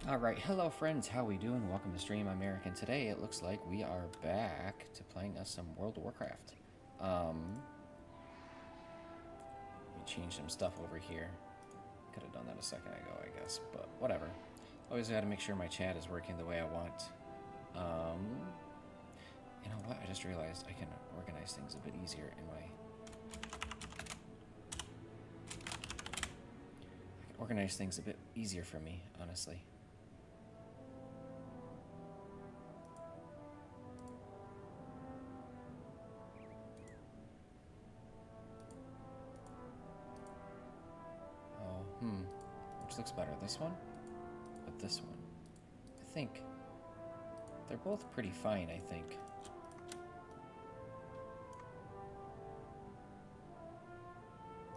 Alright, hello friends, how we doing? Welcome to stream, I'm Eric, and today it looks like we are back to playing us some World of Warcraft. Let me change some stuff over here. Could have done that a second ago, I guess, but whatever. Always gotta make sure my chat is working the way I want. You know what? I just realized I can organize things a bit easier in my... I can organize things a bit easier for me, honestly. Which looks better, this one? But this one? I think they're both pretty fine, I think.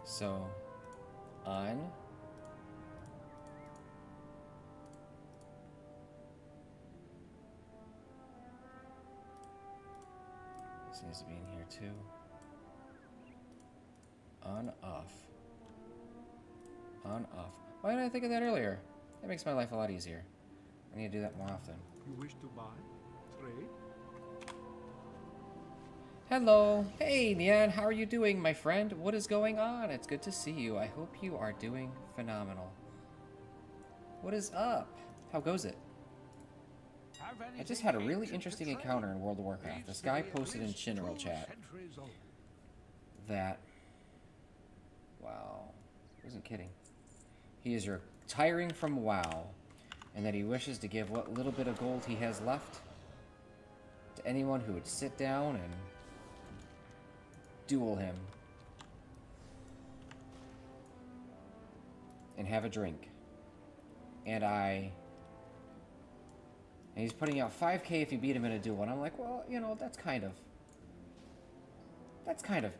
So, on. This needs to be in here too. On, off. On, off. Why didn't I think of that earlier? That makes my life a lot easier. I need to do that more often. You wish to buy? Trade? Hello! Hey, Nian, how are you doing, my friend? What is going on? It's good to see you. I hope you are doing phenomenal. What is up? How goes it? I just had a really interesting encounter in World of Warcraft. This guy posted in General Chat that... Wow. I wasn't kidding. He is retiring from WoW, and that he wishes to give what little bit of gold he has left to anyone who would sit down and duel him and have a drink. And he's putting out 5K if you beat him in a duel, and I'm like, well, you know, that's kind of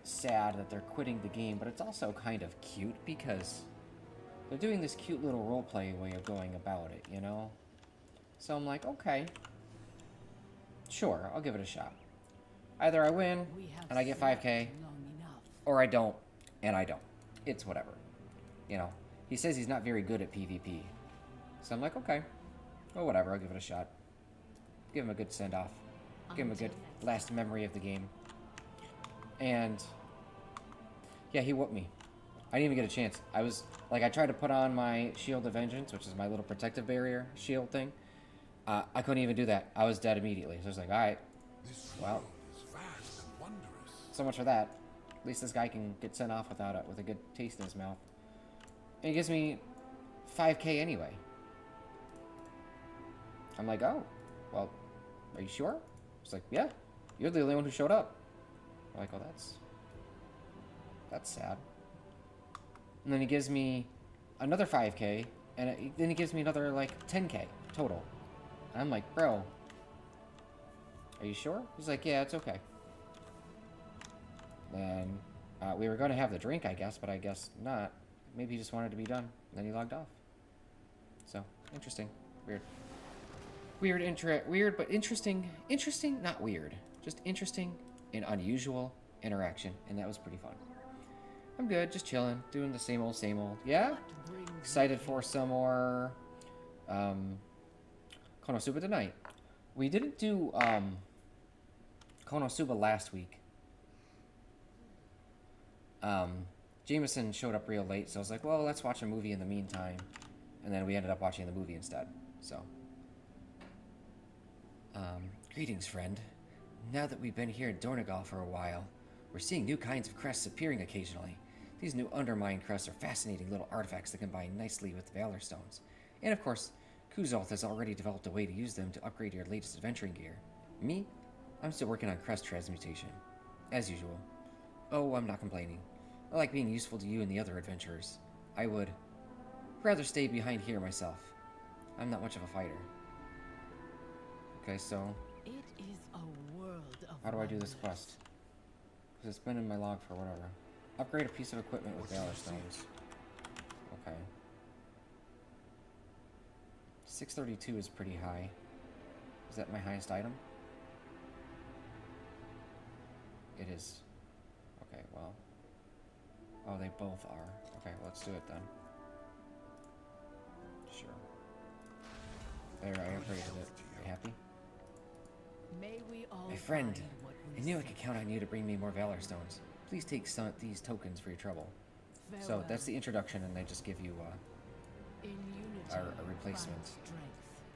sad that they're quitting the game, but it's also kind of cute because they're doing this cute little roleplay way of going about it, you know? So I'm like, okay. Sure, I'll give it a shot. Either I win, and I get 5K, or I don't, and I don't. It's whatever. You know? He says he's not very good at PvP. So I'm like, okay. Well, whatever, I'll give it a shot. Give him a good send-off. Give him a good last memory of the game. And... yeah, he whooped me. I didn't even get a chance. I was... like, I tried to put on my Shield of Vengeance, which is my little protective barrier shield thing. I couldn't even do that. I was dead immediately. So I was like, alright. Well, so much for that. At least this guy can get sent off with a good taste in his mouth. And he gives me 5K anyway. I'm like, oh, well, are you sure? He's like, yeah, you're the only one who showed up. I'm like, oh, that's sad. And then he gives me another 5K, and then he gives me another, like, 10K total. And I'm like, bro, are you sure? He's like, yeah, it's okay. Then we were going to have the drink, I guess, but I guess not. Maybe he just wanted to be done. Then he logged off. So, interesting. Weird. Weird, but interesting. Interesting, not weird. Just interesting and unusual interaction, and that was pretty fun. I'm good, just chilling, doing the same old, same old. Yeah? Excited for some more Konosuba tonight. We didn't do Konosuba last week. Jameson showed up real late, so I was like, well, let's watch a movie in the meantime. And then we ended up watching the movie instead, so. Greetings, friend. Now that we've been here in Dornegal for a while, we're seeing new kinds of crests appearing occasionally. These new Undermine crests are fascinating little artifacts that combine nicely with Valor Stones. And of course, Kuzolth has already developed a way to use them to upgrade your latest adventuring gear. Me? I'm still working on crest transmutation. As usual. Oh, I'm not complaining. I like being useful to you and the other adventurers. I would rather stay behind here myself. I'm not much of a fighter. Okay, so... it is a world of how do I do this quest? Because it's been in my log for whatever. Upgrade a piece of equipment with Valor Stones. Okay. 632 is pretty high. Is that my highest item? It is. Okay, well. Oh, they both are. Okay, let's do it then. Sure. There, I upgraded it. Are you happy? May we all My friend, find what we I knew I seek. could count on you to bring me more Valor Stones. Please take some of these tokens for your trouble. So Farewell. that's the introduction, and they just give you In unity, a replacement. find strength.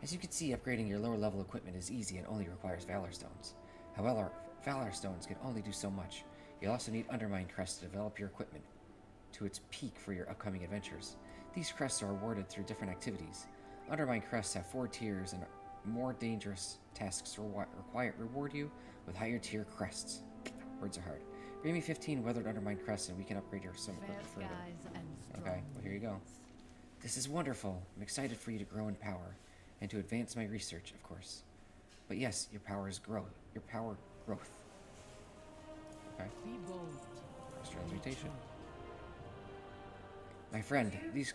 As you can see, upgrading your lower level equipment is easy and only requires Valor Stones. However, Valor Stones can only do so much. You'll also need Undermine Crests to develop your equipment to its peak for your upcoming adventures. These crests are awarded through different activities. Undermine Crests have 4 tiers, and more dangerous tasks reward you with higher tier crests. Words are hard. Bring me 15 weathered Undermine Crests and we can upgrade your sim Fair equipment further. skies and strong Okay, well here you go. winds. This is wonderful. I'm excited for you to grow in power and to advance my research, of course. But yes, your power growth. Okay, Be bold. first transmutation. My friend, these...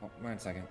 Oh, 1 second.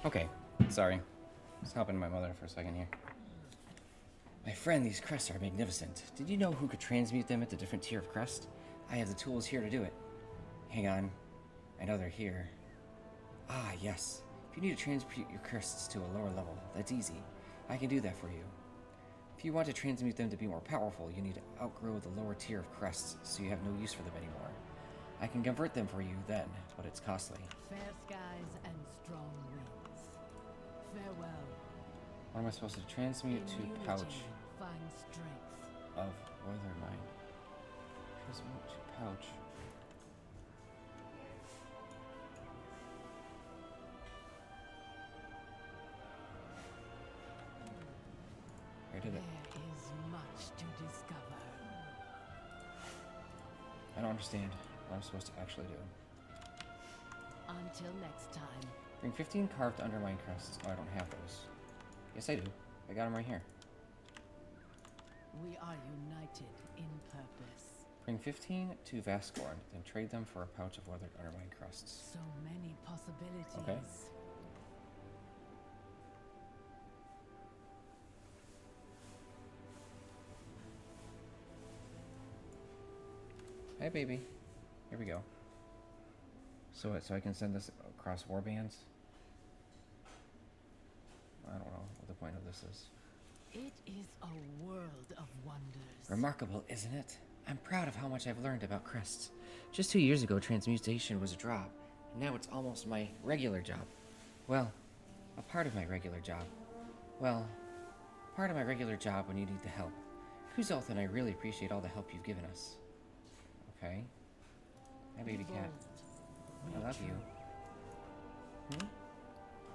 Okay, sorry. Just helping my mother for a second here. My friend, these crests are magnificent. Did you know who could transmute them into different tier of crest? I have the tools here to do it. Hang on. I know they're here. Ah, yes. If you need to transmute your crests to a lower level, that's easy. I can do that for you. If you want to transmute them to be more powerful, you need to outgrow the lower tier of crests, so you have no use for them anymore. I can convert them for you then, but it's costly. Fair skies and strong winds. Farewell. What am I supposed to transmute In to unity, pouch find strength. of Weathermine? Transmute to pouch. I did it. There is much to discover. I don't understand what I'm supposed to actually do. Until next time. Bring 15 carved Undermine crests. Oh, I don't have those. Yes, I do. I got them right here. We are united in purpose. Bring 15 to Vascorn, then trade them for a pouch of weathered Undermine crests. So many possibilities. Okay. Hey, baby. Here we go. So I can send this across warbands? I don't know what the point of this is. It is a world of wonders. Remarkable, isn't it? I'm proud of how much I've learned about crests. Just 2 years ago, transmutation was a job, and now it's almost my regular job. Well, a part of my regular job. Well, part of my regular job when you need the help. Kuzalth and I really appreciate all the help you've given us. Okay. Hi, baby cat. I love you.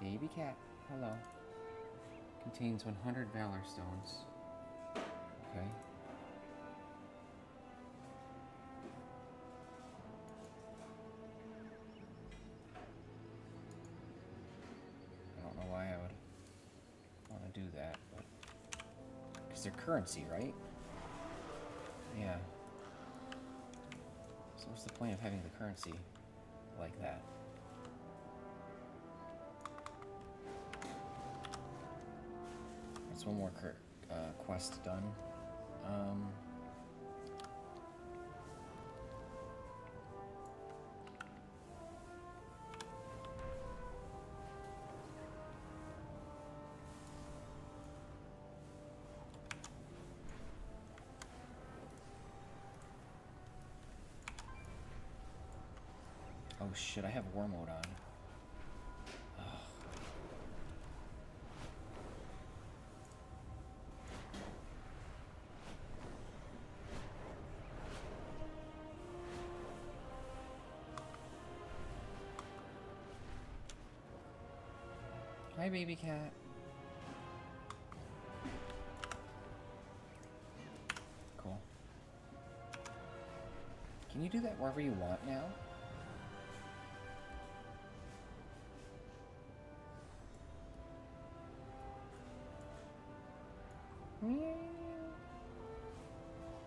Baby cat. Hello. Contains 100 Valor Stones. Okay. I don't know why I would want to do that, but... because they're currency, right? Yeah. So what's the point of having the currency like that? That's one more quest done. Oh shit, I have war mode on. Ugh. Hi, baby cat. Cool. Can you do that wherever you want now? Meow.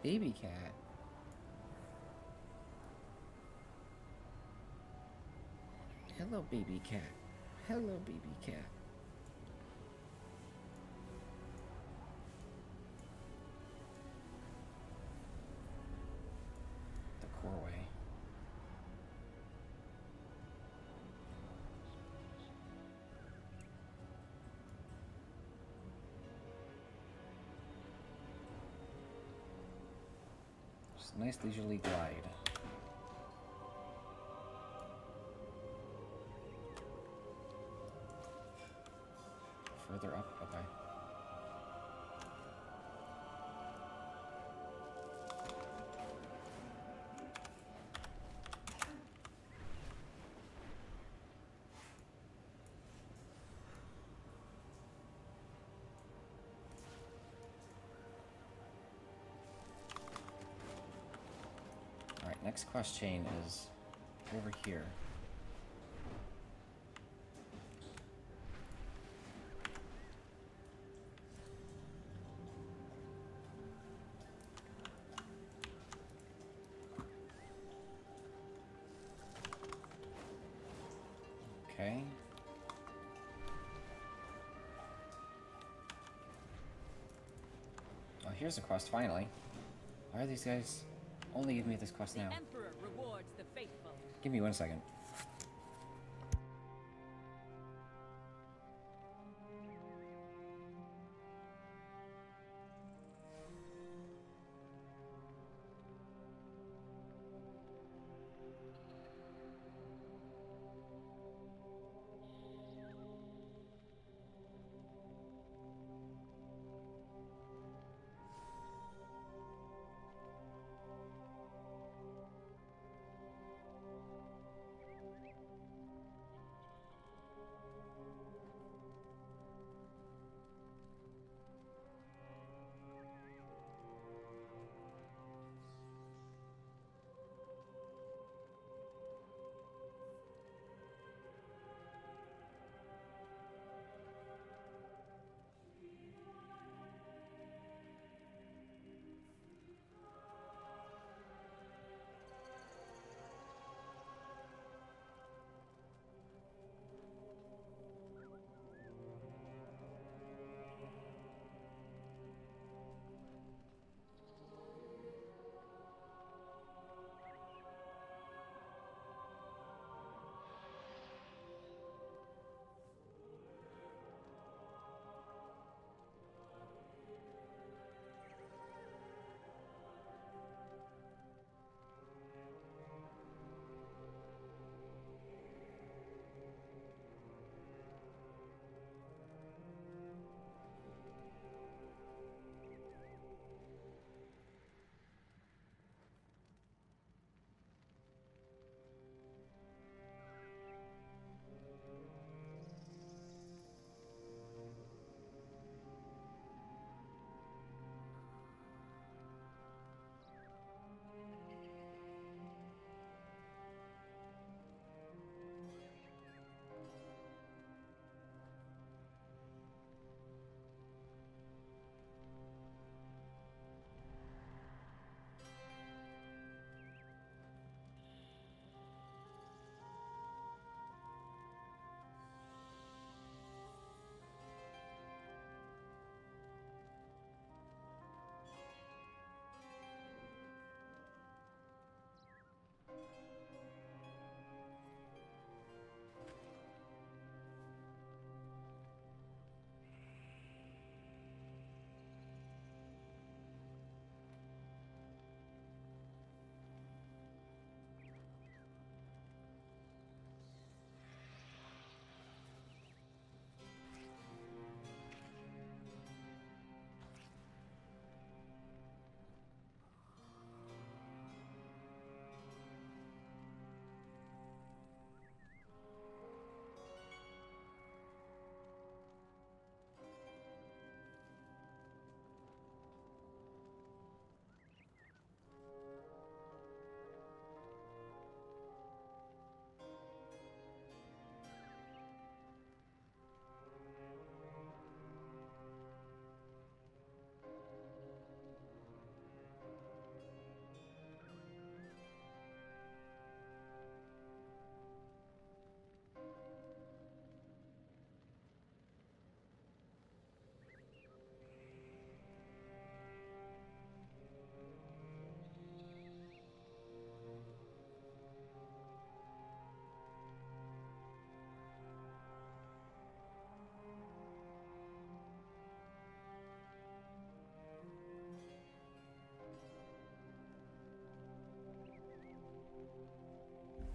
Baby cat. Hello, baby cat. Hello, baby cat. The core way. Just a nice leisurely glide. Further up? Okay. Alright, next quest chain is over here. Okay. Oh, here's the quest, finally. Why are these guys only giving me this quest now? The Emperor rewards the faithful. Give me 1 second.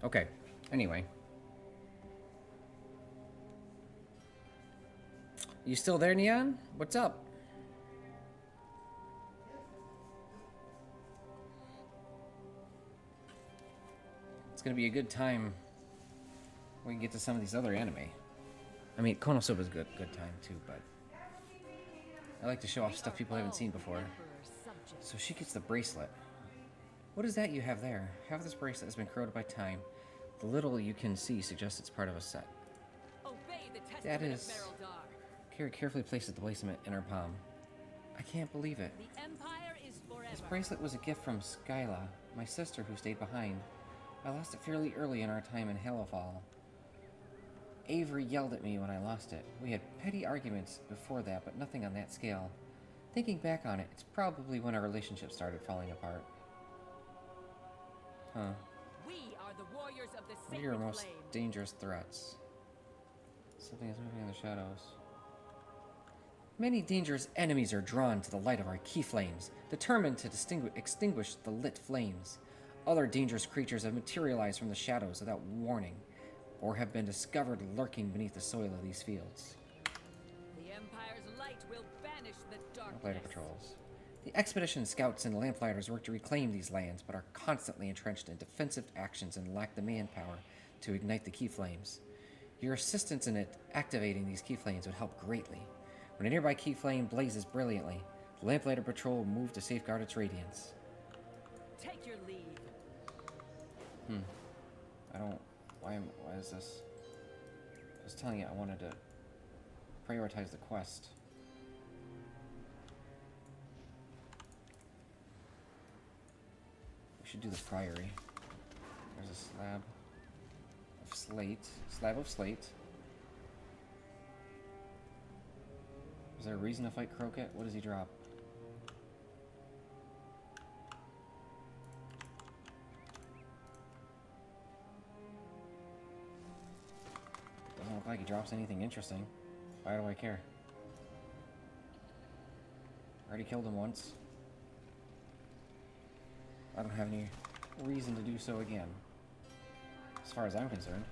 Okay. Anyway. You still there, Neon? What's up? It's gonna be a good time when we get to some of these other anime. I mean, Konosuba is a good time too, but I like to show off stuff people haven't seen before. So she gets the bracelet. What is that you have there? Half of this bracelet has been corroded by time. The little you can see suggests it's part of a set. That is... Kara carefully places the bracelet in her palm. I can't believe it. The Empire is forever. This bracelet was a gift from Skyla, my sister who stayed behind. I lost it fairly early in our time in Hallowfall. Avery yelled at me when I lost it. We had petty arguments before that, but nothing on that scale. Thinking back on it, it's probably when our relationship started falling apart. Huh. We are the warriors of the What are your sacred most flame. dangerous threats? Something is moving in the shadows. Many dangerous enemies are drawn to the light of our key flames, determined to extinguish the lit flames. Other dangerous creatures have materialized from the shadows without warning, or have been discovered lurking beneath the soil of these fields. The Empire's light will banish the Lamplighter darkness. patrols. The expedition scouts and lamplighters work to reclaim these lands, but are constantly entrenched in defensive actions and lack the manpower to ignite the key flames. Your assistance in activating these key flames would help greatly. When a nearby key flame blazes brilliantly, the lamplighter patrol will move to safeguard its radiance. Take your leave. I don't... Why is this... I was telling you I wanted to prioritize the quest. We should do the priory. There's a slab of slate. Slab of slate. Is there a reason to fight Croquet? What does he drop? Doesn't look like he drops anything interesting. Why do I care? Already killed him once. I don't have any reason to do so again, as far as I'm concerned.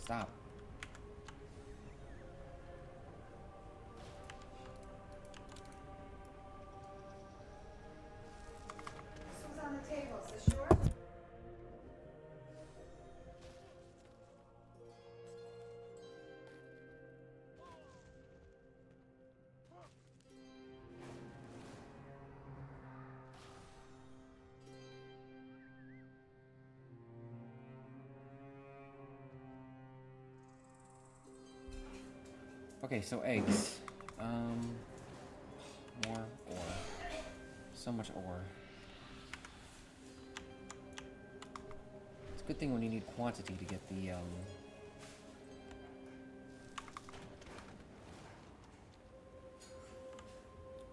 Stop. This was on the table. Is this yours? Okay, so eggs. More ore. So much ore. It's a good thing when you need quantity to get the,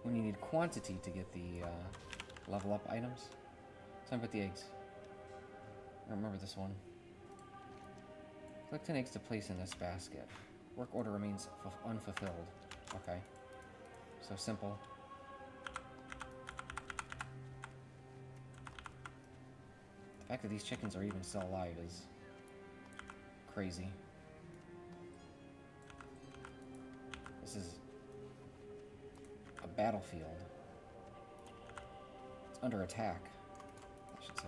when you need quantity to get the, level up items. So I put the eggs. I remember this one. Collect 10 eggs to place in this basket. Work order remains unfulfilled. Okay. So simple. The fact that these chickens are even still alive is crazy. This is a battlefield. It's under attack, I should say.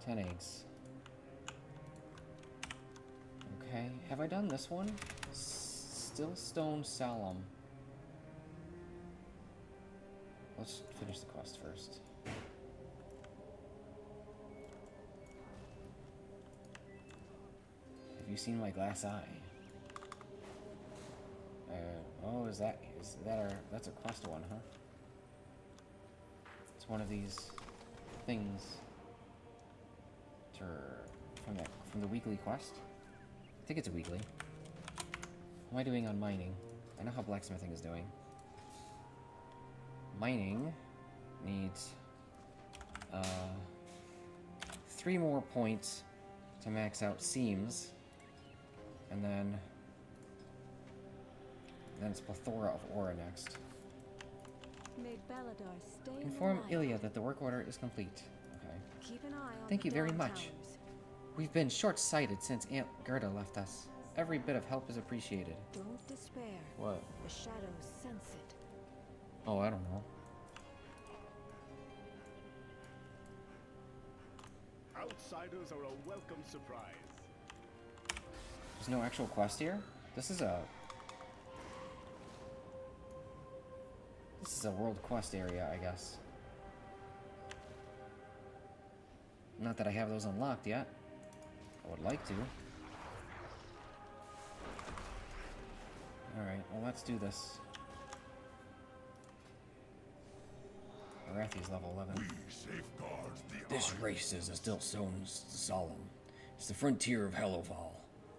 Ten eggs. Okay, have I done this one? Stillstone Solemn. Let's finish the quest first. Have you seen my glass eye? Oh, is that that's a quest one, huh? It's one of these things from the weekly quest. I think it's a weekly. What am I doing on mining? I know how blacksmithing is doing. Mining needs 3 more points to max out seams, and then then it's plethora of aura next. May Beladar stay in the Inform light. Ilya that the work order is complete. Okay. Keep an eye on Thank the you very dawn much. towers. We've been short-sighted since Aunt Gerda left us. Every bit of help is appreciated. Don't despair. What? The shadows sense it. Oh, I don't know. Outsiders are a welcome surprise. There's no actual quest here? This is a world quest area, I guess. Not that I have those unlocked yet. I would like to. Alright, well let's do this. Arathi's level 11. This race is still so solemn. It's the frontier of Hallowfall,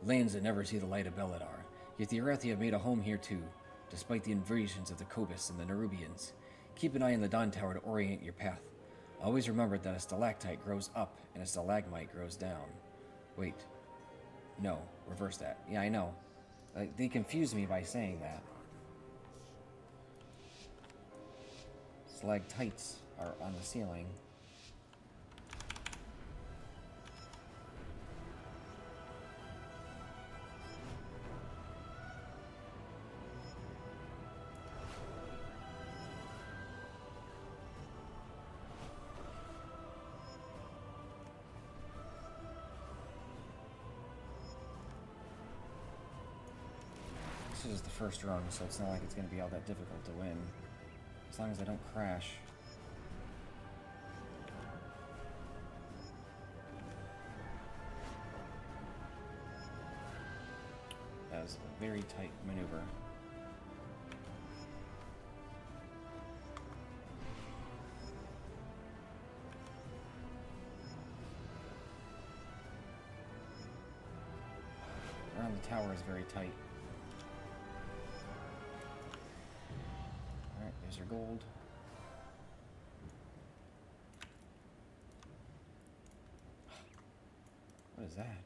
lands that never see the light of Beladar. Yet the Arathi have made a home here too, despite the invasions of the Kobus and the Nerubians. Keep an eye on the Dawn Tower to orient your path. Always remember that a stalactite grows up and a stalagmite grows down. Wait. No, reverse that. Yeah, I know. They confused me by saying that. Stalactites are on the ceiling. This is the first run, so it's not like it's going to be all that difficult to win. As long as I don't crash. That was a very tight maneuver. Around the tower is very tight. Alright, there's your gold. What is that?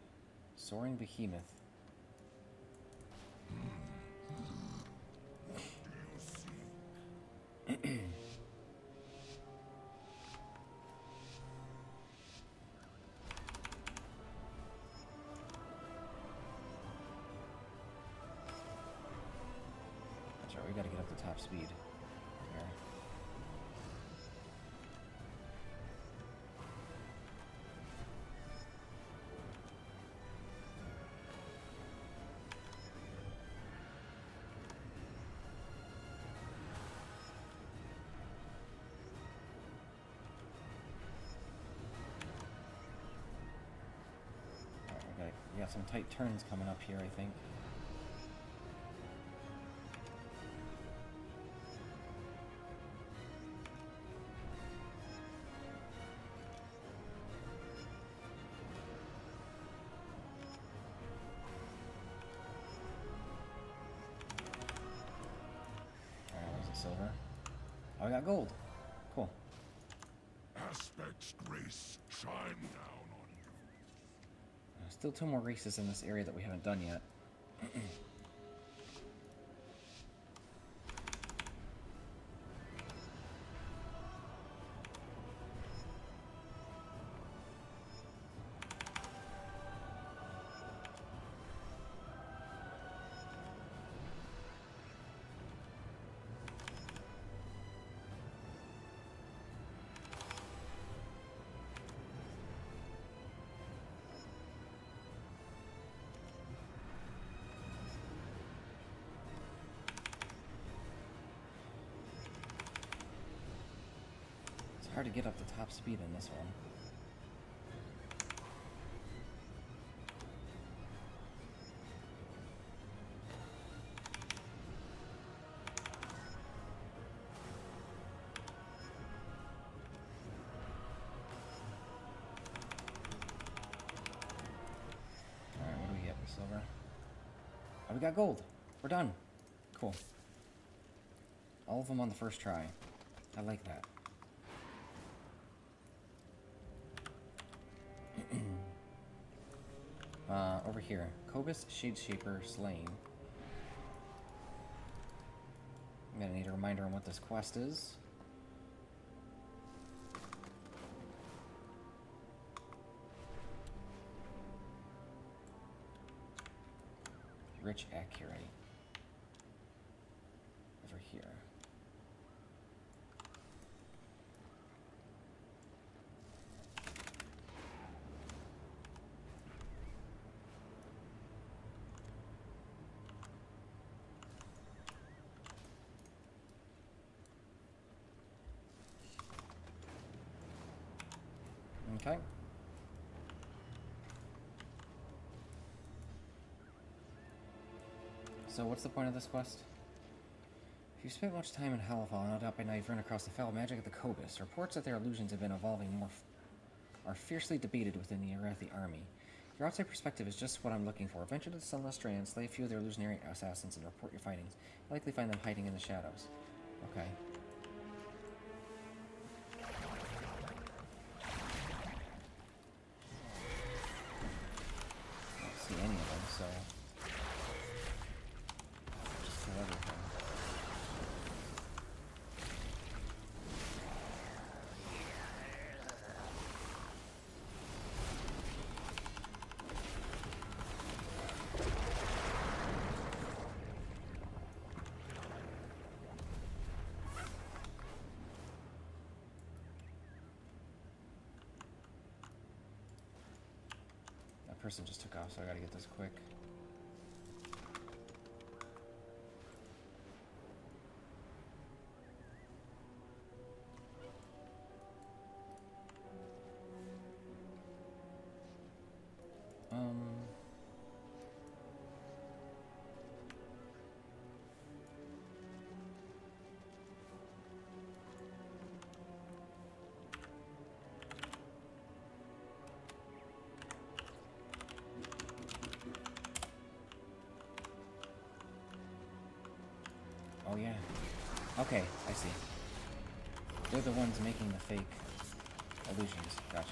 Soaring Behemoth. That's right, we gotta get up to top speed. There. Alright, we got some tight turns coming up here, I think. Silver. Oh, I got gold. Cool. Aspect's grace shine down on you. Still 2 more races in this area that we haven't done yet. Hard to get up to top speed in this one. Alright, what do we get? Silver? Oh, we got gold. We're done. Cool. All of them on the first try. I like that. Over here, Kobus Shadeshaper slain. I'm gonna need a reminder on what this quest is. Rich accurate. Over here. Okay. So what's the point of this quest? If you've spent much time in Hallowfall, no doubt by now you've run across the foul magic of the Cobus. Reports that their illusions have been evolving are fiercely debated within the Arathi army. Your outside perspective is just what I'm looking for. Venture to the Sunless Strand, slay a few of their illusionary assassins, and report your findings. You'll likely find them hiding in the shadows. Okay. See any of them, so just kill everything. That person just took off, so I gotta get this quick. Oh yeah. Okay, I see. They're the ones making the fake illusions. Gotcha.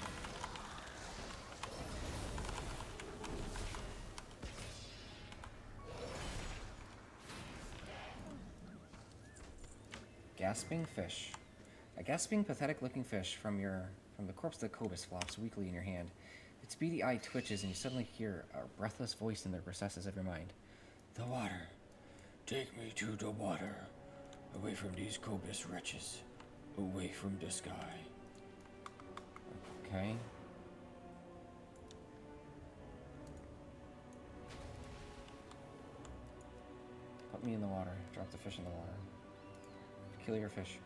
Gasping fish. A gasping, pathetic-looking fish from the corpse of the Cobus flops weakly in your hand. Its beady eye twitches, and you suddenly hear a breathless voice in the recesses of your mind. The water. Take me to the water. Away from these Cobus wretches. Away from the sky. Okay. Put me in the water. Drop the fish in the water. Kill your fish.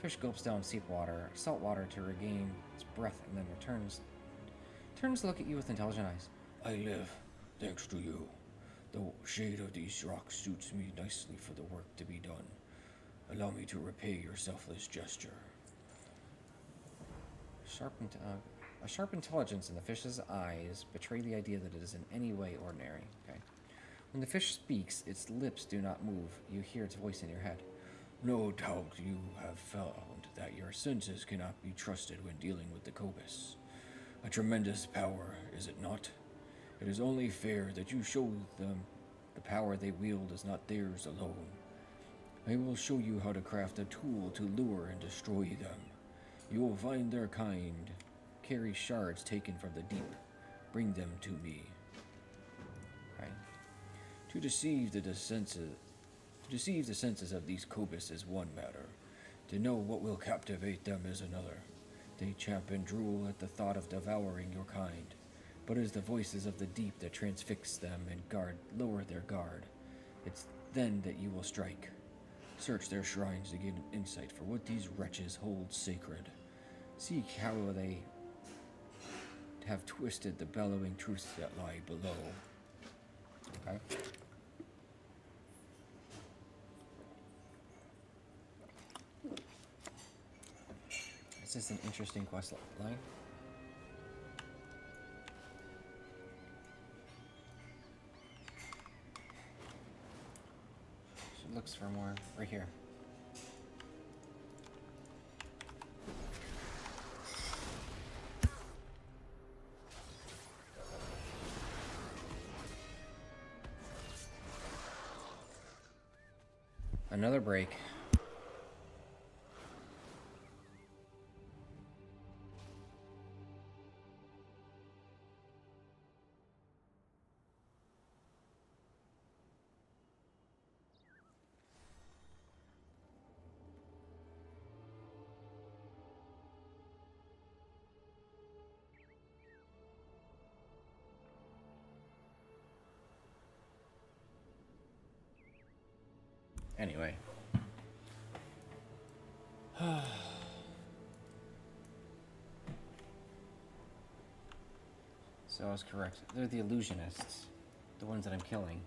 Fish gulps down salt water to regain its breath, and then returns to look at you with intelligent eyes. I live, thanks to you. The shade of these rocks suits me nicely for the work to be done. Allow me to repay your selfless gesture. A sharp intelligence in the fish's eyes betray the idea that it is in any way ordinary. Okay. When the fish speaks, its lips do not move. You hear its voice in your head. No doubt you have found that your senses cannot be trusted when dealing with the Cobus. A tremendous power, is it not? It is only fair that you show them the power they wield is not theirs alone. I will show you how to craft a tool to lure and destroy them. You will find their kind. Carry shards taken from the deep. Bring them to me. Okay. To deceive the senses of these Cobus is one matter. To know what will captivate them is another. They champ and drool at the thought of devouring your kind. But it is the voices of the deep that transfix them and lower their guard. It's then that you will strike. Search their shrines to gain insight for what these wretches hold sacred. Seek how they have twisted the bellowing truths that lie below. Okay. This is an interesting quest line. She looks for more right here. Another break. Anyway. So I was correct. They're the illusionists. The ones that I'm killing.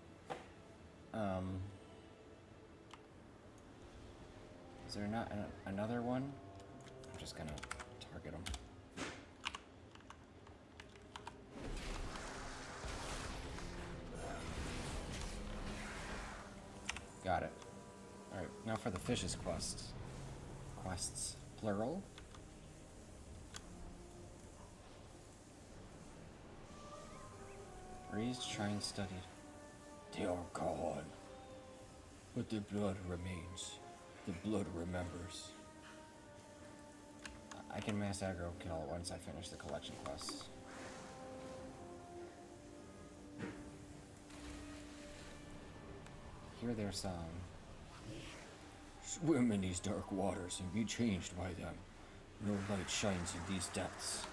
Is there not another one? I'm just gonna target them. Got it. Alright, now for the fishes quests. Quests, plural. Raised, shrine, studied. They are gone. But the blood remains. The blood remembers. I can mass aggro kill once I finish the collection quests. Hear their song. Swim in these dark waters and be changed by them. No light shines in these depths.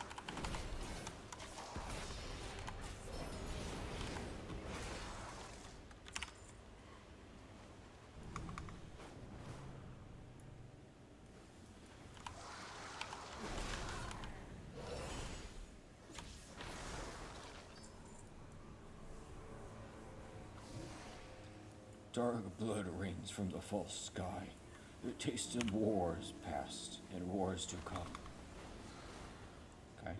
Dark blood rains from the false sky. It tastes of wars past and wars to come. Okay.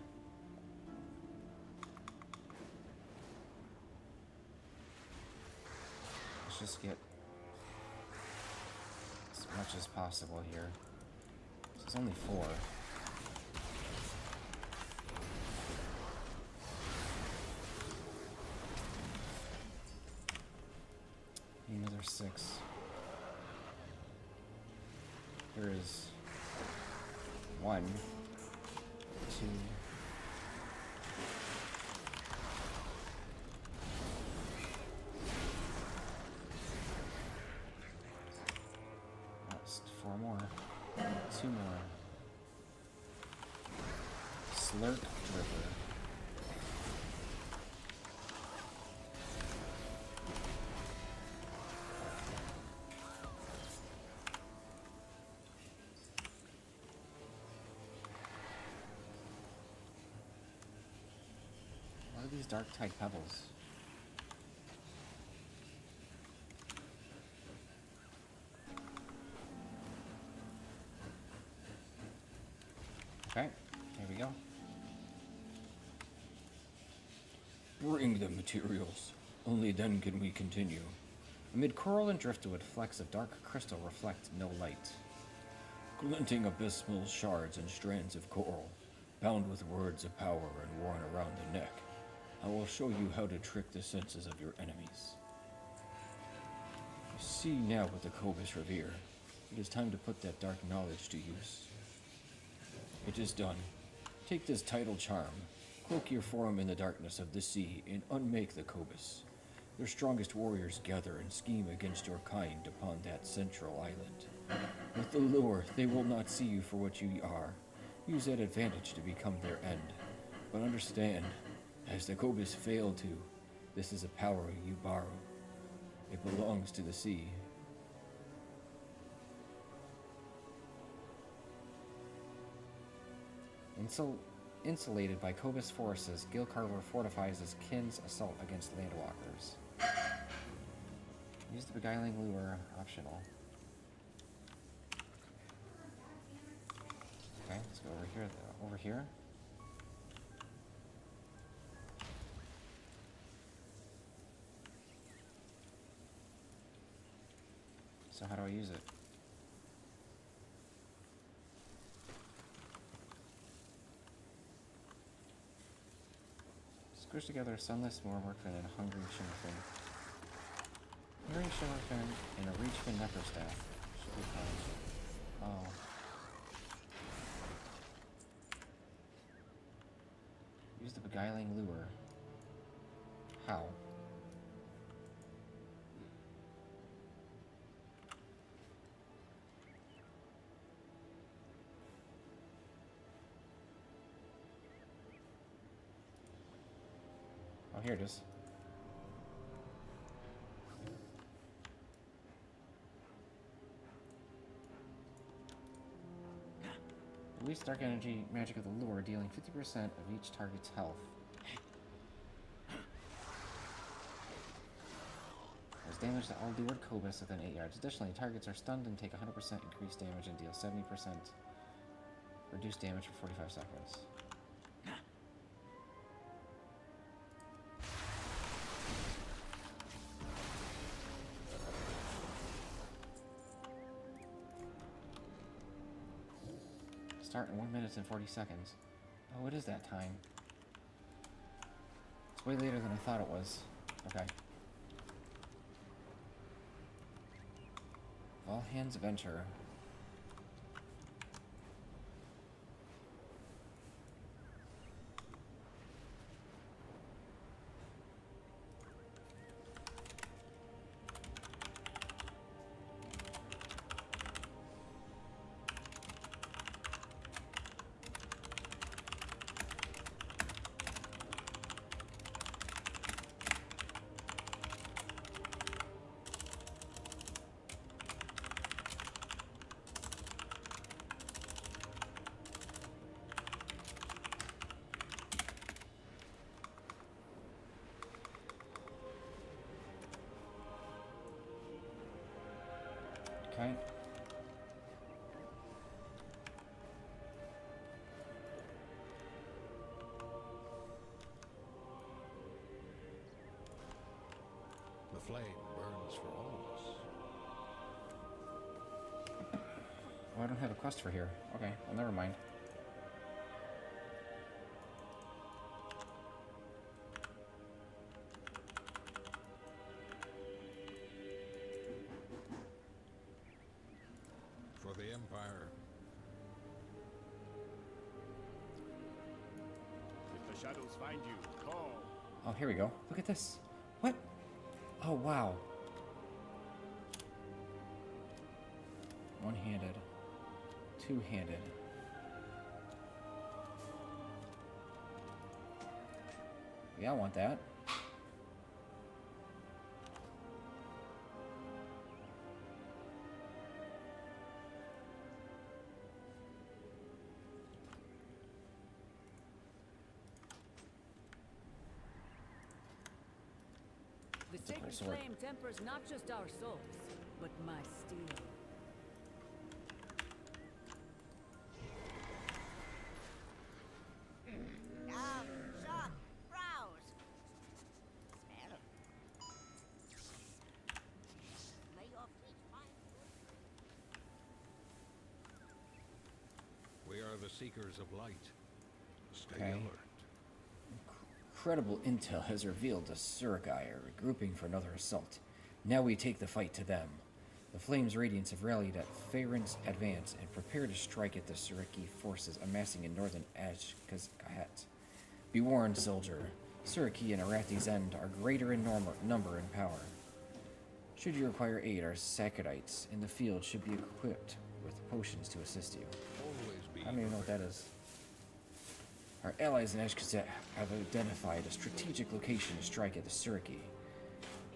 Let's just get as much as possible here. It's only 4. Another 6. There is 1, 2. That's 4 more. 2 more. Slurp Dripper. What are these dark tide pebbles? Okay, here we go. Bring the materials. Only then can we continue. Amid coral and driftwood, flecks of dark crystal reflect no light. Glinting abysmal shards and strands of coral, bound with words of power and worn around the neck. I will show you how to trick the senses of your enemies. You see now what the Cobus revere. It is time to put that dark knowledge to use. It is done. Take this tidal charm, cloak your form in the darkness of the sea, and unmake the Cobus. Their strongest warriors gather and scheme against your kind upon that central island. With the lure, they will not see you for what you are. Use that advantage to become their end. But understand, as the Cobus fail to, this is a power you borrow. It belongs to the sea. Insulated by Cobus forces, Gilcarver fortifies his kin's assault against landwalkers. Use the beguiling lure, optional. Okay, let's go over here. Over here. So how do I use it? Squish together sunless, more work than a hungry Shinfin. Clearing Shimmerfin and a Reachfin Necrostaff. Should be fine. Oh. Use the Beguiling Lure. How? Oh, here it is. Release dark energy magic of the lure, dealing 50% of each target's health. Does damage to all lured Cobus within 8 yards. Additionally, targets are stunned and take 100% increased damage and deal 70% reduced damage for 45 seconds. Start in 1 minute and 40 seconds. Oh, it is that time. It's way later than I thought it was. Okay. All hands venture. Okay. The flame burns for all of us. Oh, I don't have a quest for here. Okay, well, never mind. For the Empire. If the shadows find you, call. Oh, here we go. Look at this. What? Oh, wow. One-handed. Two-handed. Yeah, I want that. The sacred sword. flame tempers not just our souls, but my steel. Shot, browse. Smell. May your feet find good. We are the seekers of light. Stay Okay. alert. Incredible intel has revealed the Surukai are regrouping for another assault. Now we take the fight to them. The Flame's Radiants have rallied at Faerun's advance and prepare to strike at the Suriki forces amassing in northern Azj-Kahet. Be warned, soldier. Suriki and Arathi's End are greater in number and power. Should you require aid, our Sakatites in the field should be equipped with potions to assist you. Always be I don't even know what that is. Our allies in Azj-Kahet have identified a strategic location to strike at the Suriki.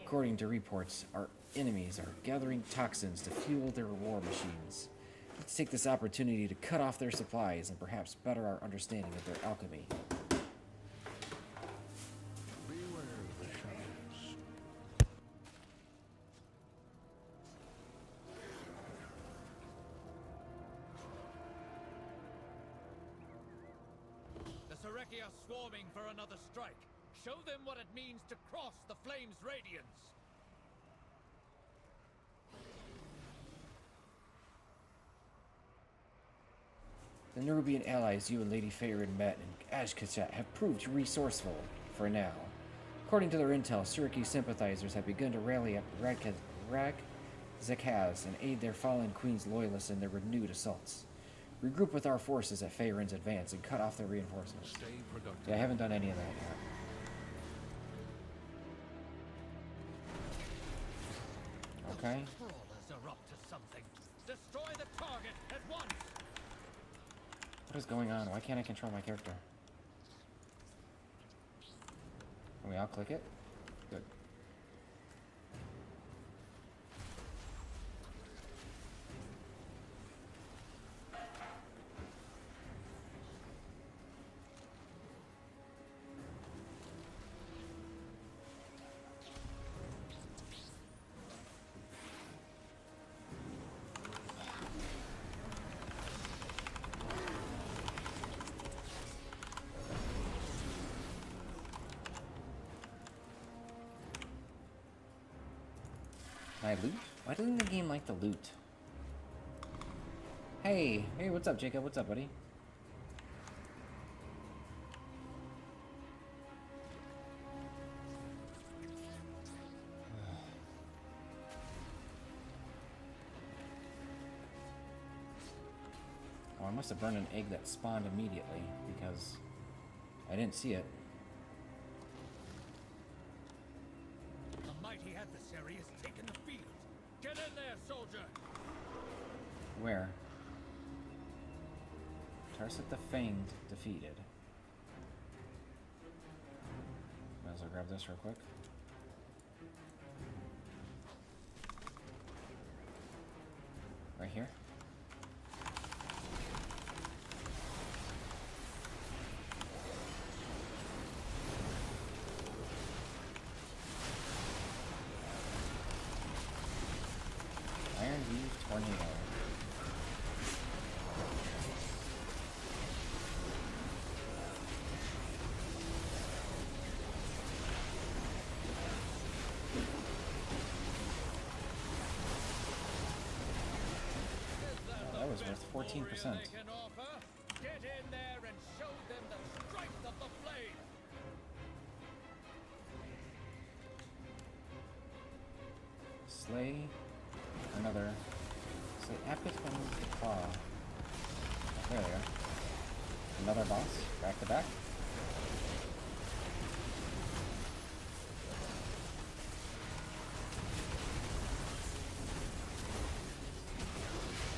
According to reports, our enemies are gathering toxins to fuel their war machines. Let's take this opportunity to cut off their supplies and perhaps better our understanding of their alchemy. Beware of the shadows. The Sureki are swarming for another strike. Show them what it means to cross the Flame's radiance. The Nerubian allies you and Lady Faerun met in Azj-Kahet have proved resourceful for now. According to their intel, Syracuse sympathizers have begun to rally up Azj-Kahet and aid their fallen queen's loyalists in their renewed assaults. Regroup with our forces at Faerun's advance and cut off their reinforcements. Stay productive. Yeah, I haven't done any of that yet. Okay. Crawlers are up to something. Destroy the target at once. What is going on? Why can't I control my character? Can we all click it? Good. Can I loot? Why doesn't the game like to loot? Hey, what's up, Jacob? What's up, buddy? Oh, I must have burned an egg that spawned immediately because I didn't see it. The mighty adversary has taken the field. Get in there, soldier. Where? Tarset the Fanged defeated. Might as well grab this real quick. Right here. Iron Weave Tornado. Oh, that was worth 14%. They can offer. Get in there and show them the strength of the flame. Slay another. Slay Apatone the Claw. Oh, there they are. Another boss. Back to back.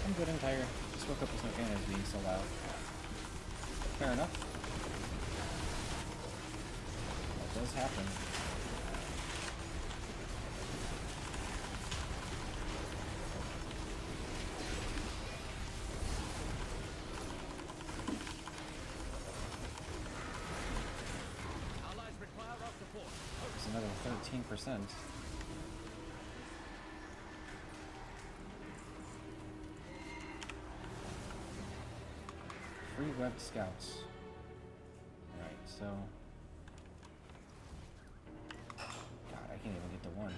I'm good and tired. Just woke up with my fan being so loud. Fair enough. That does happen. Allies require our support. It's another 13%. Free webbed scouts. Alright, so. God, I can't even get to one.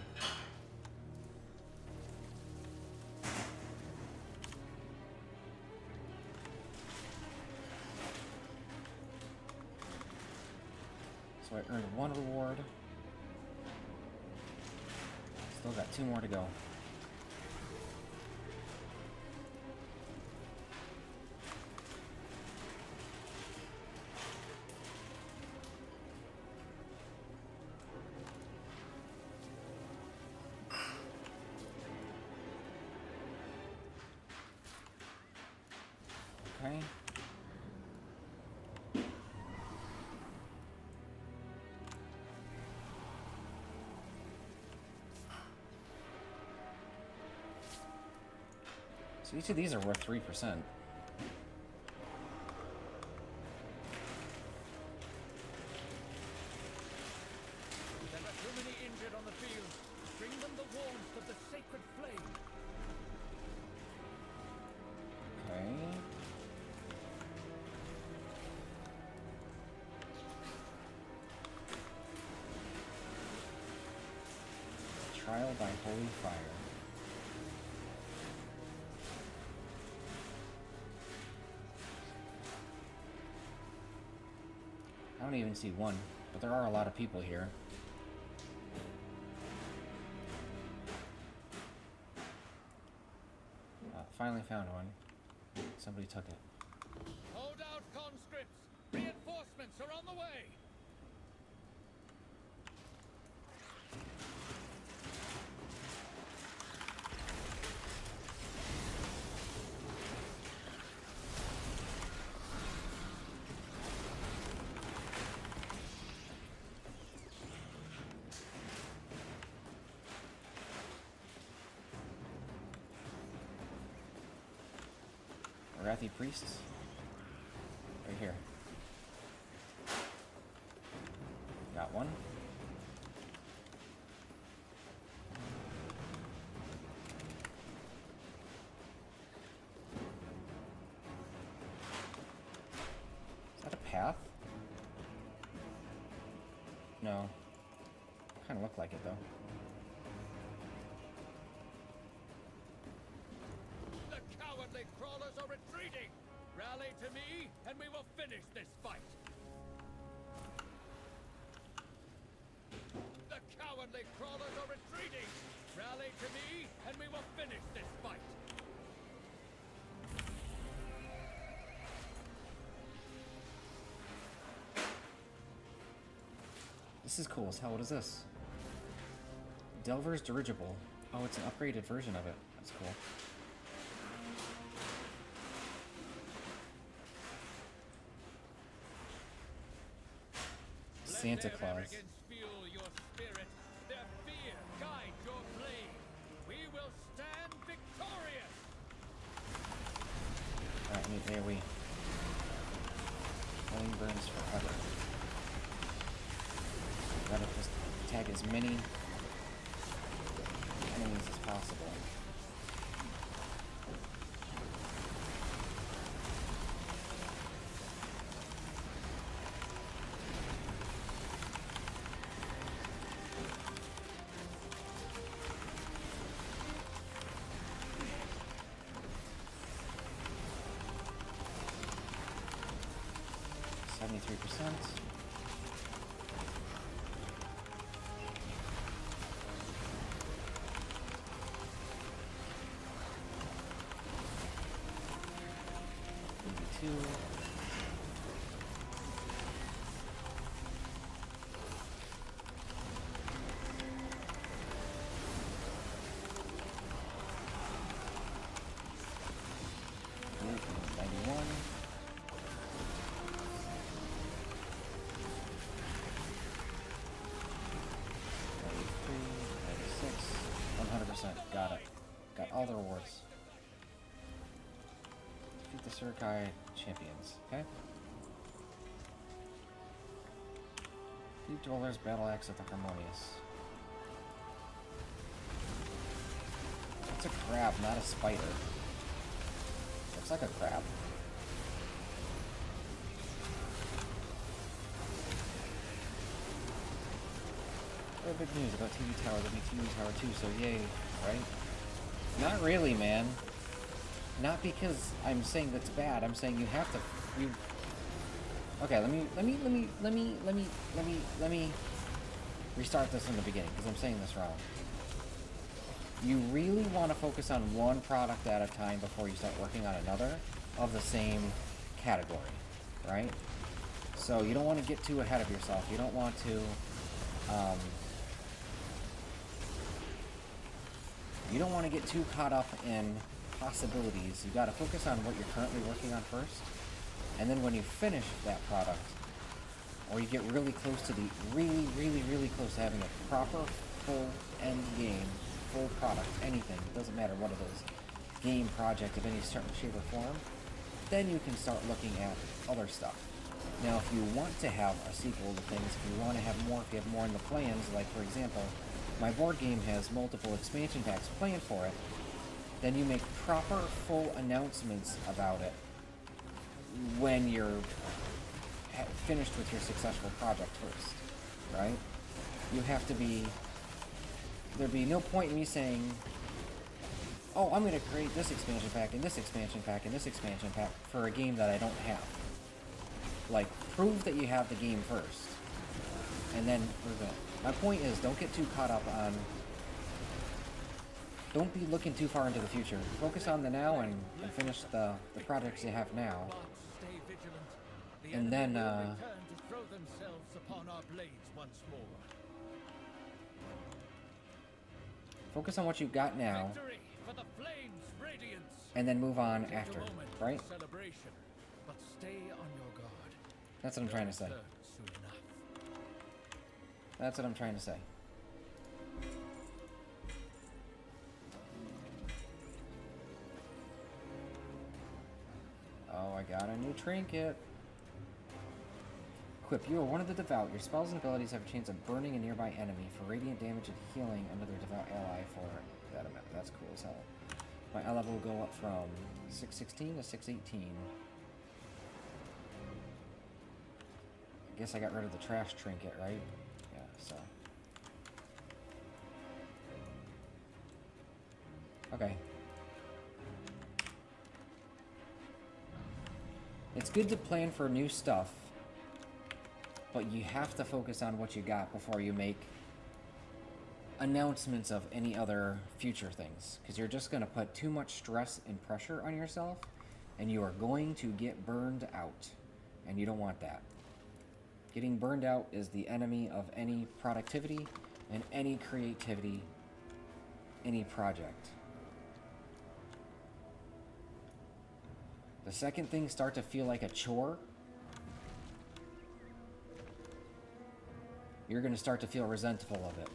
So I earned one reward. Still got 2 more to go. Okay. So each of these are worth 3%. There are too many injured on the field. Bring them the warmth of the sacred flame. Okay. Trial by holy fire. I don't even see one, but there are a lot of people here. finally found one. Somebody took it. Hold out, conscripts! Reinforcements are on the way! Arathi priests? Right here. Got one. Is that a path? No. Kind of looked like it though. The cowardly crawlers are retreating! Rally to me, and we will finish this fight! The cowardly crawlers are retreating! Rally to me, and we will finish this fight! This is cool as hell. What is this? Delver's Dirigible. Oh, it's an upgraded version of it. That's cool. Santa Let their Claus. arrogance fuel your spirit. Their fear guide your blade. We will stand victorious! Alright, there we. Flame burns forever. Gotta just tag as many enemies as possible. %. Maybe 2. Got it. Got all the rewards. Defeat the Azj-Kahet champions. Okay. Defeat Dweller's battle axe at the Harmonious. It's a crab, not a spider. Looks like a crab. Oh, big news about TV Tower. There'll be TV Tower 2, so yay, right? Not really, man. Not because I'm saying that's bad. I'm saying you have to. Okay, let me restart this from the beginning because I'm saying this wrong. You really want to focus on one product at a time before you start working on another of the same category, right? So you don't want to get too ahead of yourself. You don't want to. You don't want to get too caught up in possibilities. You got to focus on what you're currently working on first, and then when you finish that product, or you get really close to really close to having a proper full end game, full product, anything, doesn't matter what it is, game project of any certain shape or form, then you can start looking at other stuff. Now, if you want to have a sequel to things, if you want to have more, if you have more in the plans, like for example, my board game has multiple expansion packs planned for it, then you make proper full announcements about it when you're finished with your successful project first, right? You have to be, there'd be no point in me saying, oh, I'm going to create this expansion pack and this expansion pack and this expansion pack for a game that I don't have. Like, prove that you have the game first, and then prove it. My point is, don't get too caught up on don't be looking too far into the future. Focus on the now and finish the projects you have now. But stay vigilant. The And then, enemy will return to throw themselves upon our blades once more. Focus on what you've got now, Victory for the flames' radiance. and then move on Take a after, moment for right? celebration, but stay on your guard. That's what I'm trying to say. Return soon enough. That's what I'm trying to say. Oh, I got a new trinket. Equip. You are one of the devout. Your spells and abilities have a chance of burning a nearby enemy for radiant damage and healing another devout ally for that amount. That's cool as hell. My eye level will go up from 616 to 618. I guess I got rid of the trash trinket, right? Yeah, so. Okay. It's good to plan for new stuff, but you have to focus on what you got before you make announcements of any other future things, because you're just going to put too much stress and pressure on yourself, and you are going to get burned out, and you don't want that. Getting burned out is the enemy of any productivity and any creativity, any project. The second things start to feel like a chore, you're going to start to feel resentful of it.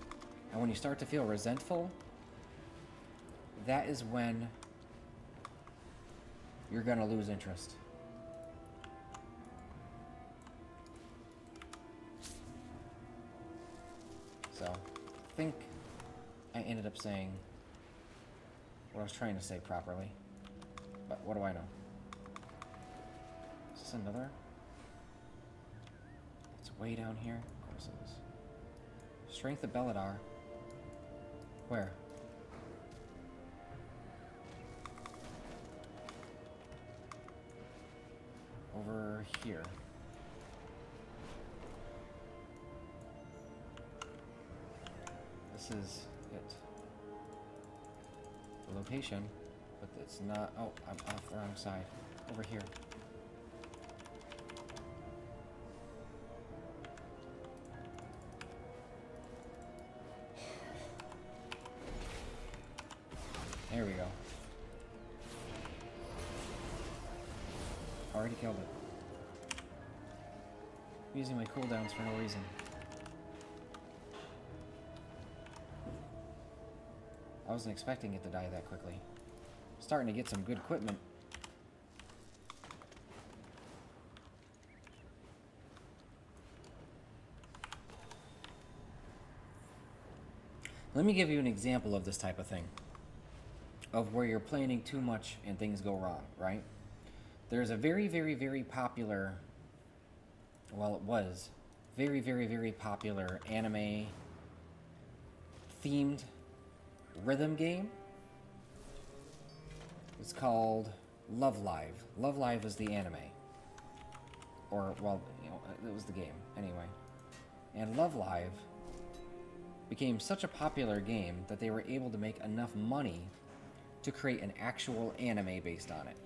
And when you start to feel resentful, that is when you're going to lose interest. So, I think I ended up saying what I was trying to say properly. But what do I know? Is this another? It's way down here? Of course it is. Strength of Belladar. Where? Over here. This is it. The location, but it's not. Oh, I'm off the wrong side. Over here. There we go. Already killed it. I'm using my cooldowns for no reason. I wasn't expecting it to die that quickly. Starting to get some good equipment. Let me give you an example of this type of thing. Of where you're planning too much and things go wrong, right? There's a very, very, very popular, well, it was very, very, very popular anime themed rhythm game. It's called Love Live. Love Live is the anime. Or, well, you know, it was the game, anyway. And Love Live became such a popular game that they were able to make enough money to create an actual anime based on it.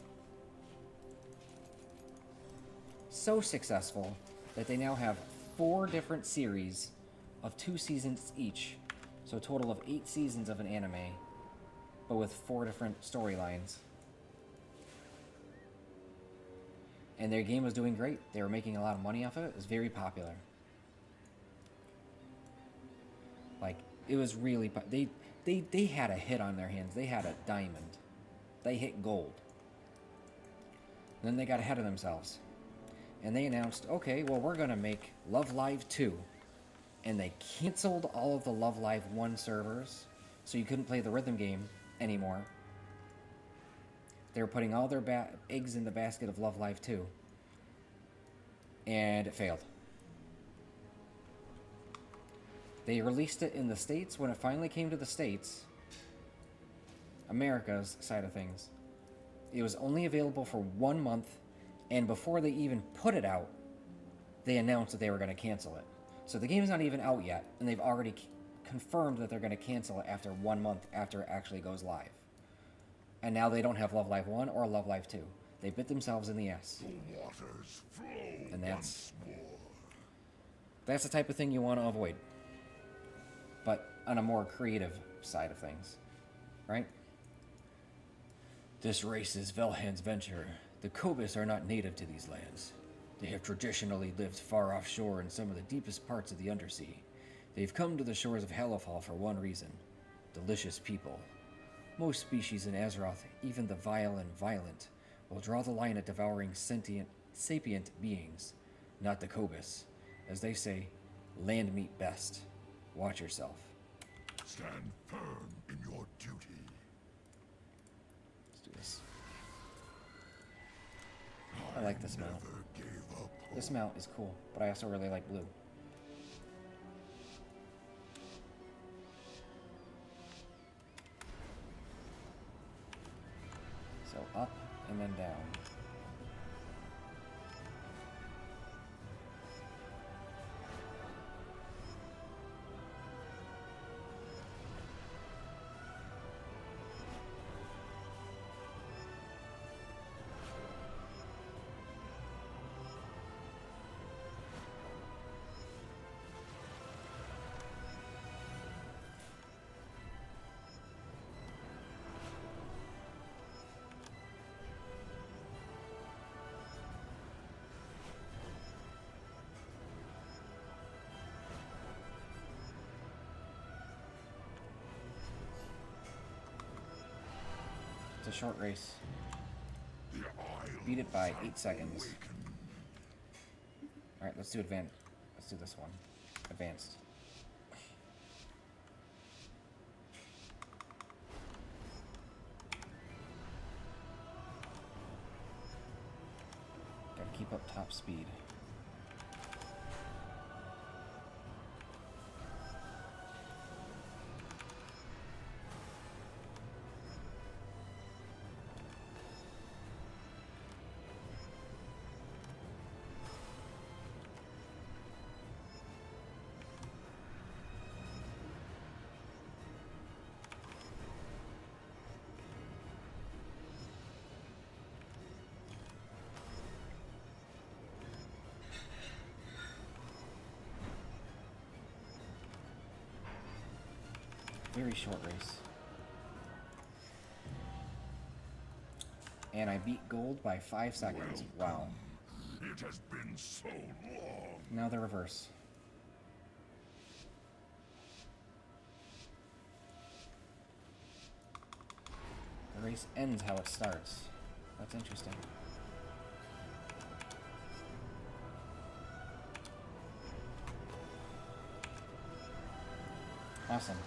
So successful that they now have 4 different series of 2 seasons each. So a total of 8 seasons of an anime, but with 4 different storylines. And their game was doing great. They were making a lot of money off of it. It was very popular. Like, it was really... They had a hit on their hands. They had a diamond. They hit gold. Then they got ahead of themselves. And they announced, okay, well, we're going to make Love Live 2. And they canceled all of the Love Live 1 servers, so you couldn't play the rhythm game anymore. They were putting all their eggs in the basket of Love Live 2. And it failed. They released it in the States. When it finally came to the States, America's side of things, it was only available for 1 month, and before they even put it out, they announced that they were going to cancel it. So the game's not even out yet, and they've already confirmed that they're going to cancel it after 1 month after it actually goes live. And now they don't have Love Live 1 or Love Live 2. They bit themselves in the ass. The waters flow And once more. that's the type of thing you want to avoid. But on a more creative side of things. Right? This race is Velhand's venture. The Kobus are not native to these lands. They have traditionally lived far offshore in some of the deepest parts of the undersea. They've come to the shores of Hallowfall for one reason: delicious people. Most species in Azeroth, even the vile and violent, will draw the line at devouring sapient beings, not the Kobus. As they say, land meat best. Watch yourself. Stand firm in your duty. Let's do this. I like this mount. Never gave up. This mount is cool, but I also really like blue. So up and then down. It's a short race. Beat it by 8 seconds. Alright, let's do let's do this one. Advanced. Gotta keep up top speed. Very short race. And I beat gold by 5 seconds. Wow. It has been so long. Now the reverse. The race ends how it starts. That's interesting. Awesome.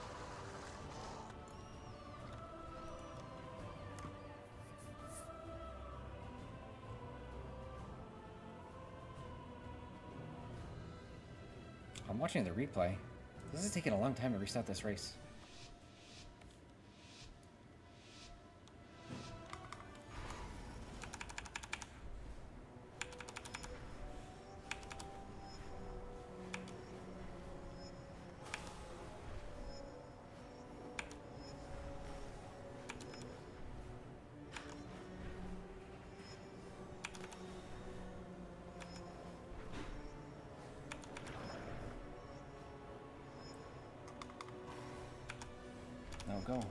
I'm watching the replay. This is taking a long time to reset this race. Now go.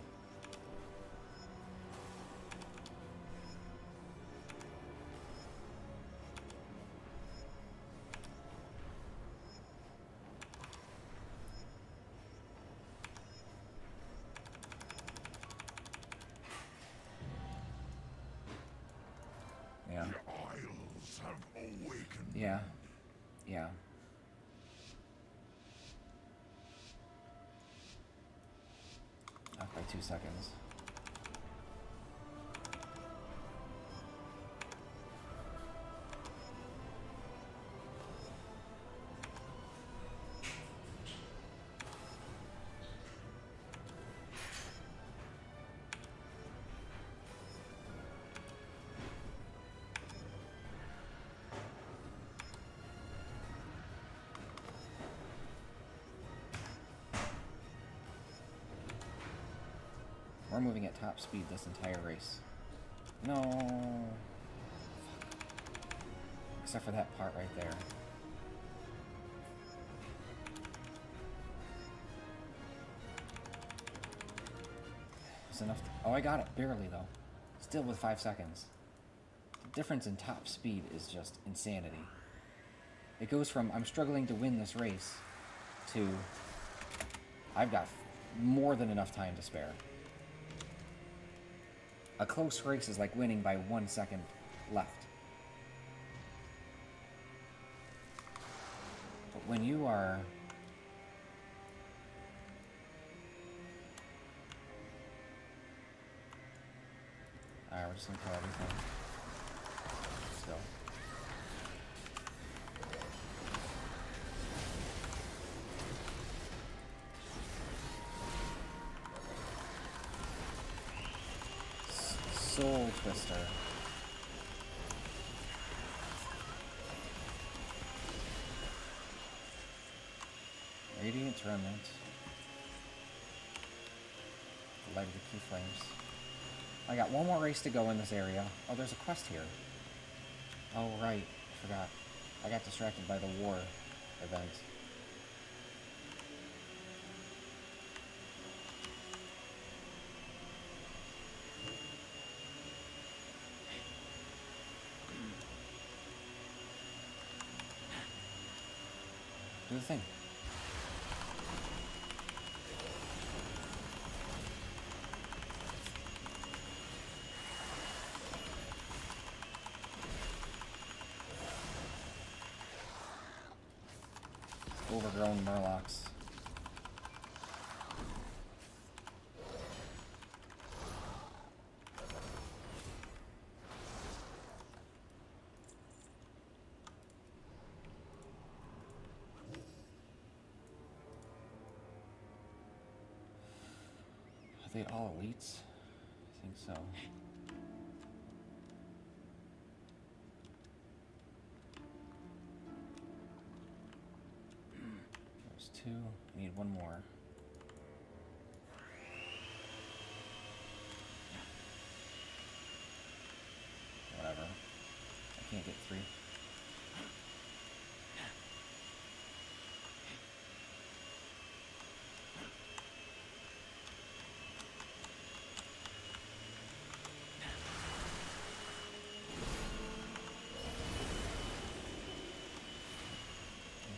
Yeah. The Isles have awakened. Yeah. Yeah. Off by 2 seconds. We're moving at top speed this entire race. No. Except for that part right there. It's enough. Oh, I got it. Barely, though. Still with 5 seconds. The difference in top speed is just insanity. It goes from, I'm struggling to win this race, to, I've got more than enough time to spare. A close race is like winning by 1 second left. But when you are... Alright, we're just gonna kill everything. Let's go. Soul Twister. Radiant Remnant. Light of the Key Flames. I got one more race to go in this area. Oh, there's a quest here. Oh, right. I forgot. I got distracted by the war event. Do the thing. Overgrown Murlocs. Are they all elites? I think so. There's 2. I need 1 more. Whatever. I can't get 3.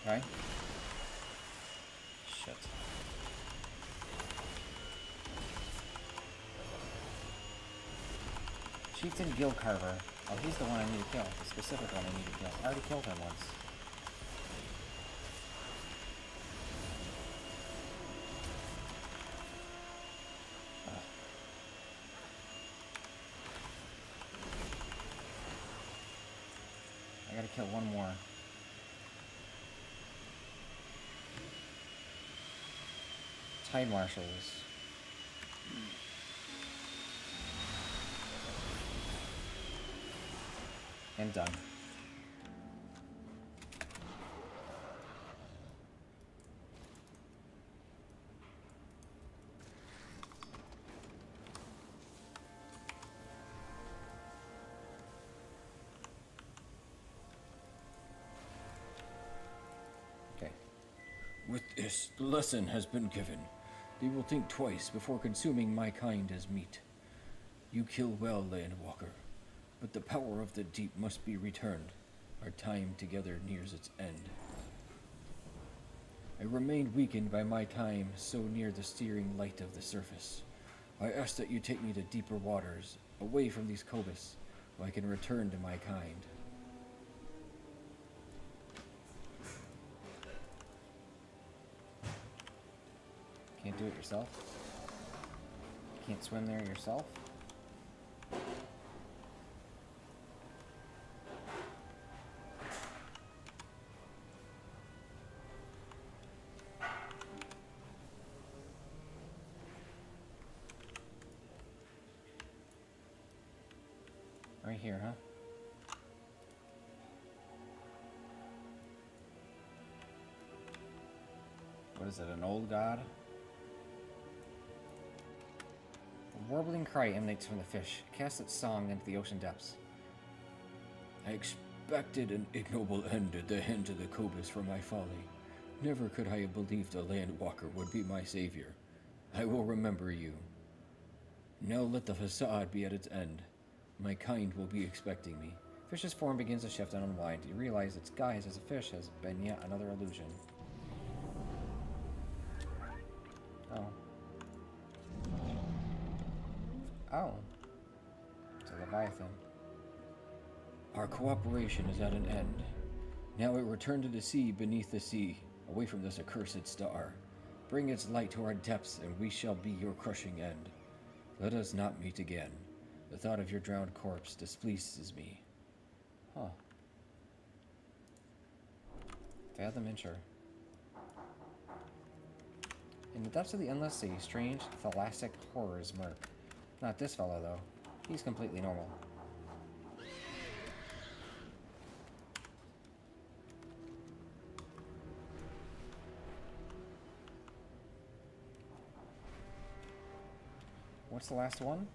Okay. Shit. Chieftain Gil Carver. Oh, he's the one I need to kill. The specific one I need to kill. I already killed him once. Ugh. I gotta kill 1 more. Tide Marshals. And done. Okay. With this, the lesson has been given. They will think twice before consuming my kind as meat. You kill well, Landwalker, but the power of the deep must be returned. Our time together nears its end. I remain weakened by my time so near the steering light of the surface. I ask that you take me to deeper waters, away from these Cobus, where I can return to my kind. Can't do it yourself? Can't swim there yourself? Right here, huh? What is it, an old god? warbling cry emanates from the fish. It casts its song into the ocean depths. I expected an ignoble end at the hands of the Cobus for my folly. Never could I have believed a landwalker would be my savior. I will remember you. Now let the facade be at its end. My kind will be expecting me. Fish's form begins to shift and unwind. You realize its guise as a fish has been yet another illusion. Oh. Oh. It's a Leviathan. Our cooperation is at an end. Now it return to the sea beneath the sea, away from this accursed star. Bring its light to our depths, and we shall be your crushing end. Let us not meet again. The thought of your drowned corpse displeases me. Huh. Fathom Incher. In the depths of the endless sea, strange, thalassic horrors murk. Not this fellow, though. He's completely normal. What's the last one?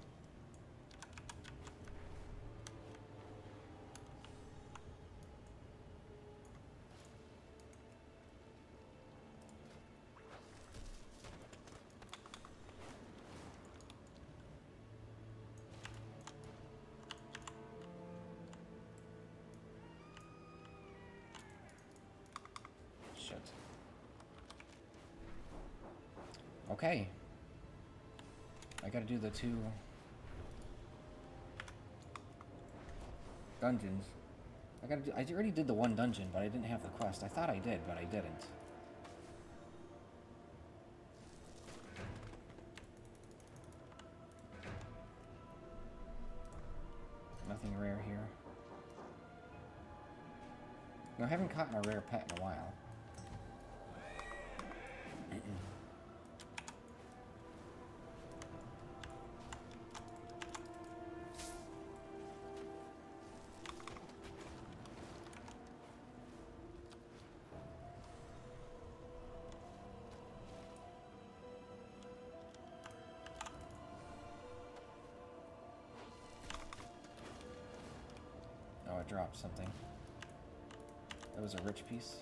Shit. Okay. I gotta do the 2 dungeons. I already did the 1 dungeon, but I didn't have the quest. I thought I did, but I didn't. Nothing rare here. No, I haven't caught my rare pet in a while. Oh, I dropped something. That was a rich piece.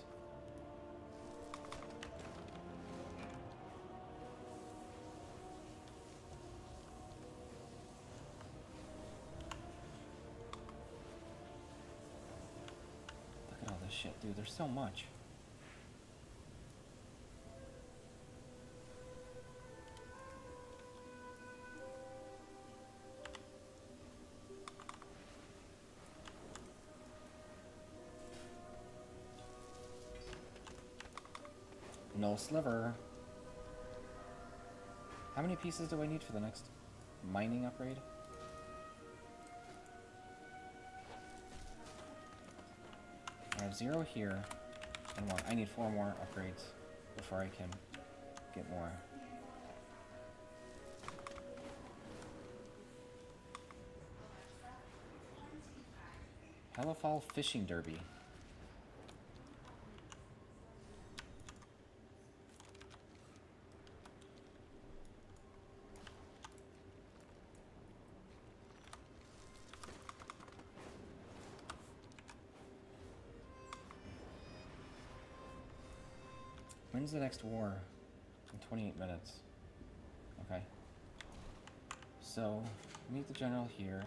Look at all this shit, dude. There's so much. No sliver. How many pieces do I need for the next mining upgrade? I have 0 here and 1. I need 4 more upgrades before I can get more. Hallowfall Fishing Derby. When's the next war? In 28 minutes. Okay. So, meet the general here.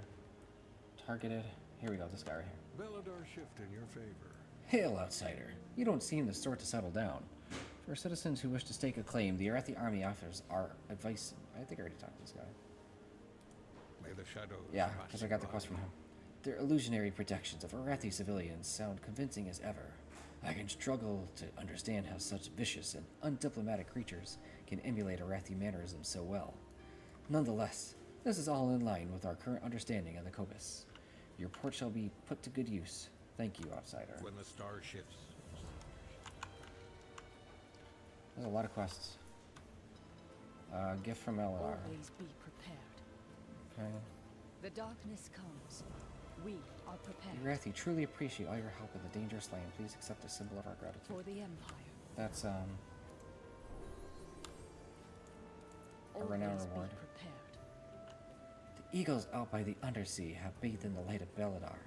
Targeted. Here we go, this guy right here. Belladar shift in your favor. Hail, outsider. You don't seem the sort to settle down. For citizens who wish to stake a claim, the Arathi army offers our advice. I think I already talked to this guy. May the shadows. Yeah, pass because I got the by. quest from him. Their illusionary protections of Arathi civilians sound convincing as ever. I can struggle to understand how such vicious and undiplomatic creatures can emulate Arathi mannerisms so well. Nonetheless, this is all in line with our current understanding of the Cobus. Your port shall be put to good use. Thank you, outsider. When the star shifts. There's a lot of quests. Gift from Eldar. Always be prepared. Okay. The darkness comes. We are prepared. Arathi, truly appreciate all your help in the dangerous land. Please accept a symbol of our gratitude. For the Empire. That's a renown Always reward. be prepared. Eagles out by the Undersea have bathed in the light of Beladar,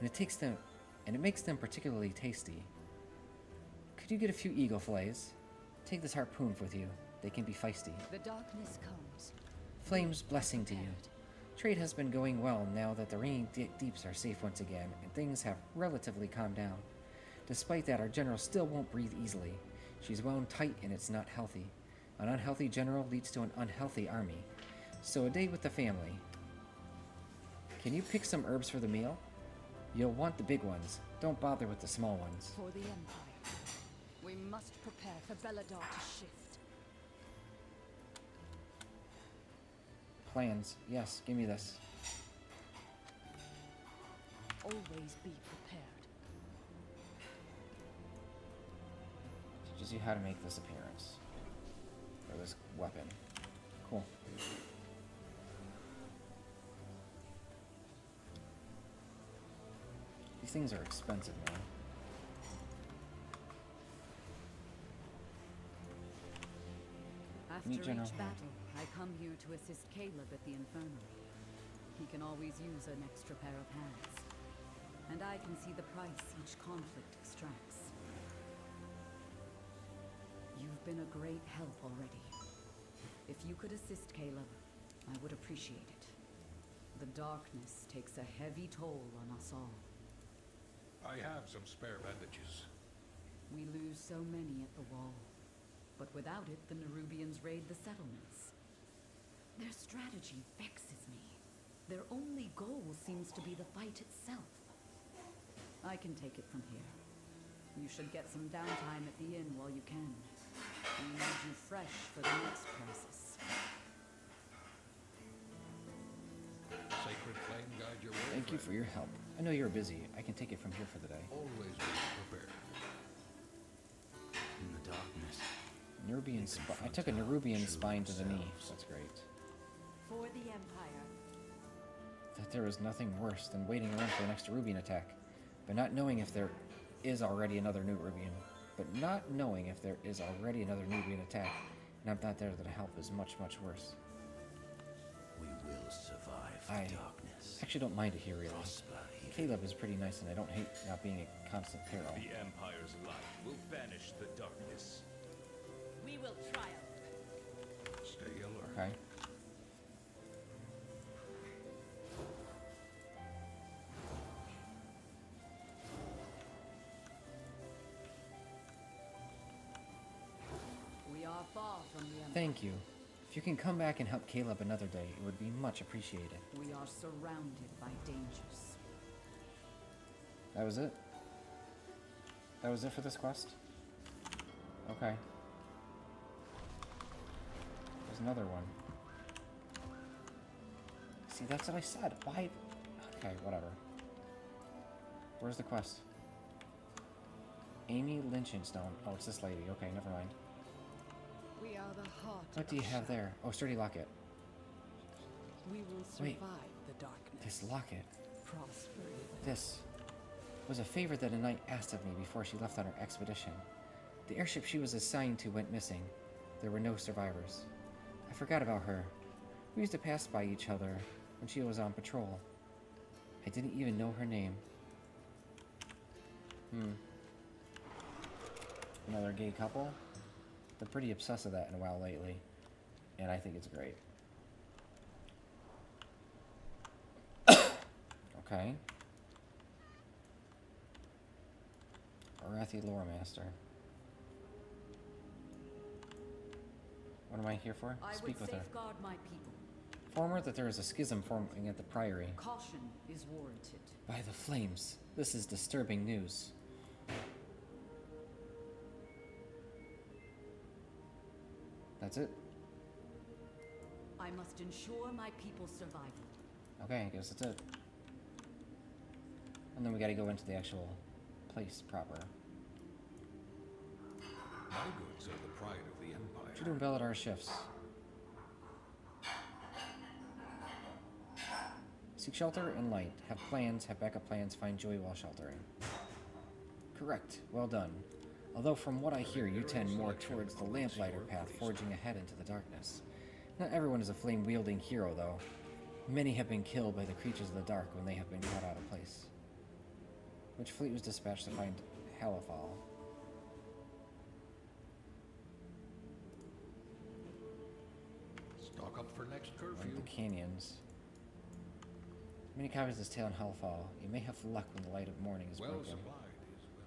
and it makes them particularly tasty. Could you get a few eagle fillets? Take this harpoon with you. They can be feisty. The darkness comes. Flames, blessing to you. Trade has been going well now that the rainy deeps are safe once again, and things have relatively calmed down. Despite that, our general still won't breathe easily. She's wound tight and it's not healthy. An unhealthy general leads to an unhealthy army. So a day with the family. Can you pick some herbs for the meal? You'll want the big ones. Don't bother with the small ones. For the Empire. We must prepare for Beladar to shift. Plans. Yes, give me this. Always be prepared. Teaches you how to make this appearance. Or this weapon. Cool. These things are expensive, man. After Meet each General battle, I come here to assist Caleb at the Infirmary. He can always use an extra pair of hands. And I can see the price each conflict extracts. You've been a great help already. If you could assist Caleb, I would appreciate it. The darkness takes a heavy toll on us all. I have some spare bandages. We lose so many at the wall. But without it, the Nerubians raid the settlements. Their strategy vexes me. Their only goal seems to be the fight itself. I can take it from here. You should get some downtime at the inn while you can. We need you fresh for the next crisis. Sacred flame guide your way. Thank you for your help. I know you're busy. I can take it from here for the day. Always be prepared. In the darkness. Nerubian I took a Nerubian spine to the knee. That's great. For the Empire. That there was nothing worse than waiting around for the next Nerubian attack, but not knowing if there is already another Nerubian. Attack, and I'm not there to help is much, much worse. We will survive the darkness. Actually don't mind it here, really. Prosper here. Caleb is pretty nice, and I don't hate not being a constant peril. The Empire's light will banish the darkness. We will triumph. Stay alert. Okay. We are far from the Empire. Thank you. If you can come back and help Caleb another day, it would be much appreciated. We are surrounded by dangers. That was it? That was it for this quest? Okay. There's another one. See, that's what I said. Why? Okay, whatever. Where's the quest? Amy Linchenstone. Oh, it's this lady. Okay, never mind. We are the heart. What do you have there? Oh, sturdy locket. We will Wait. survive the darkness. This locket. Prosper. This was a favor that a knight asked of me before she left on her expedition. The airship she was assigned to went missing. There were no survivors. I forgot about her. We used to pass by each other when she was on patrol. I didn't even know her name. Another gay couple? They're pretty obsessed with that in a while lately. And I think it's great. Okay. Arathi Lore Master. What am I here for? I Speak would with her. safeguard my people. Inform her that there is a schism forming at the Priory. Caution is warranted. By the flames. This is disturbing news. That's it? I must ensure my people's survival. Okay, I guess that's it. And then we gotta go into the actual place proper. My goods are the pride of the Empire. What you doing Beladar shifts? Seek shelter and light. Have plans, have backup plans, find joy while sheltering. Correct. Well done. Although from what I hear, you tend more towards the lamplighter path, forging ahead into the darkness. Not everyone is a flame-wielding hero, though. Many have been killed by the creatures of the dark when they have been caught out of place. Which fleet was dispatched to find Hallowfall? Stock up for next One curfew. of the canyons. Many copies of this tale in Hallowfall. You may have luck when the light of morning is Well broken. supplied is well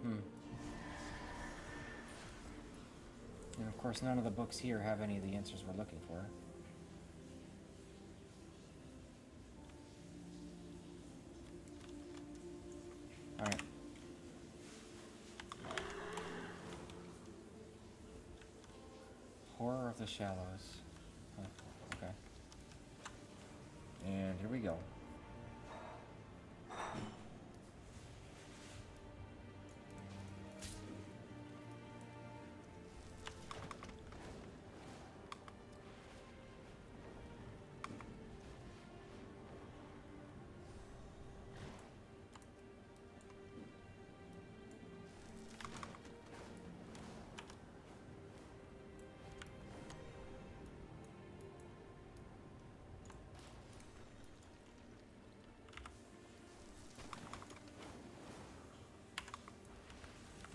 prepared. And of course, none of the books here have any of the answers we're looking for. Alright. Horror of the Shallows. Huh, okay. And here we go.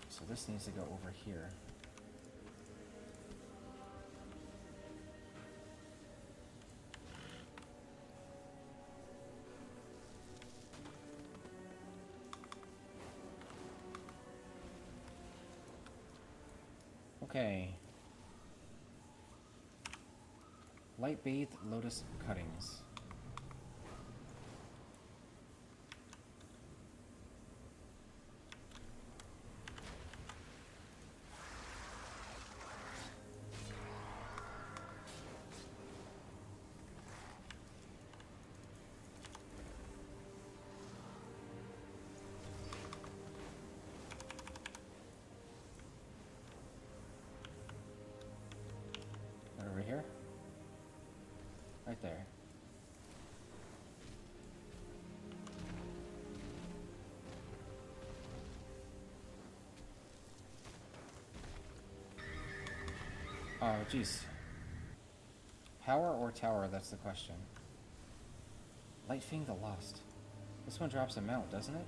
So this needs to go over here. Okay. Light bathed lotus cuttings. Right over here? Right there. Oh, jeez. Power or tower, that's the question. Lightfang the Lost. This one drops a mount, doesn't it?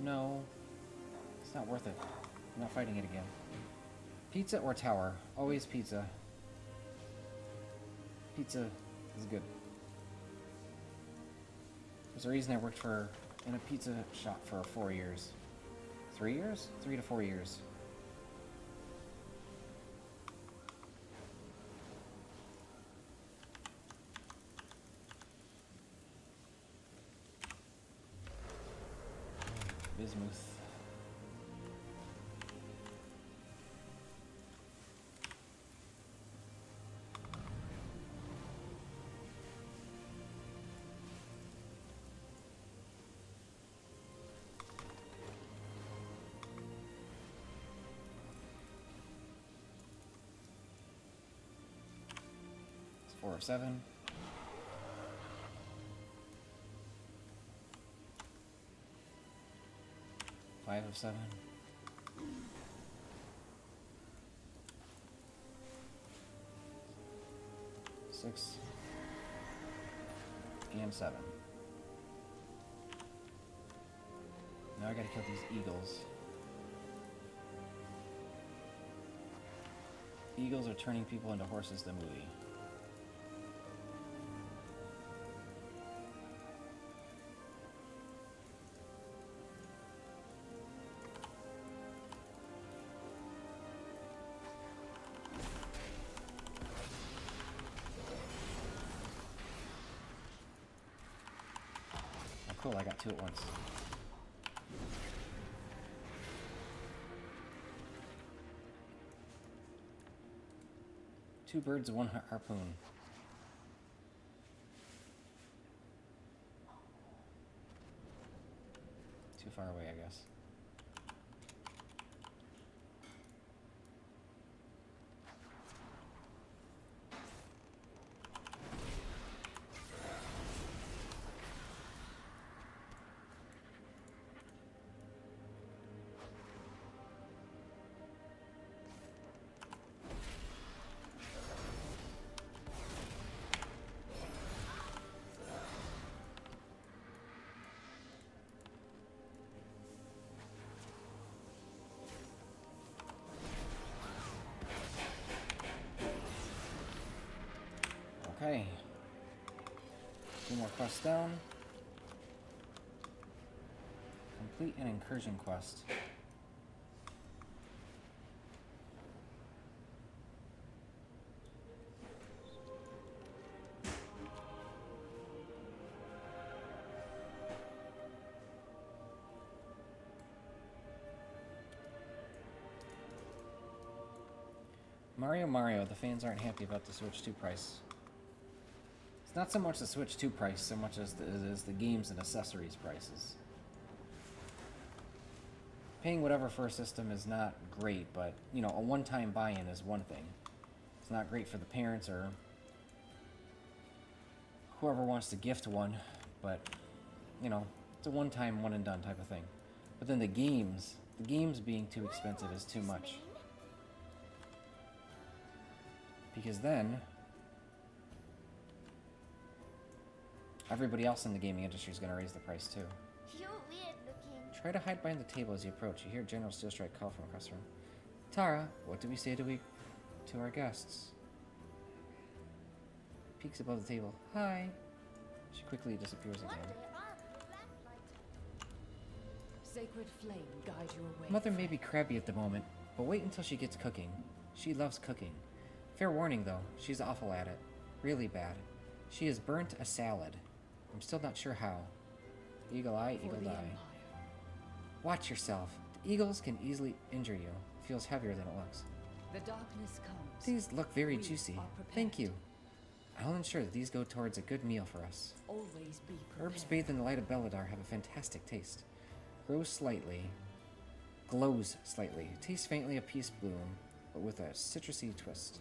No. It's not worth it. I'm not fighting it again. Pizza or tower? Always pizza. Pizza is good. There's a reason I worked in a pizza shop for 4 years. 3 years? 3 to 4 years. Bismuth. It's 4 of 7. Five of 7. Six. And 7. Now I gotta kill these eagles. Eagles are turning people into horses, the movie. Oh, cool, I got 2 at once. Two birds, one harpoon. Too far away, I guess. Okay. 2 more quests down. Complete an incursion quest. Mario, the fans aren't happy about the Switch 2 price. It's not so much the Switch 2 price, so much as the games and accessories prices. Paying whatever for a system is not great, but, you know, a one-time buy-in is one thing. It's not great for the parents or whoever wants to gift one, but, you know, it's a one-time, one-and-done type of thing. But then the games being too expensive is too much. Because then everybody else in the gaming industry is going to raise the price too. You're weird looking. Try to hide behind the table as you approach. You hear General Steelstrike call from across the room. Tara, what do we say to our guests? Peeks above the table. Hi. She quickly disappears again. Sacred flame guide you away. Mother may be crabby at the moment, but wait until she gets cooking. She loves cooking. Fair warning though, she's awful at it. Really bad. She has burnt a salad. I'm still not sure how. Eagle eye, eagle die. Watch yourself. The eagles can easily injure you. Feels heavier than it looks. The darkness comes. These look very juicy. are prepared. Thank you. I'll ensure that these go towards a good meal for us. Always be prepared. Herbs bathed in the light of Belladar have a fantastic taste. Glows slightly. Tastes faintly of peace bloom, but with a citrusy twist.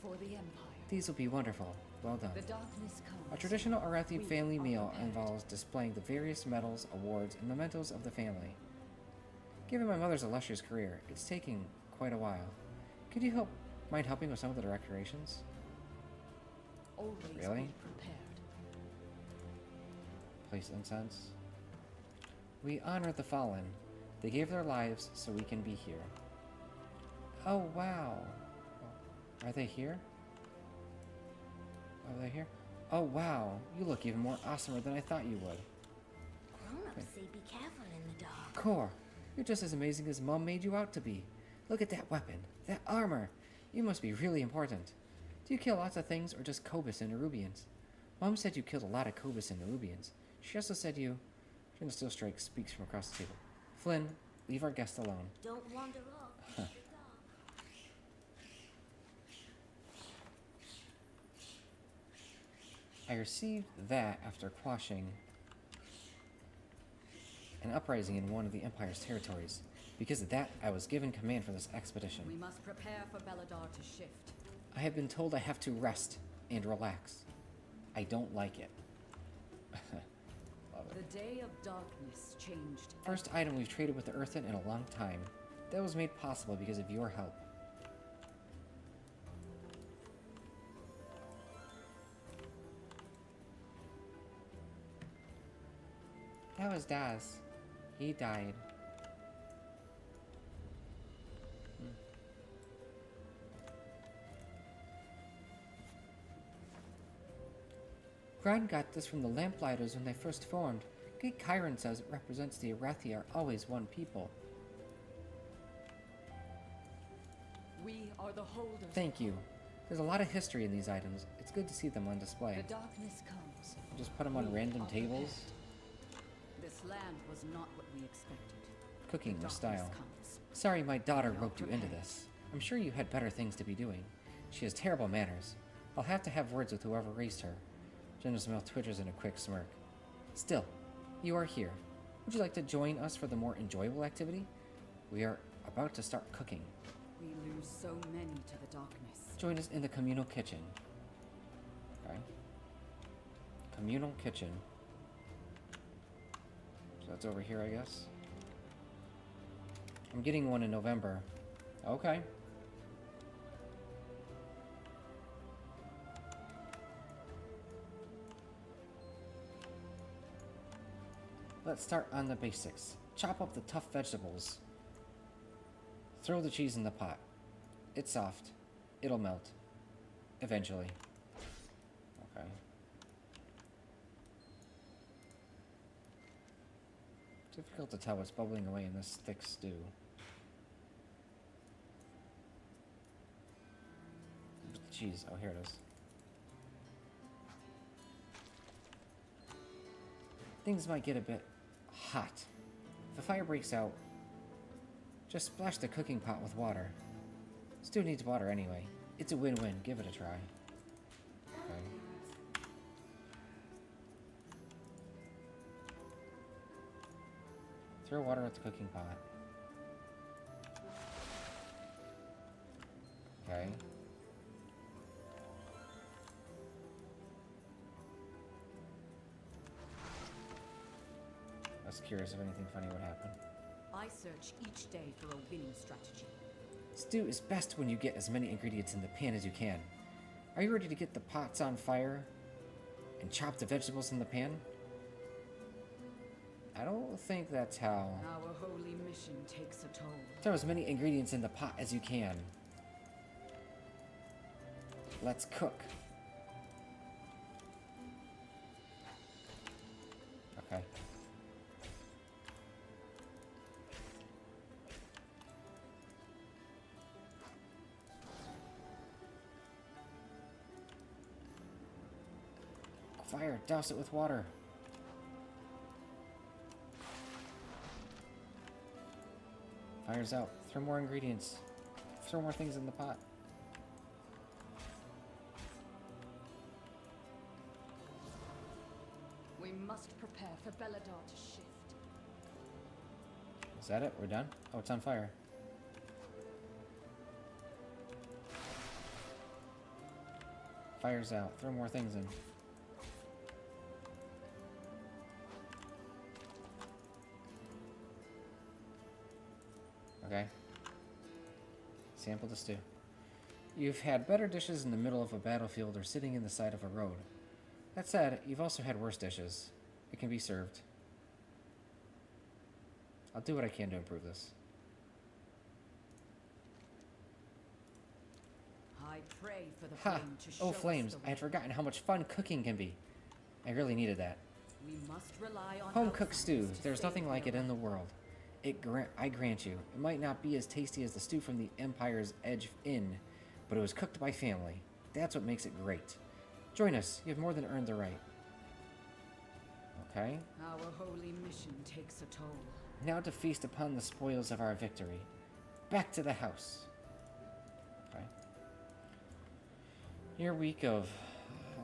For the Empire. These will be wonderful. Well done. The darkness comes. A traditional Arathi We family are meal prepared. involves displaying the various medals, awards, and mementos of the family. Given my mother's illustrious career, it's taking quite a while. Could you mind helping with some of the decorations? Always Really? be prepared. Place incense. We honor the fallen. They gave their lives so we can be here. Oh, wow. Are they here? Are they here? Oh, wow. You look even more awesomer than I thought you would. Grown-ups say be careful in the dark. Core, you're just as amazing as Mom made you out to be. Look at that weapon, that armor. You must be really important. Do you kill lots of things or just Cobus and Nerubians? Mom said you killed a lot of Cobus and Nerubians. She also said you... General Steelstrike speaks from across the table. Flynn, leave our guest alone. Don't wander off. Huh. I received that after quashing an uprising in one of the Empire's territories. Because of that, I was given command for this expedition. We must prepare for Belladar to shift. I have been told I have to rest and relax. I don't like it. Love it. The day of darkness changed. First item we've traded with the Earthen in a long time. That was made possible because of your help. That was Daz. He died. Gran got this from the Lamplighters when they first formed. Great Chiron says it represents the Arathi are always one people. We are the holders. Thank you. There's a lot of history in these items. It's good to see them on display. The darkness comes. Just put them on We random are tables. prepared. This land was not what we expected. Cooking The with darkness style. comes. Sorry my daughter We are roped you into prepared. this. I'm sure you had better things to be doing. She has terrible manners. I'll have to have words with whoever raised her. Jenna's mouth twitches in a quick smirk. Still, you are here. Would you like to join us for the more enjoyable activity? We are about to start cooking. We lose so many to the darkness. Join us in the communal kitchen. Okay. Communal kitchen. So that's over here, I guess. I'm getting one in November. Okay. Let's start on the basics. Chop up the tough vegetables. Throw the cheese in the pot. It's soft. It'll melt. Eventually. Okay. Difficult to tell what's bubbling away in this thick stew. Cheese. Oh, here it is. Things might get a bit hot. If the fire breaks out, just splash the cooking pot with water. Stew needs water anyway. It's a win-win. Give it a try. Okay. Throw water at the cooking pot. Okay. I was curious if anything funny would happen. I search each day for a winning strategy. Stew is best when you get as many ingredients in the pan as you can. Are you ready to get the pots on fire and chop the vegetables in the pan? I don't think that's how. Our holy mission takes a toll. Throw as many ingredients in the pot as you can. Let's cook. Okay. Fire, douse it with water. Fire's out. Throw more ingredients. Throw more things in the pot. We must prepare for Belladar to shift. Is that it? We're done? Oh, it's on fire. Fire's out. Throw more things in. Okay. Sample the stew. You've had better dishes in the middle of a battlefield or sitting in the side of a road. That said, you've also had worse dishes. It can be served. I'll do what I can to improve this. I pray for the Ha! flame to show Oh, us flames. the I had way. forgotten how much fun cooking can be. I really needed that. We must rely on Home-cooked stew. outsiders to There's save nothing like it Belladar. in the world. I grant you, it might not be as tasty as the stew from the Empire's Edge Inn, but it was cooked by family. That's what makes it great. Join us. You have more than earned the right. Okay. Our holy mission takes a toll. Now to feast upon the spoils of our victory. Back to the house. Okay. Your week of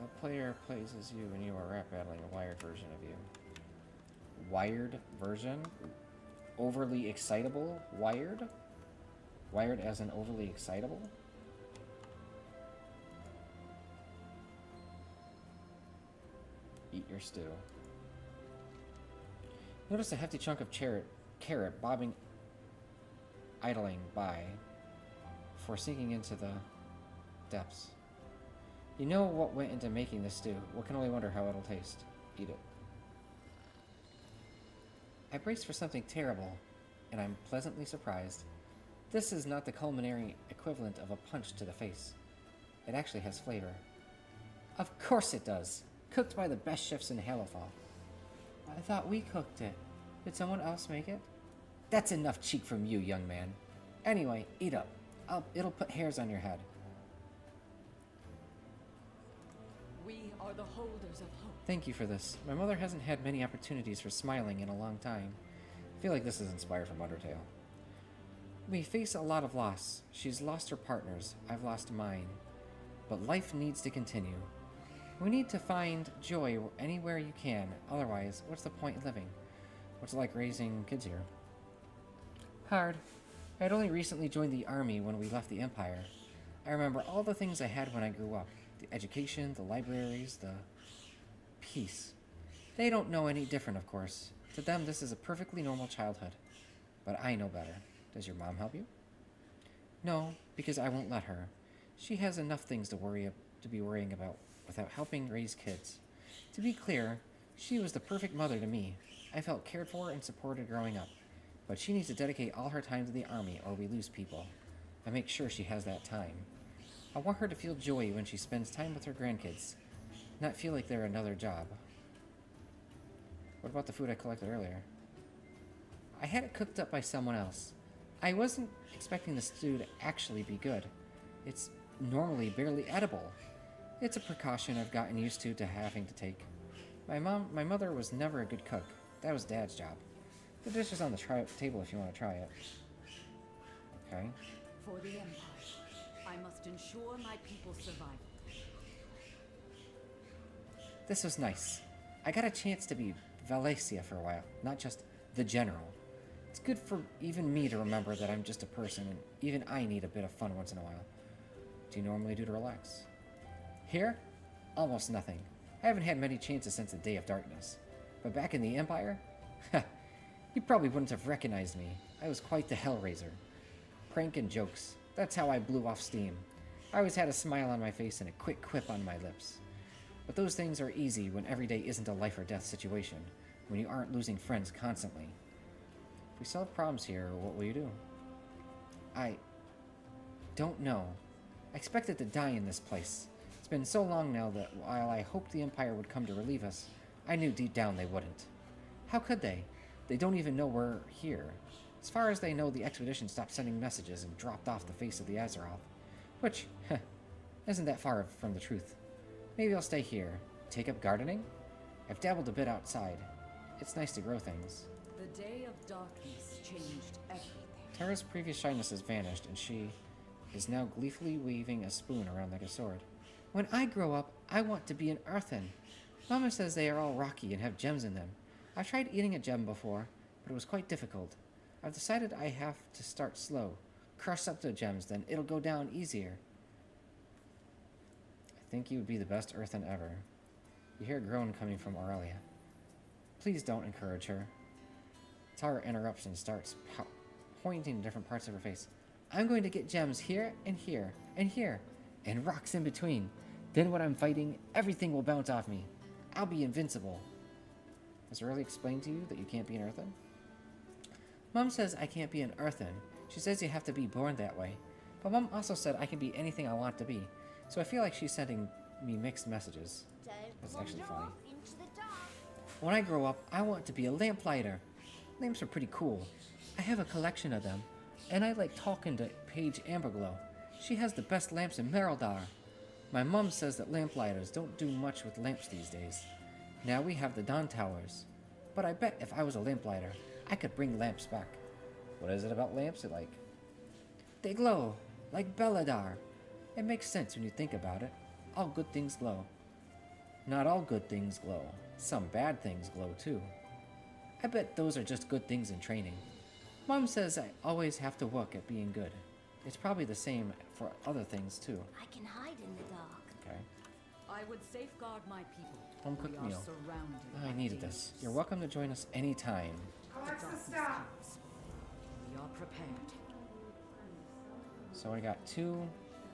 a player plays as you and you are rap battling a wired version of you. Wired version? Overly excitable? Wired? Wired as in overly excitable? Eat your stew. Notice a hefty chunk of carrot bobbing, idling by, before sinking into the depths. You know what went into making this stew. One can only wonder how it'll taste. Eat it. I braced for something terrible, and I'm pleasantly surprised. This is not the culinary equivalent of a punch to the face. It actually has flavor. Of course it does. Cooked by the best chefs in Hallowfall. I thought we cooked it. Did someone else make it? That's enough cheek from you, young man. Anyway, eat up. It'll put hairs on your head. We are the holders of hope. Thank you for this. My mother hasn't had many opportunities for smiling in a long time. I feel like this is inspired from Undertale. We face a lot of loss. She's lost her partners. I've lost mine. But life needs to continue. We need to find joy anywhere you can. Otherwise, what's the point in living? What's it like raising kids here? Hard. I had only recently joined the army when we left the Empire. I remember all the things I had when I grew up. The education, the libraries, the peace. They don't know any different, of course. To them, this is a perfectly normal childhood. But I know better. Does your mom help you? No, because I won't let her. She has enough things to be worrying about without helping raise kids. To be clear, she was the perfect mother to me. I felt cared for and supported growing up. But she needs to dedicate all her time to the army or we lose people. I make sure she has that time. I want her to feel joy when she spends time with her grandkids. not feel like they're another job. What about the food I collected earlier? I had it cooked up by someone else. I wasn't expecting the stew to actually be good. It's normally barely edible. It's a precaution I've gotten used to having to take. My mother was never a good cook. That was Dad's job. The dish is on the table if you want to try it. Okay. For the Empire, I must ensure my people's survival. This was nice. I got a chance to be Valencia for a while, not just the General. It's good for even me to remember that I'm just a person, and even I need a bit of fun once in a while. What do you normally do to relax? Here? Almost nothing. I haven't had many chances since the Day of Darkness. But back in the Empire? You probably wouldn't have recognized me. I was quite the Hellraiser. Prank and jokes. That's how I blew off steam. I always had a smile on my face and a quick quip on my lips. But those things are easy when every day isn't a life or death situation, when you aren't losing friends constantly. If we still have problems here, what will you do? I don't know. I expected to die in this place. It's been so long now that while I hoped the Empire would come to relieve us, I knew deep down they wouldn't. How could they? They don't even know we're here. As far as they know, the expedition stopped sending messages and dropped off the face of the Azeroth. Which, isn't that far from the truth. Maybe I'll stay here. Take up gardening? I've dabbled a bit outside. It's nice to grow things. The Day of Darkness changed everything. Tara's previous shyness has vanished, and she is now gleefully waving a spoon around like a sword. When I grow up, I want to be an earthen. Mama says they are all rocky and have gems in them. I've tried eating a gem before, but it was quite difficult. I've decided I have to start slow. Crush up the gems, then it'll go down easier. I think you would be the best earthen ever. You hear a groan coming from Aurelia. Please don't encourage her. Tara interrupts and starts pointing to different parts of her face. I'm going to get gems here and here and here, and rocks in between. Then when I'm fighting, everything will bounce off me. I'll be invincible. Has Aurelia explained to you that you can't be an earthen? Mom says I can't be an earthen. She says you have to be born that way. But Mom also said I can be anything I want to be. So I feel like she's sending me mixed messages. That's actually funny. Into the dark. When I grow up, I want to be a lamplighter. Lamps are pretty cool. I have a collection of them. And I like talking to Paige Amberglow. She has the best lamps in Merildar. My mom says that lamplighters don't do much with lamps these days. Now we have the Dawn Towers. But I bet if I was a lamplighter, I could bring lamps back. What is it about lamps you like? They glow, like Belladar. It makes sense when you think about it. All good things glow. Not all good things glow. Some bad things glow too. I bet those are just good things in training. Mom says I always have to work at being good. It's probably the same for other things too. I can hide in the dark. Okay. I would safeguard my people. Home cooked We are meal. surrounded Oh, I by needed this. dangers. You're welcome to join us anytime. Alexa, stop. We are prepared. So I got 2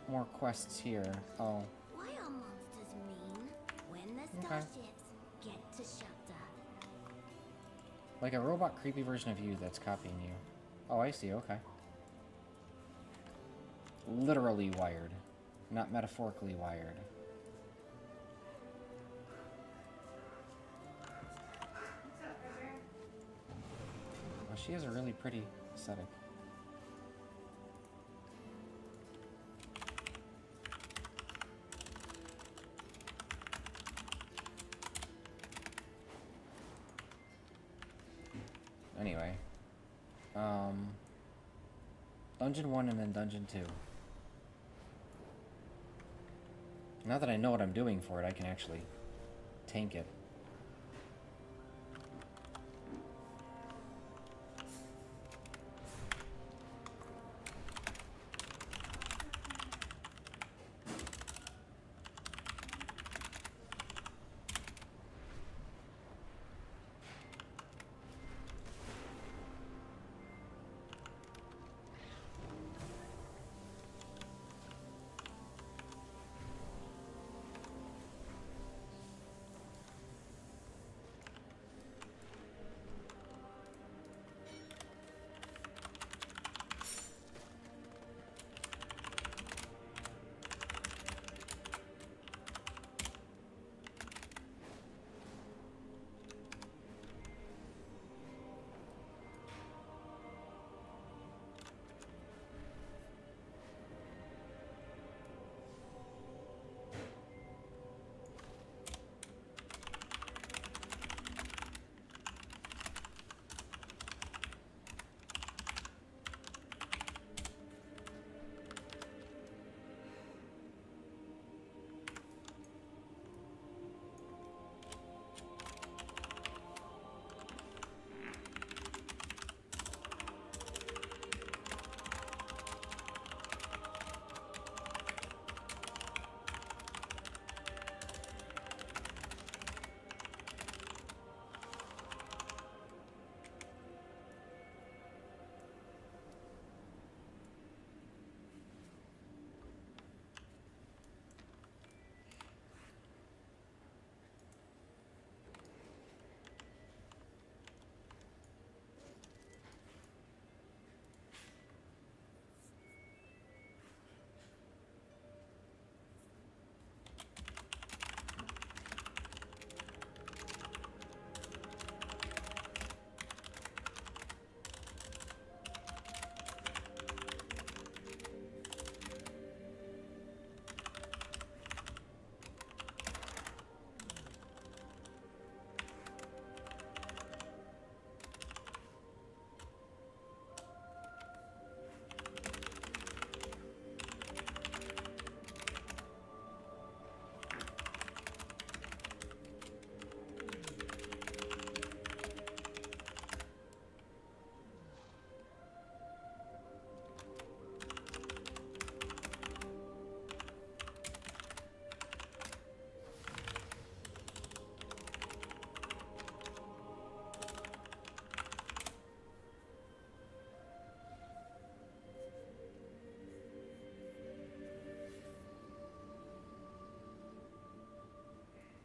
more quests here. Oh, Why are monsters mean? When the Okay. starships get to shelter. like a robot creepy version of you that's copying you. Oh, I see. Okay. Literally wired, not metaphorically wired. Well, she has a really pretty aesthetic. Anyway, Dungeon 1 and then Dungeon 2. Now that I know what I'm doing for it, I can actually tank it.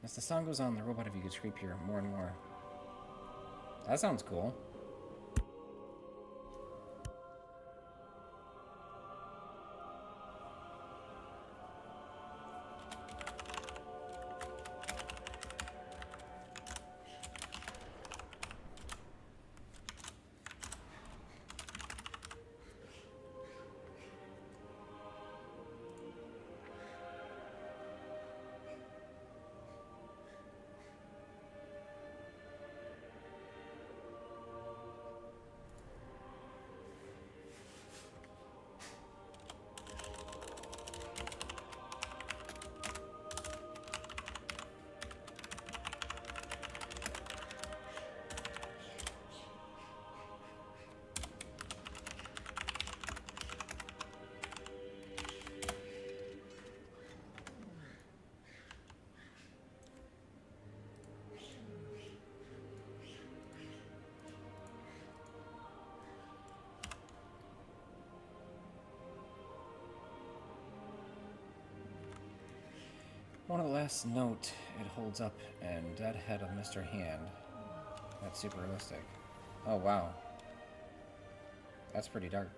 As the song goes on, the robot of you gets creepier more and more. That sounds cool. One of the last note it holds up and dead head of Mr. Hand. That's super realistic. Oh wow. That's pretty dark.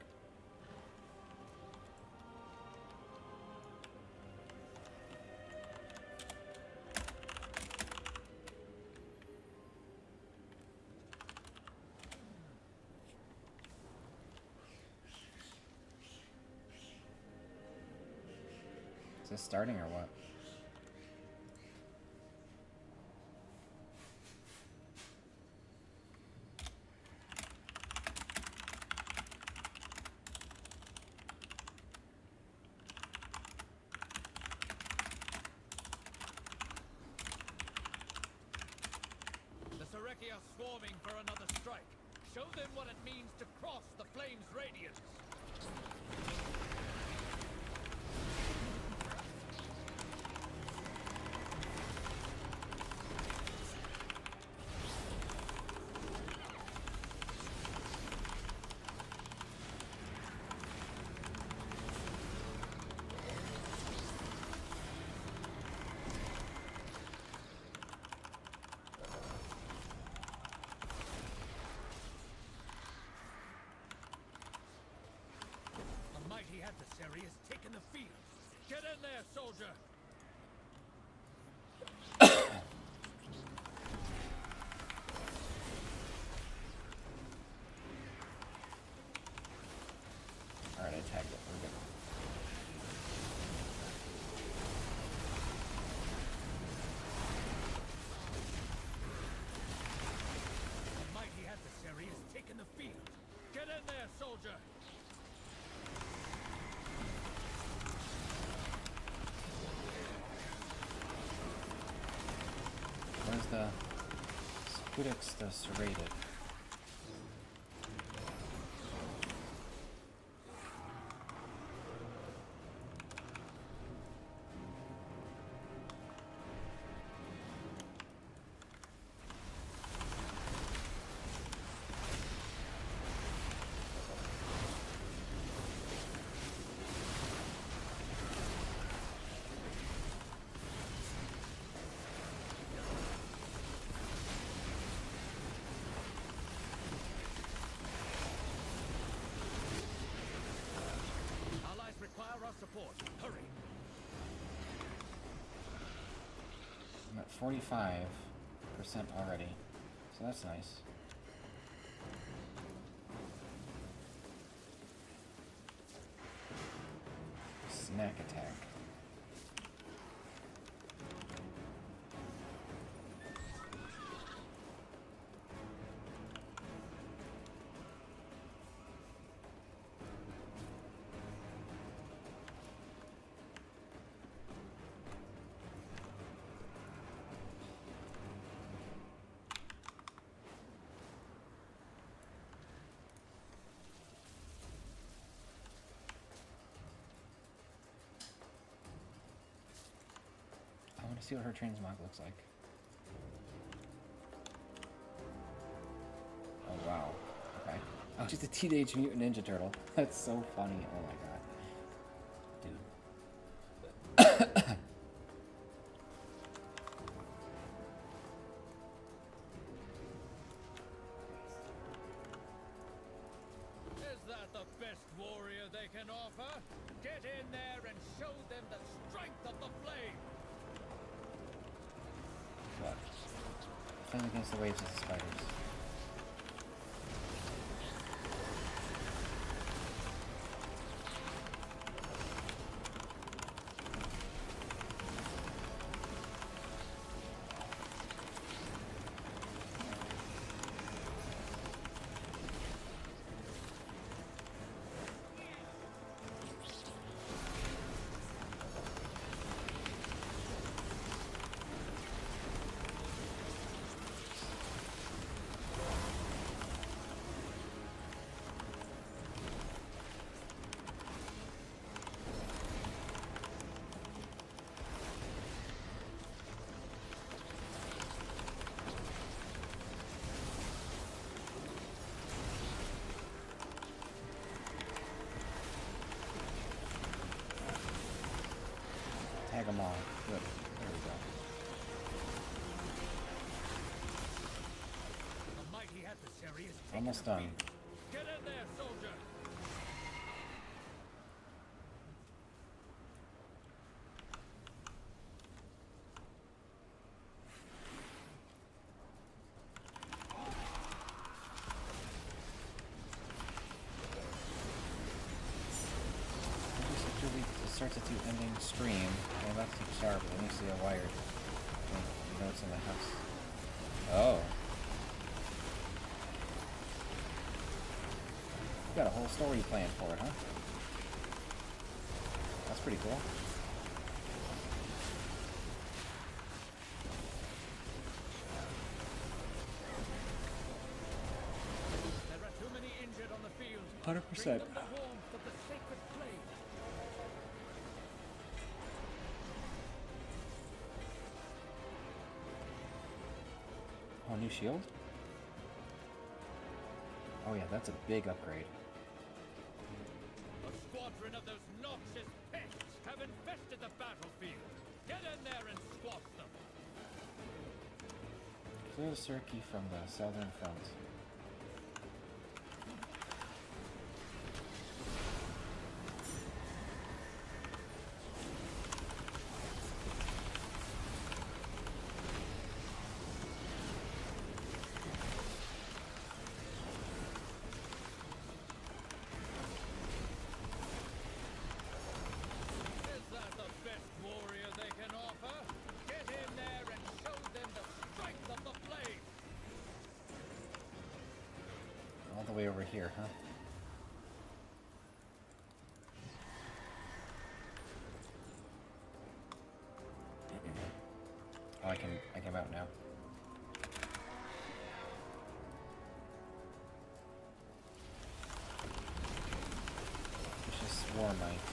Is this starting or what? Are swarming for another strike. Show them what it means to cross the flame's radiance. The adversary has taken the field. Get in there, soldier! Alright, I tagged it. We're good. The mighty adversary has taken the field. Get in there, soldier! Where's the Squidix the Serrated? Support. Hurry. I'm at 45% already, so that's nice. Snack attack. See what her transmog looks like. Oh wow. Okay. Oh, she's a Teenage Mutant Ninja Turtle. That's so funny. Oh my god. Dude. can offer, get in there and show them the strength of the flame. What? Defend against the waves of the spiders. Tag them all. Good. There we go. The mighty adversary is taken Almost a done. beating. Get in there, soldier. Substitute ending stream. I'm about to take a shower, but let me see a wired. You know what's in the house. Oh. You got a whole story planned for it, huh? That's pretty cool. There are too many injured on the field. 100%. Bring them the warmth of the sacred flame. Oh, new shield? Oh yeah, that's a big upgrade. A squadron of those noxious pests have infested the battlefield. Get in there and squash them. Clear the Cirque from the southern front. Is that the best warrior they can offer? Get in there and show them the strength of the flame. All the way over here, huh? Oh, I can out now. Vicious War Might.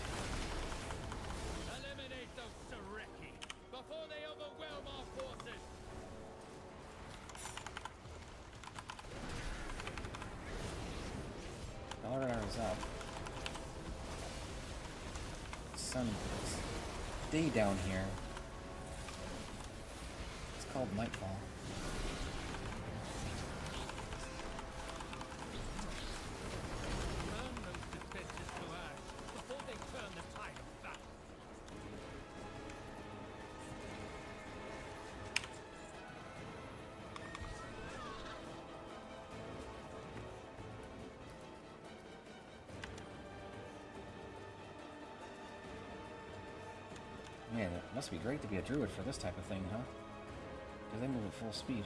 Eliminate those Sareki before they overwhelm our forces. Belladar is up. Sun. It's day down here. It's called nightfall. Burn those defenses to ash before they turn the tide of battle. Man, it must be great to be a druid for this type of thing, huh? Because they move at full speed.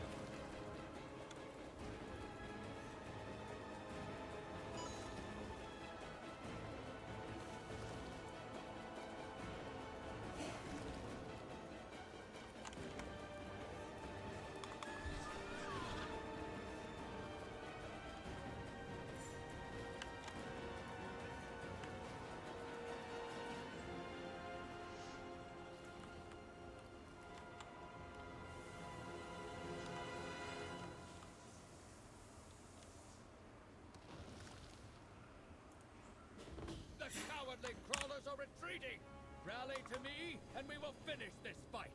The cowardly crawlers are retreating! Rally to me, and we will finish this fight!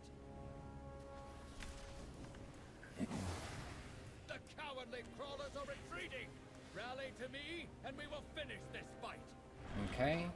The cowardly crawlers are retreating! Rally to me, and we will finish this fight! Okay.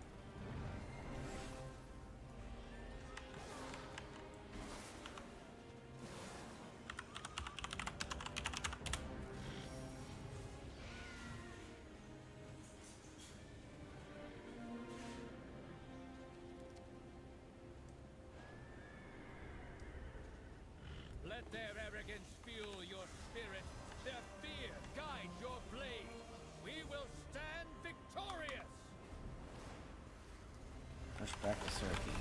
Their arrogance fuel your spirit. Their fear guide your blade. We will stand victorious! Push back to Syracuse.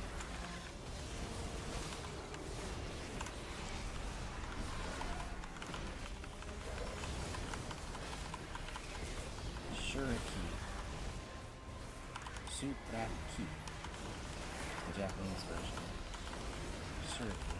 Shuriki. Supraki. The Japanese version. Shuriki.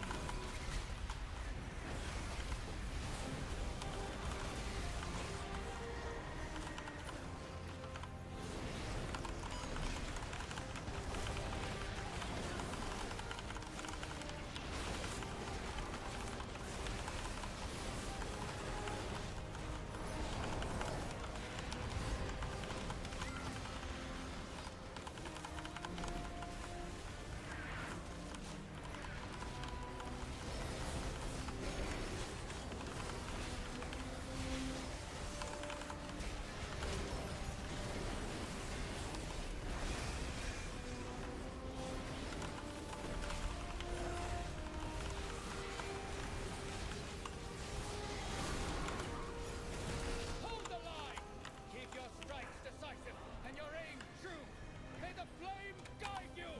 Hold the line! Keep your strikes decisive and your aim true! May the flame guide you!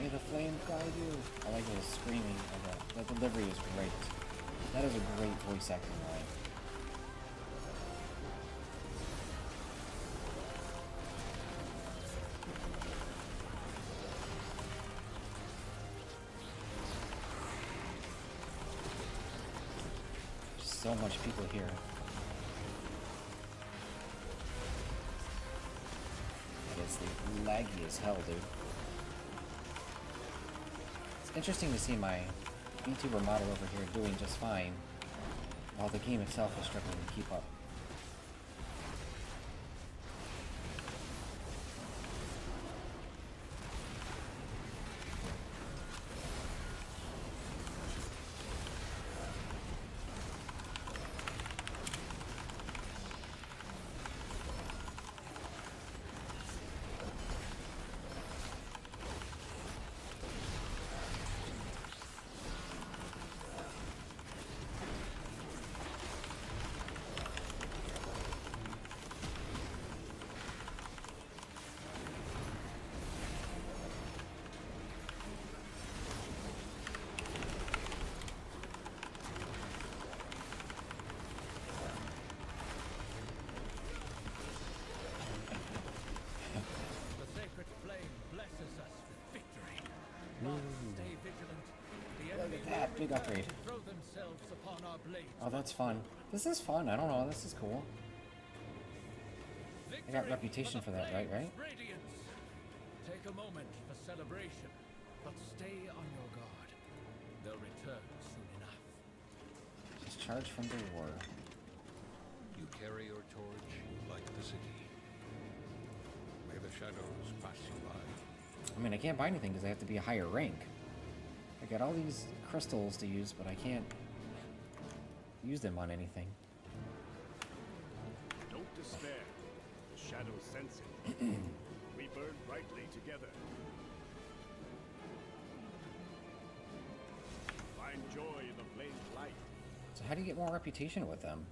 May the flame guide you. I like the screaming of that. The delivery is great. That is a great voice acting line. So much people here. It is laggy as hell, dude. It's interesting to see my VTuber model over here doing just fine, while the game itself is struggling to keep up. The sacred flame blesses us with victory. But stay vigilant. The enemy Look at that, big will upgrade. return to throw themselves upon our blades. Oh, that's fun. This is fun. I don't know. This is cool. I got Victory reputation for the that, right? flame's radiance. Take a moment for celebration, but stay on your guard. They'll return soon enough. Just charge from the war. You carry your torch, light the city. May the shadows pass you by. I mean, I can't buy anything because I have to be a higher rank. I got all these crystals to use, but I can't use them on anything. Don't despair. The shadows sense it. We burn brightly together. Find joy in the flame's light. So how do you get more reputation with them?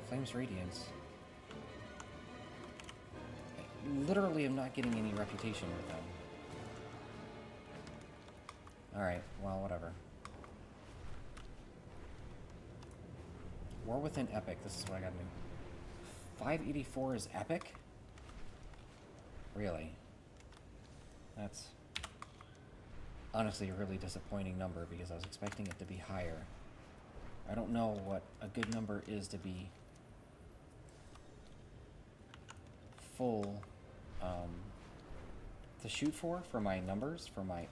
Flames Radiance. I literally am not getting any reputation with them. Alright, well, whatever. War Within Epic, this is what I gotta do. 584 is epic? Really? That's honestly a really disappointing number because I was expecting it to be higher. I don't know what a good number is to be full to shoot for my numbers, for my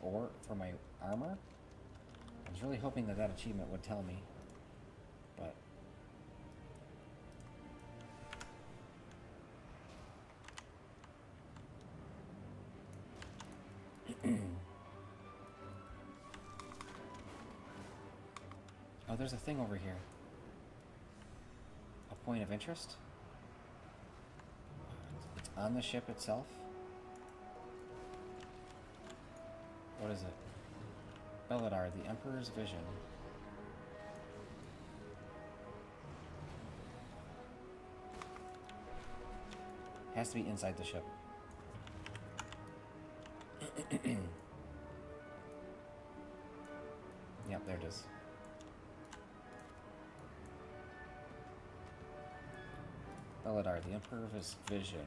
armor. I was really hoping that that achievement would tell me, but oh, there's a thing over here. A point of interest? It's on the ship itself. What is it? Beladar, the Emperor's Vision. Has to be inside the ship. Yep, there it is. Beladar, the Emperor's Vision.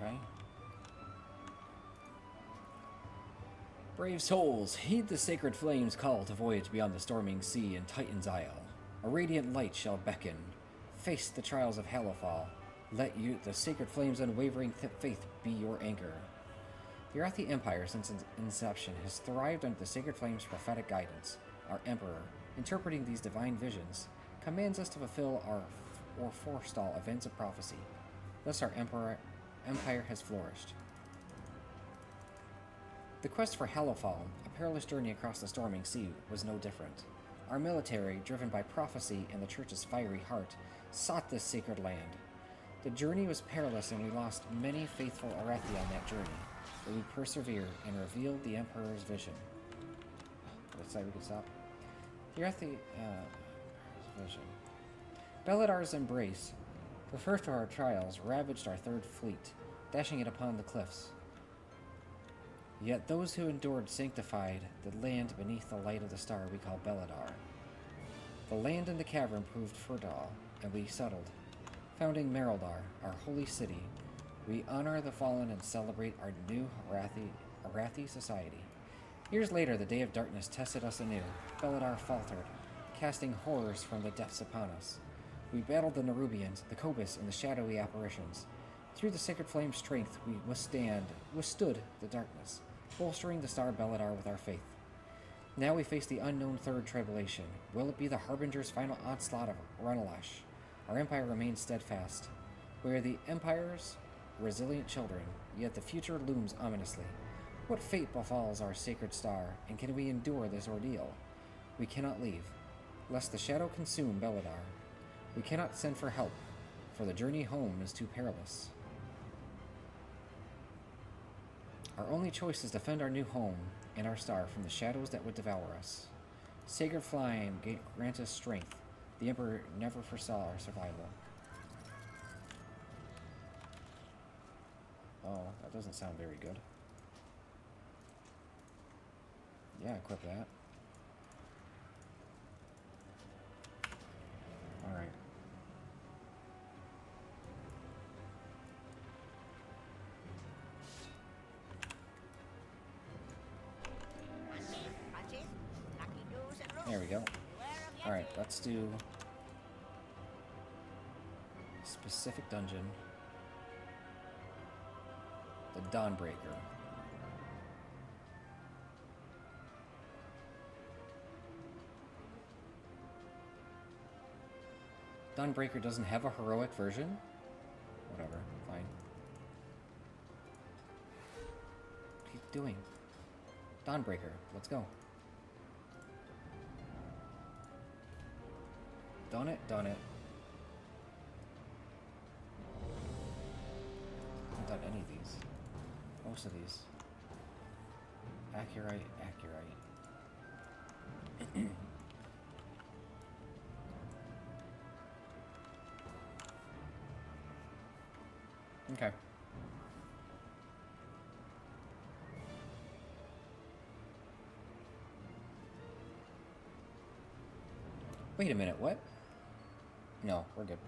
Okay. Brave souls, heed the sacred flames' call to voyage beyond the storming sea and Titan's Isle. A radiant light shall beckon. Face the trials of Hallowfall. Let you, the sacred flames' unwavering faith be your anchor. The Arathi Empire, since its inception, has thrived under the sacred flames' prophetic guidance. Our Emperor, interpreting these divine visions, commands us to fulfill or forestall events of prophecy. Thus our empire has flourished. The quest for Hallowfall, a perilous journey across the storming sea, was no different. Our military, driven by prophecy and the Church's fiery heart, sought this sacred land. The journey was perilous and we lost many faithful Arathi on that journey, but we persevered and revealed the Emperor's vision. Did I say we could stop? The Arathi vision. Beladar's embrace, the first of our trials, ravaged our third fleet, dashing it upon the cliffs. Yet those who endured sanctified the land beneath the light of the star we call Beladar. The land in the cavern proved fertile, and we settled. Founding Merildar, our holy city, we honor the fallen and celebrate our new Arathi society. Years later, the Day of Darkness tested us anew. Beladar faltered, casting horrors from the depths upon us. We battled the Nerubians, the Kobus, and the shadowy apparitions. Through the sacred flame's strength, we withstood the darkness, bolstering the star Beladar with our faith. Now we face the unknown third tribulation. Will it be the Harbinger's final onslaught of Renalash? Our empire remains steadfast. We are the Empire's resilient children, yet the future looms ominously. What fate befalls our sacred star, and can we endure this ordeal? We cannot leave, lest the shadow consume Beladar. We cannot send for help, for the journey home is too perilous. Our only choice is to defend our new home and our star from the shadows that would devour us. Sacred flame grant us strength. The Emperor never foresaw our survival. Oh, that doesn't sound very good. Yeah, equip that. Alright. There we go. Alright, let's do specific dungeon. The Dawnbreaker. Dawnbreaker doesn't have a heroic version? Whatever, fine. What are you doing? Dawnbreaker, let's go. Done it, done it. I haven't done any of these. Most of these. Accurate, accurate. Okay. Wait a minute, what? No, we're good.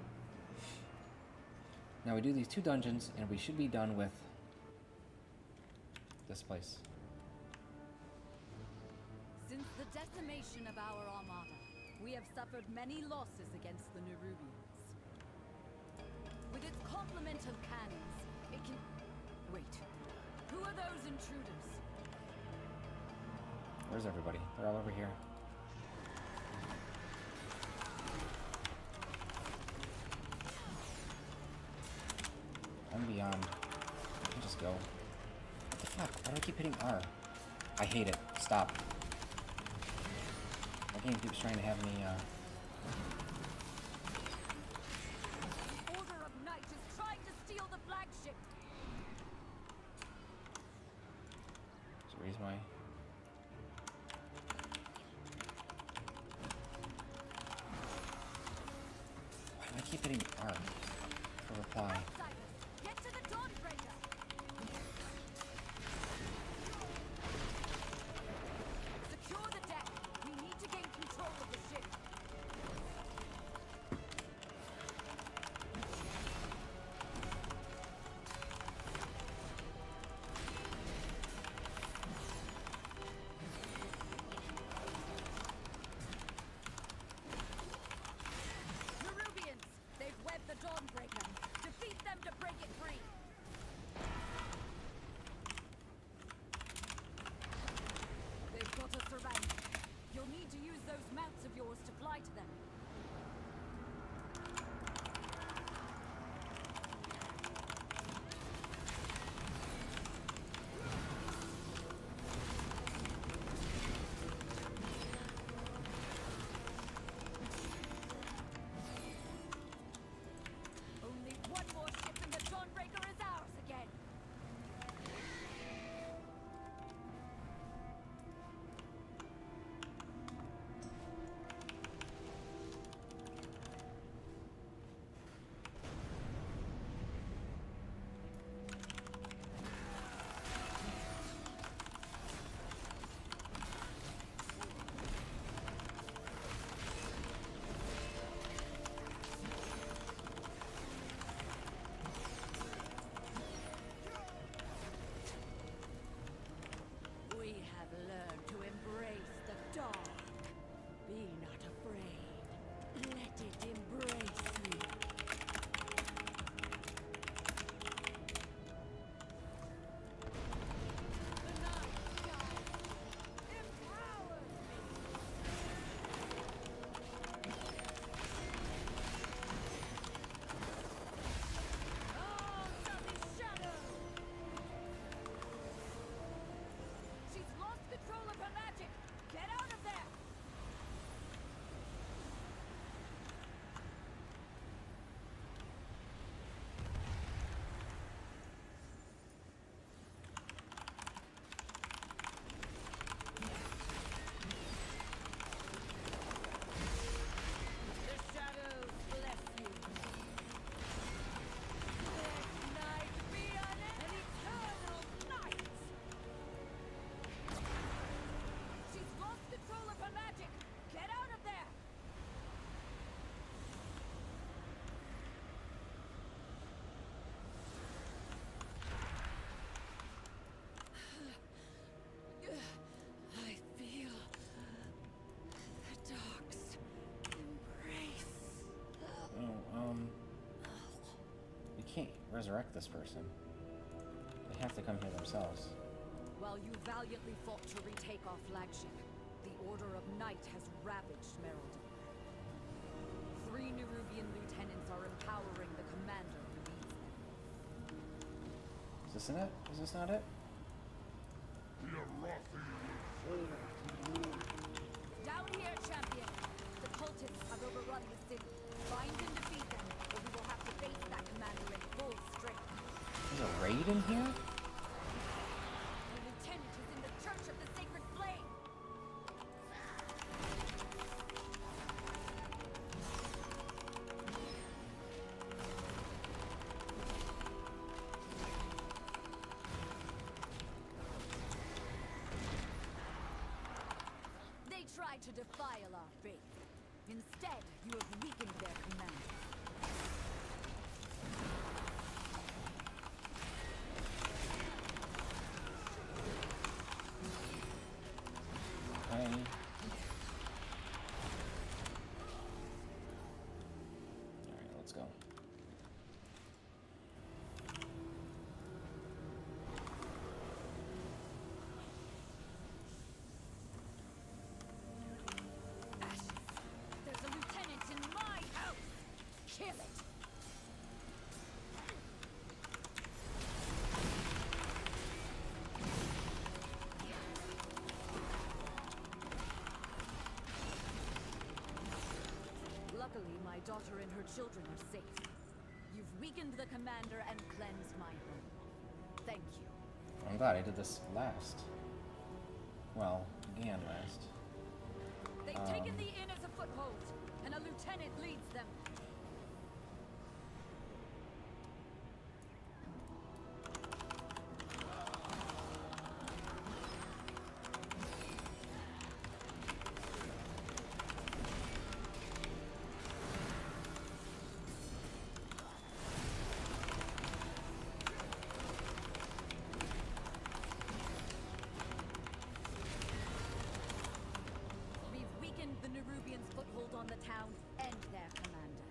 Now we do these two dungeons, and we should be done with this place. Since the decimation of our armada, we have suffered many losses against the Nerubians. With its complement of cannons, it can... Wait, who are those intruders? Where's everybody? They're all over here. I'm beyond. I can just go. What the fuck? Why do I keep hitting R? I hate it. Stop. My game keeps trying to have me, Order of Night is trying to steal the flagship! Just raise my resurrect this person. They have to come here themselves. While you valiantly fought to retake our flagship, the Order of Night has ravaged Merildon. 3 Nerubian lieutenants are empowering the commander who leads them. Is this in it? Is this not it? Down here, champion! The cultists have overrun the city. Find and defeat them, or we will have to face that commander in full strength. There's a raid in here? The lieutenant is in the Church of the Sacred Flame! They tried to defile our faith. Instead, you have weakened their commander. Okay. Alright, let's go. Ashes! There's a lieutenant in my house! Kill it! Luckily, my daughter and her children are safe. You've weakened the commander and cleansed my home. Thank you. I'm glad I did this last. Well, began last. They've taken the inn as a foothold, and a lieutenant leads them. We've weakened the Nerubians' foothold on the town and their commander.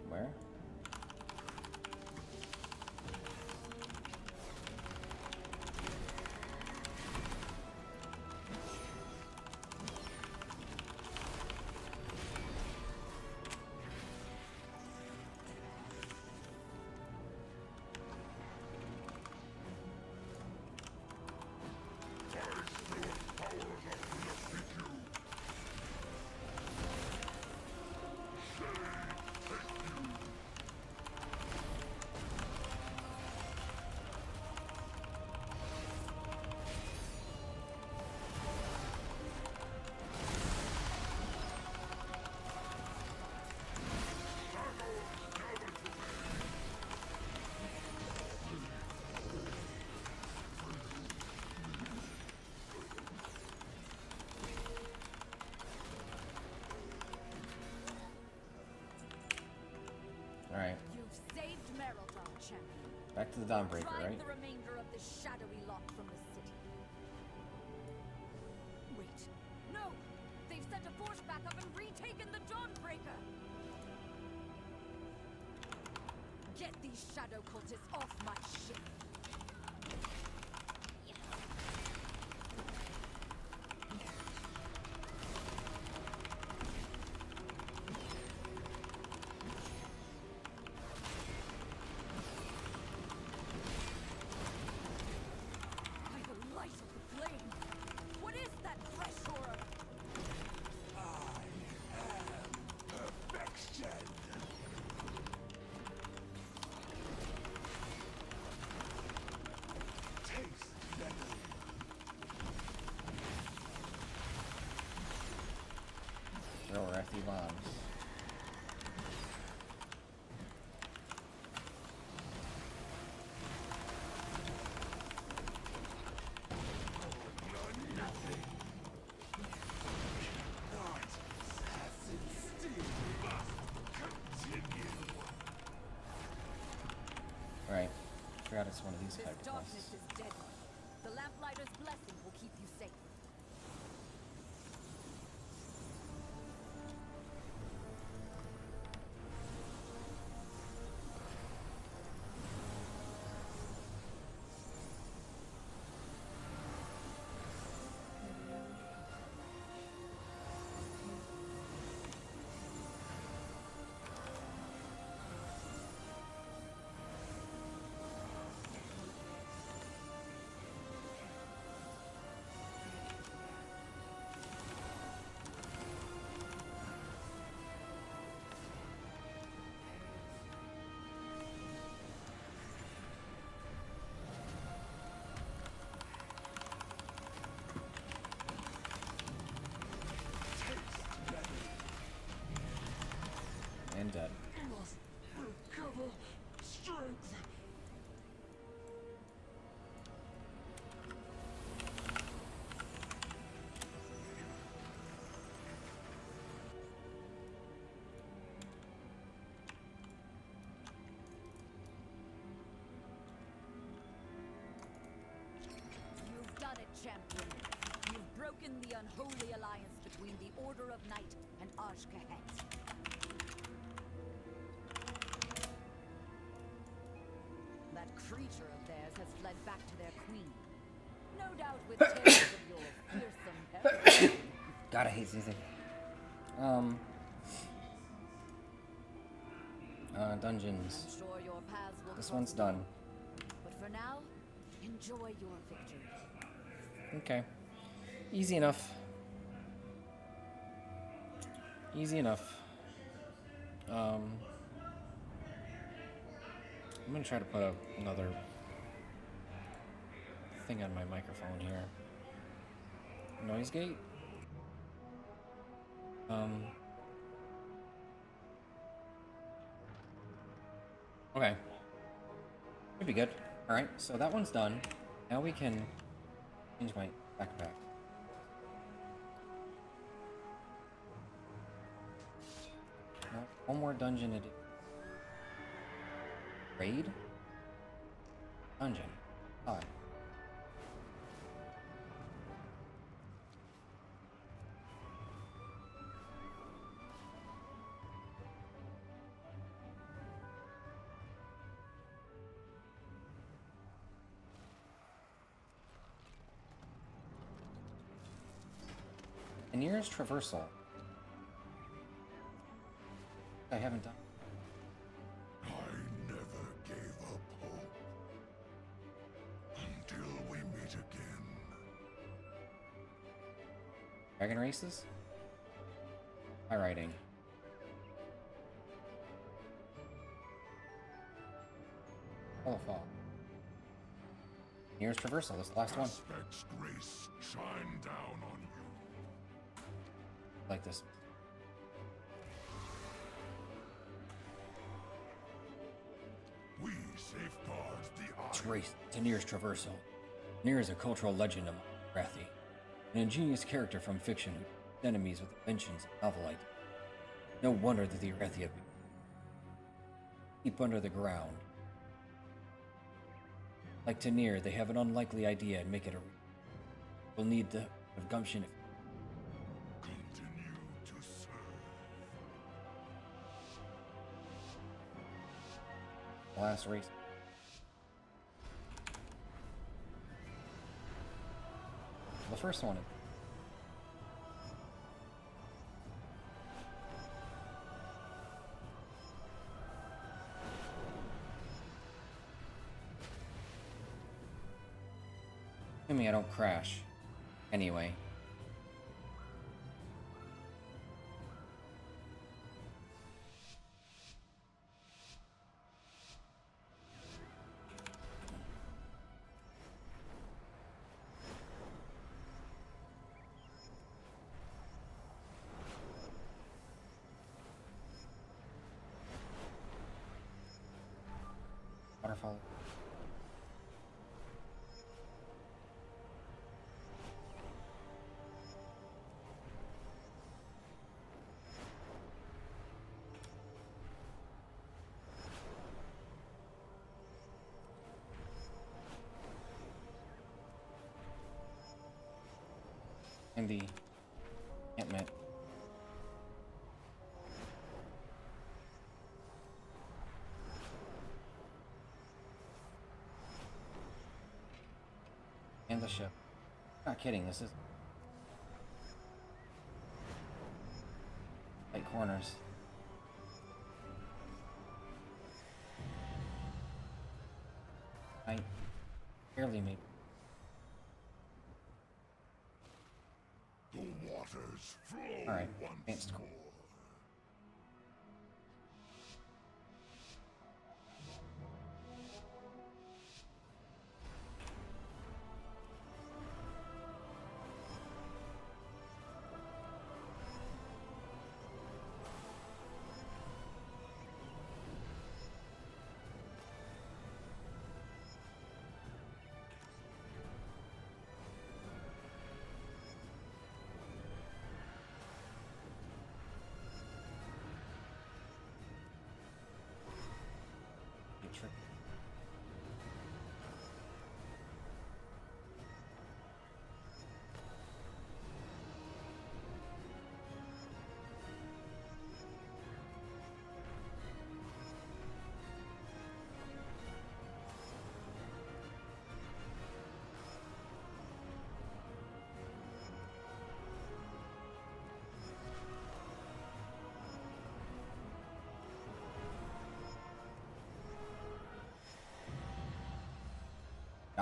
Where? Alright, You've saved Merildon, champion. back to the Dawnbreaker, Drive right? the remainder of the shadowy lot from the city. Wait, no! They've sent a force back up and retaken the Dawnbreaker! Get these shadow cultists off my ship! By the light of the flame! What is that fresh horror? Perfection! Taste venom. Throw Wrathy bombs. Not assassin steel must continue. Alright, forgot it's one of these This type of darkness quests. is deadly. The lamplighter's blessing will keep you safe. weaken the unholy alliance between the Order of Night and Azj-Kahet. That creature of theirs has fled back to their queen. No doubt with tales of your fearsome heritage. God, I hate Zizzy. Dungeons. I'm sure your paths will This cross one's again. done. But for now, enjoy your victory. Okay. Easy enough. Easy enough. I'm gonna try to put up another thing on my microphone here. Noise gate? Okay. Should be good. Alright, so that one's done. Now we can change my backpack. One more dungeon to do. Raid? Dungeon. Odd. The nearest traversal. I haven't done. I never gave up hope. Until we meet again. Dragon races? High riding. Hallowfall. Nearest traversal, this is the last one. Aspect's grace shine down on you. Like this. We safeguard the eye. Its race to nearest traversal. Near is a cultural legend of Rathi, an ingenious character from fiction who enemies with inventions of novelite. No wonder that the Arathi have been deep under the ground. Like Tanir, they have an unlikely idea and make it a. We'll need the gumption if. Continue to serve. Last race. The first one. Assuming I don't crash. Anyway. Waterfall. And the encampment. And the ship. Not kidding, this is tight corners. I barely made. The waters flow Alright, once advanced more. cool.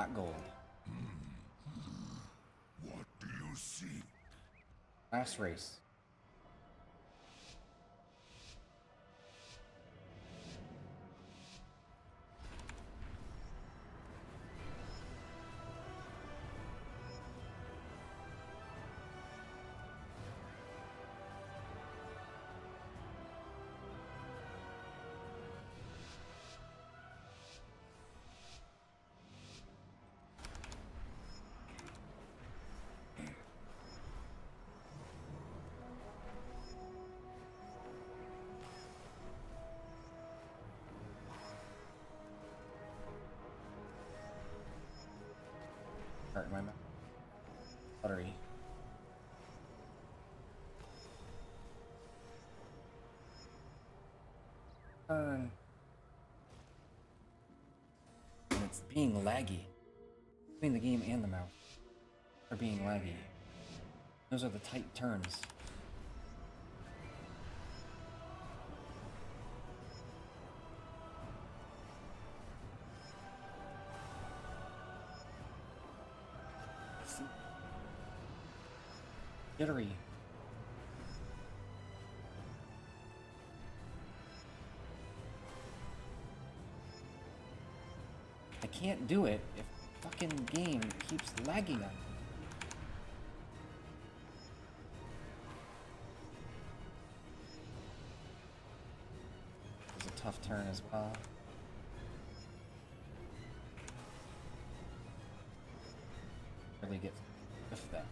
got gold. What do you see? Last race. Start my mouth. Buttery. And it's being laggy. Between the game and the mouse are being laggy. Those are the tight turns. Jittery. I can't do it if the fucking game keeps lagging on me. It's a tough turn as well. Really get with that.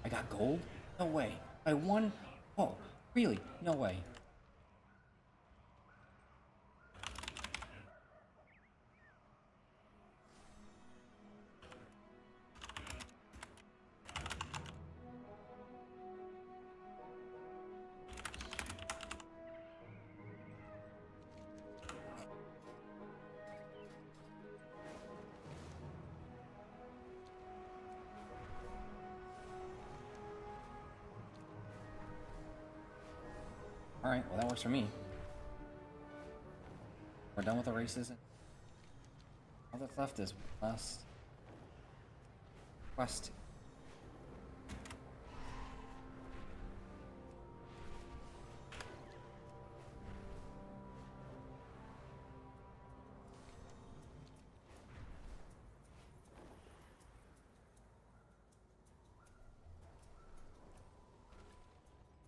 I got gold? No way. I won? Oh, really? No way. Alright, well that works for me. We're done with the races. All that's left is last quest.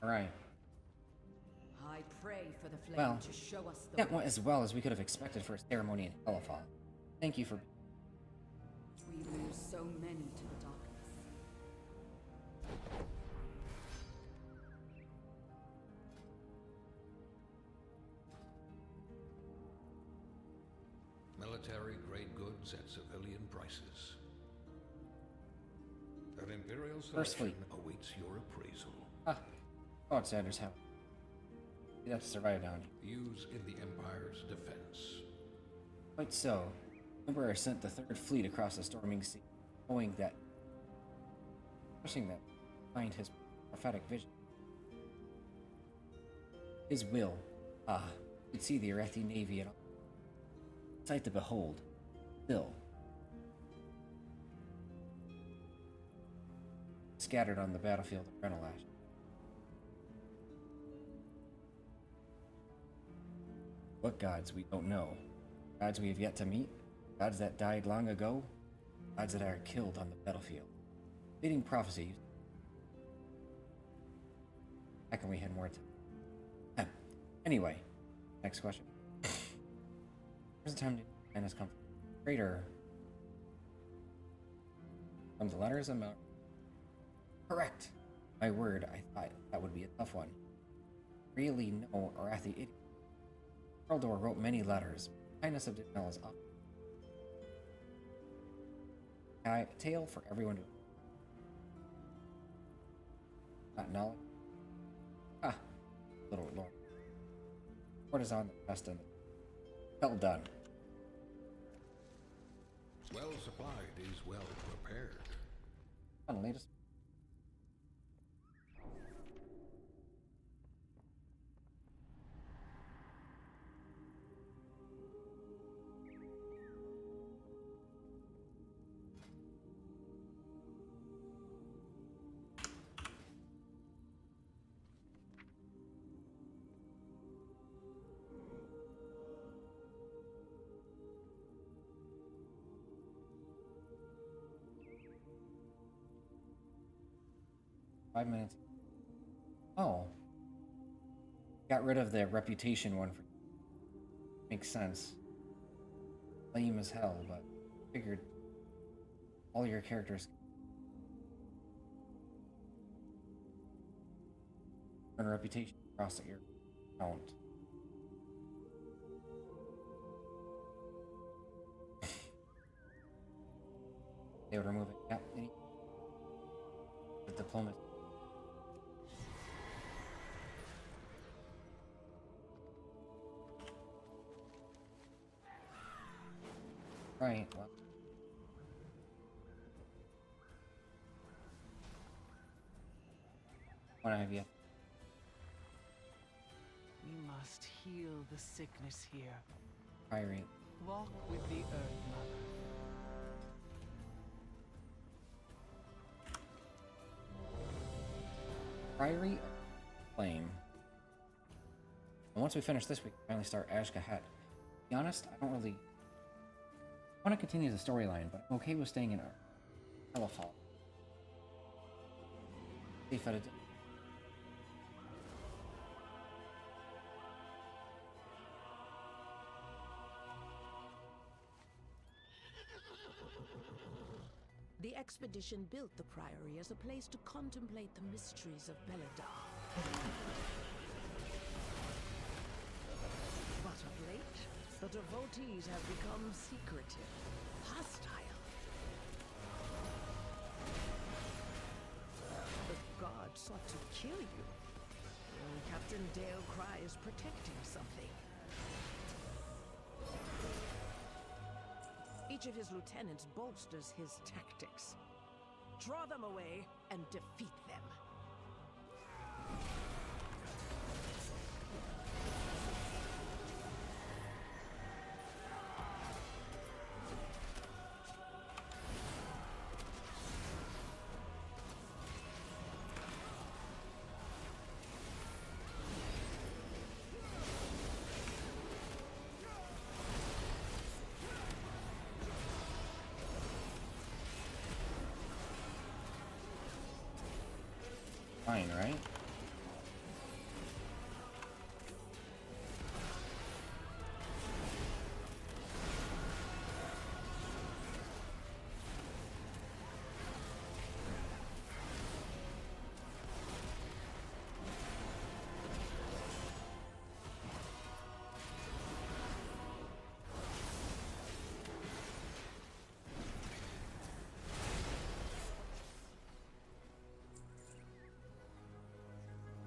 Alright. I pray for the flame Well, to show us the that way. went as well as we could have expected for a ceremony in Hallowfall. Thank you for... We lose so many to the darkness. Military-grade goods at civilian prices. An Imperial First selection Fleet. awaits your appraisal. Ah, outsiders have... You'd have to survive down here. Use in the Empire's defense. Quite so. Emperor sent the Third Fleet across the storming sea, knowing that... pushing that behind his prophetic vision. His will. Ah, you'd see the Arathi Navy at all. Sight to behold. Still. Scattered on the battlefield of Renalash. What gods we don't know? Gods we have yet to meet? Gods that died long ago? Gods that are killed on the battlefield? Fitting prophecy. How can we head more to... Anyway, next question. Where's the time to find us comfort? Traitor. From the letters about... Correct. My word, I thought that would be a tough one. Really no Arathi idiot. Eldor wrote many letters. Kindness of Dinel is up. A tale for everyone to... Not knowledge. Ah, little lord. What is on the best and well done. Well supplied is well prepared. On latest. $5 minutes. Oh. Got rid of the reputation one for. Makes sense. Lame as hell, but figured all your characters earn a reputation across your account. They would remove it. Yep. The diplomat. Right, well. What have you? We must heal the sickness here. Pirate. Walk with the Earth Mother. Priory Flame. And once we finish this, we can finally start Azj-Kahet. To be honest, I don't really want to continue the storyline, but I'm okay with staying in Hallowfall. Safe at a The expedition built the Priory as a place to contemplate the mysteries of Belladar. But of late, the devotees have become secretive, hostile. The god sought to kill you. Captain Dale Cry is protecting something. Each of his lieutenants bolsters his tactics. Draw them away and defeat them. fine, right?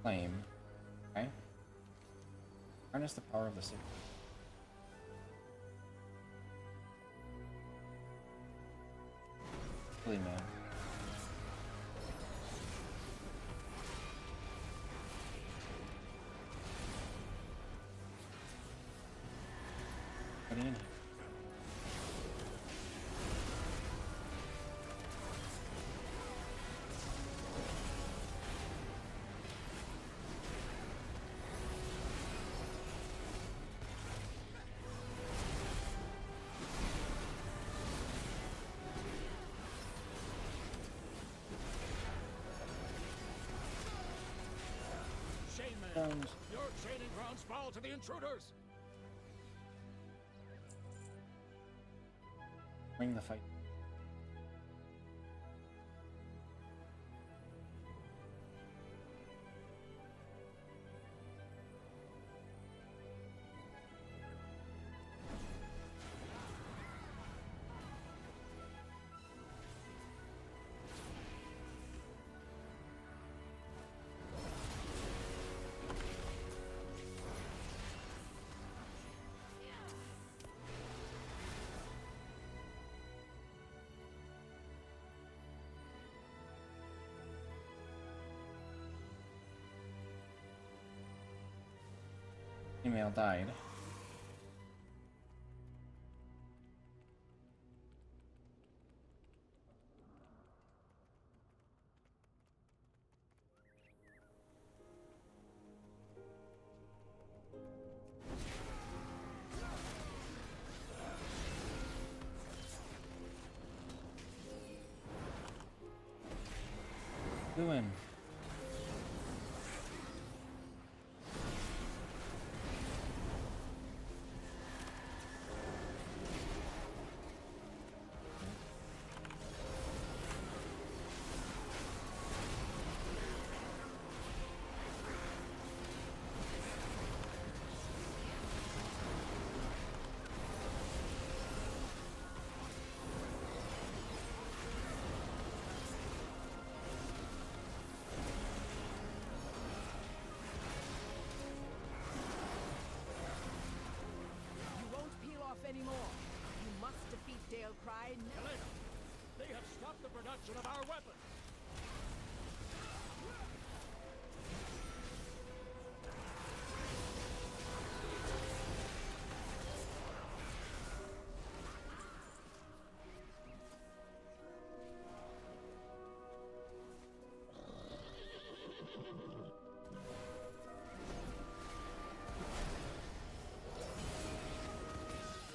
Flame. Okay. Harness the power of the city. Really, man. What are you in here? Shaman, your training grounds fall to the intruders. Bring the fight. female died. Doing? You won't peel off anymore. You must defeat Dale-Cry now. Elena, they have stopped the production of our weapons.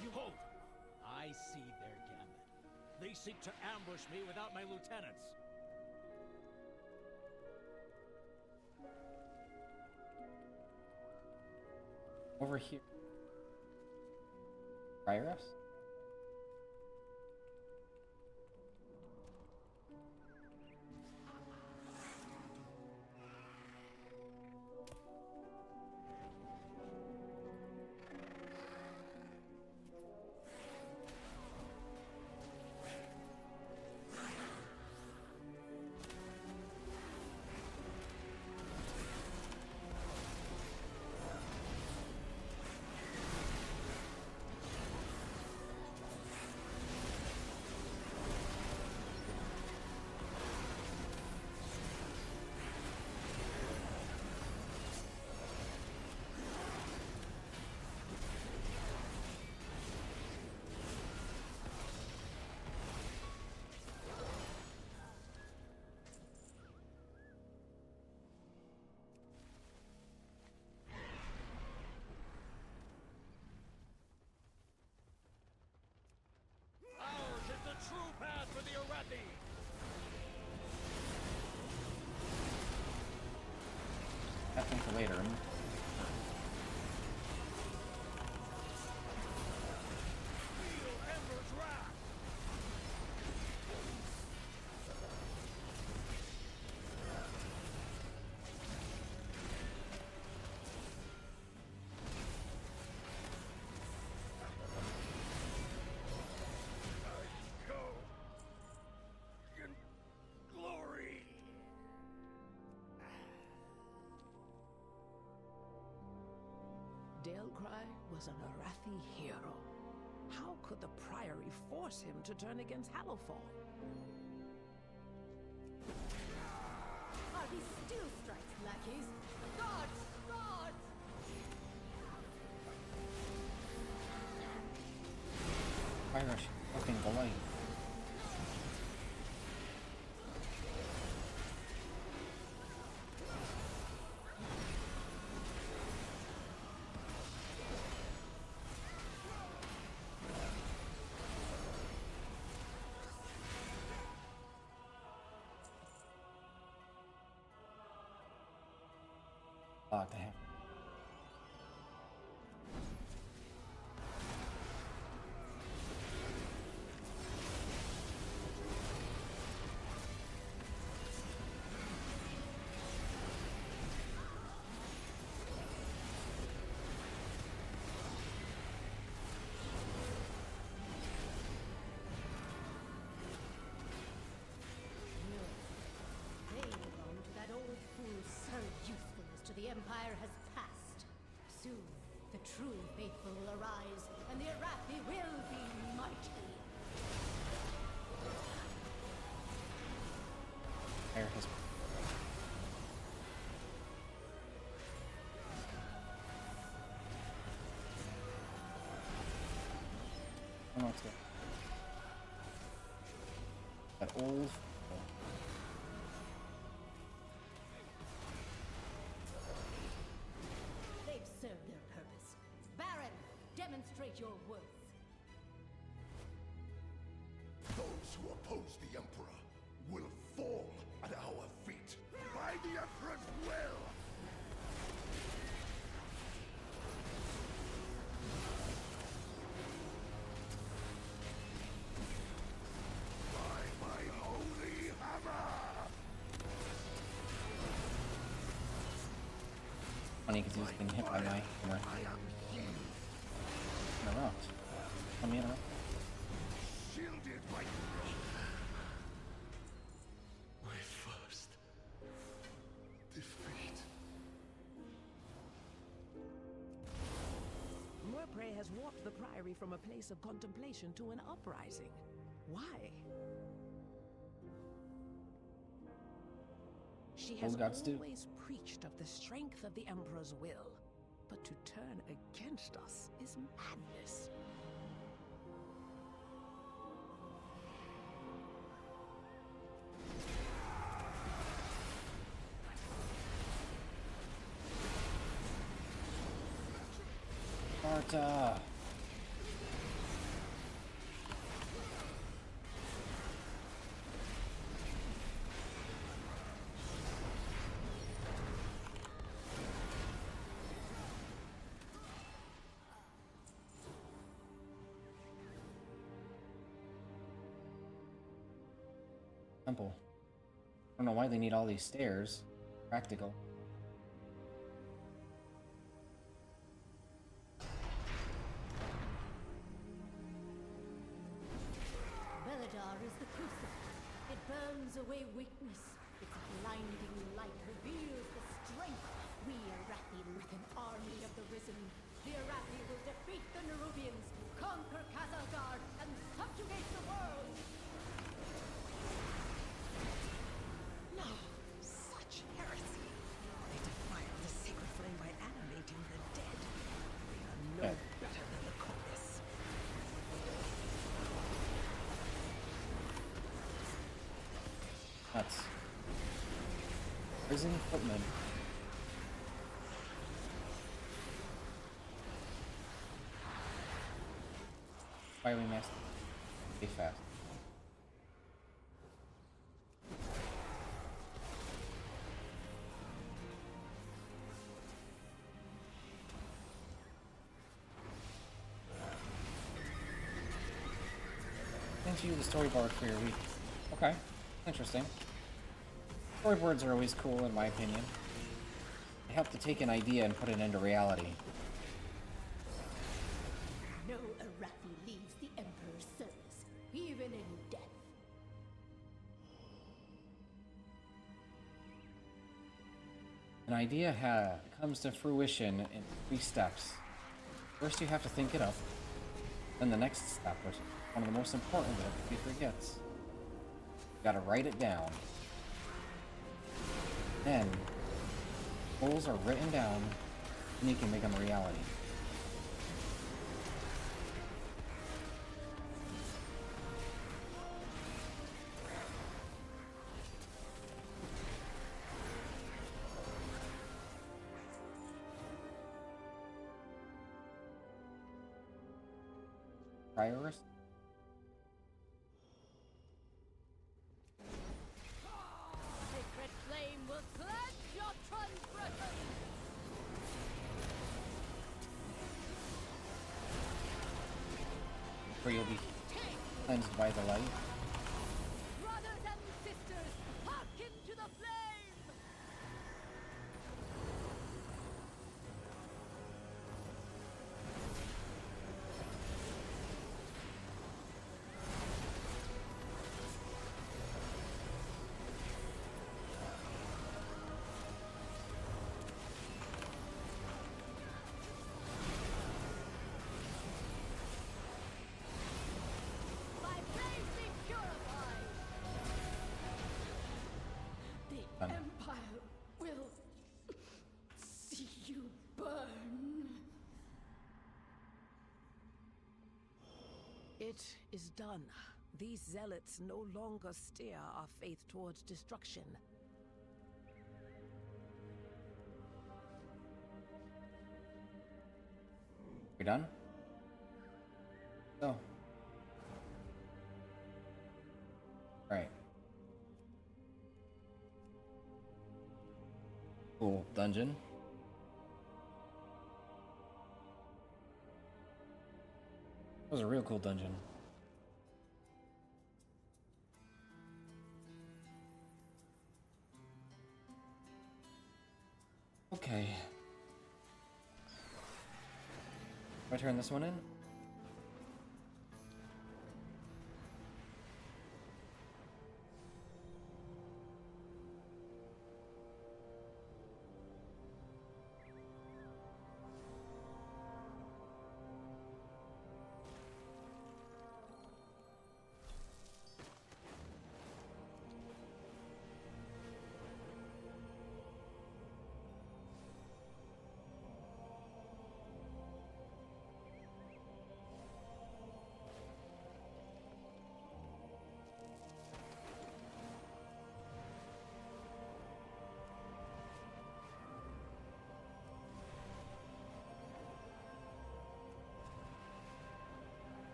You hold. I see their gambit. They seek to ambush me without my lieutenants. Over here. Prioress? Ours is the true path for the Arathi. Nothing for later. Feel Ember's wrath. Go in glory. Dale-Cry was an Arathi hero. How could the Priory force him to turn against Hallowfall? Are these still strikes, lackeys? Guards! Guards! Prioress, fucking delight. To have. They belong to that old fool so usefulness to the Empire has passed. Soon, the true faithful will arise, and the Arathi will be mighty. Fire has. That old. They've served their purpose. Baron, demonstrate your worth. Those who oppose the Emperor will fall at our feet. By the Emperor's will! By my holy hammer! Funny because he was getting hit by my hammer. Interrupt. Let me interrupt. Shielded by my first defeat. Murpray has warped the Priory from a place of contemplation to an uprising. Why? She has Old gods do. always preached of the strength of the Emperor's will, but to turn against us is madness. Sparta. Temple. I don't know why they need all these stairs. Practical. Belladar is the crucible. It burns away weakness. Its blinding light reveals the strength. We Arathi with an army of the risen. The Arathi will defeat the Nerubians, conquer Khazar and subjugate the world. No, such heresy. They defile the sacred flame by animating the dead. They are no better than the chorus. Nuts. Prison footman. Fiery master. Be fast. Send you the storyboard for your week. Okay, interesting. Storyboards are always cool, in my opinion. They help to take an idea and put it into reality. No Arathi leaves the Emperor's service, even in death. An idea comes to fruition in 3 steps. First, you have to think it up. Then the next step, which is one of the most important that everybody forgets. You gotta write it down. Then, goals are written down, and you can make them a reality. Priorist? Sacred flame will cleanse your transgression. Where you'll be cleansed by the light. Brothers and sisters, hearken to the flame! By flame be purified! The Empire will see you burn. It is done. These zealots no longer steer our faith towards destruction. We done? Oh. Right. Cool dungeon. That was a real cool dungeon. Okay. Do I turn this one in?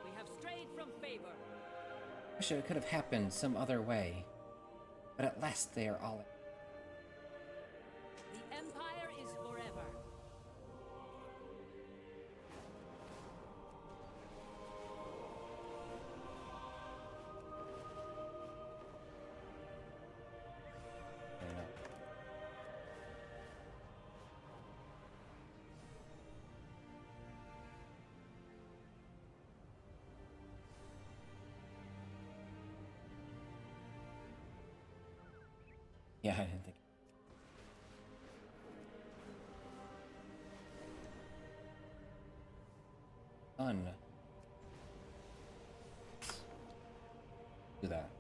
We have strayed from favor. Wish it could have happened some other way. But at last they are all... The Empire is forever. Yeah, I didn't think... Fun. Do that.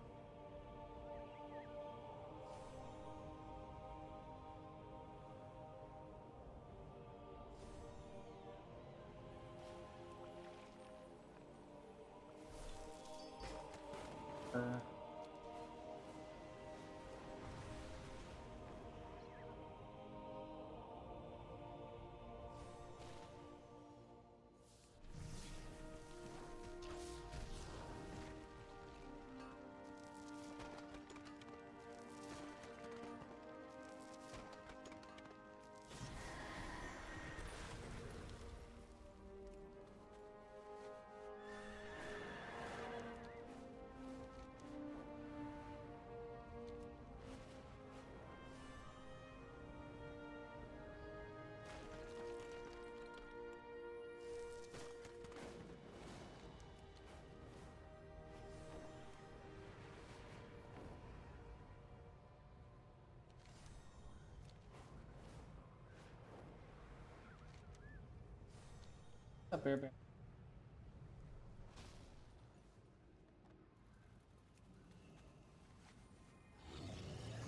What's up, Bear Bear?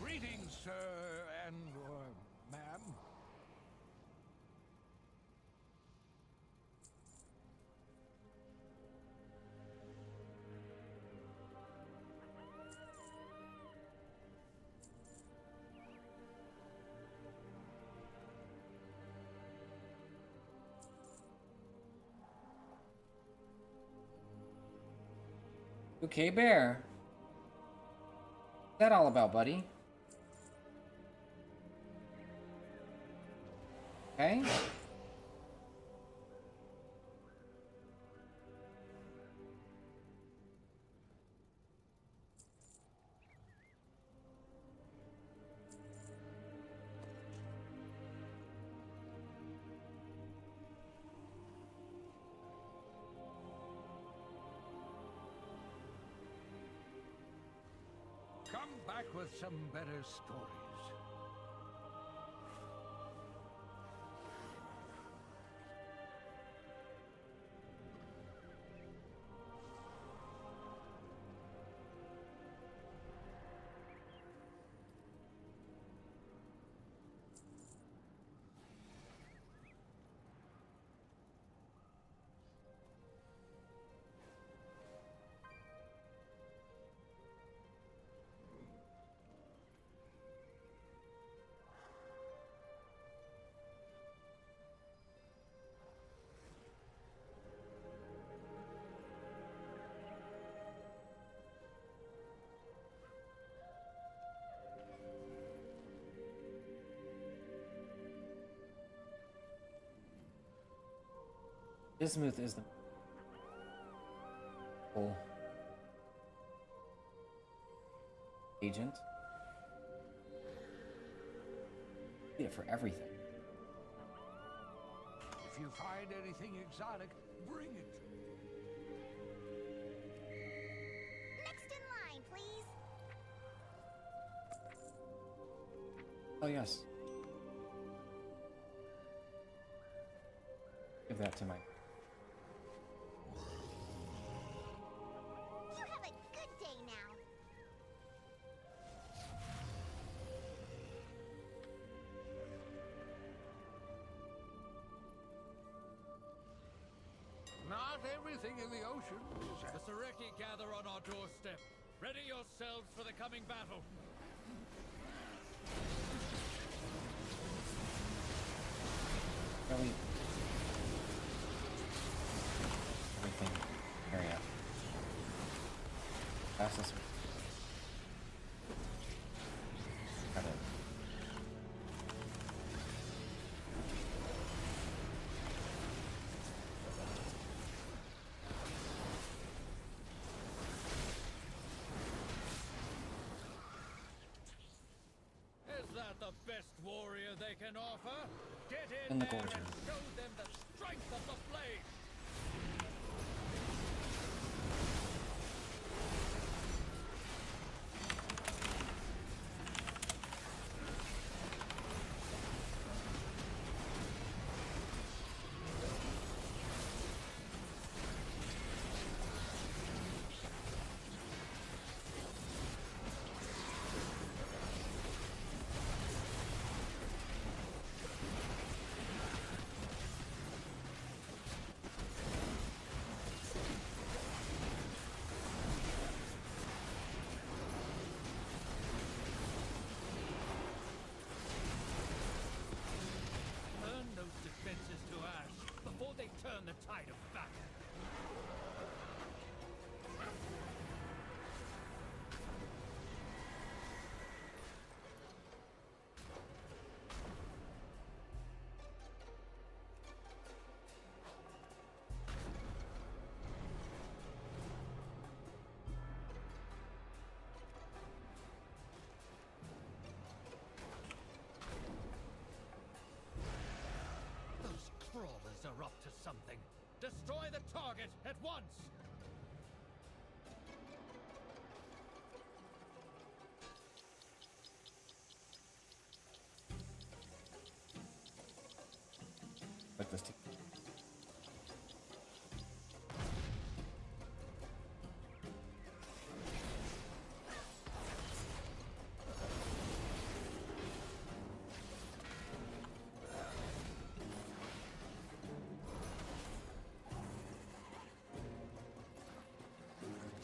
Greetings, sir and/or ma'am. Okay, Bear. What's that all about, buddy? Okay. Come back with some better stories. Bismuth is the agent. Need it for everything. If you find anything exotic, bring it. Next in line, please. Oh yes. Give that to my. You have a good day now. Not everything in the ocean is The Sareki gather on our doorstep. Ready yourselves for the coming battle. Really. Everything. Area. Fastest. Got it. Is that the best warrior they can offer? Get In in the there gorge. and show them the strength of the blade! Burn those defenses to ash before they turn the tide of battle. Those crawlers are up to something. Destroy the target at once! Put this to.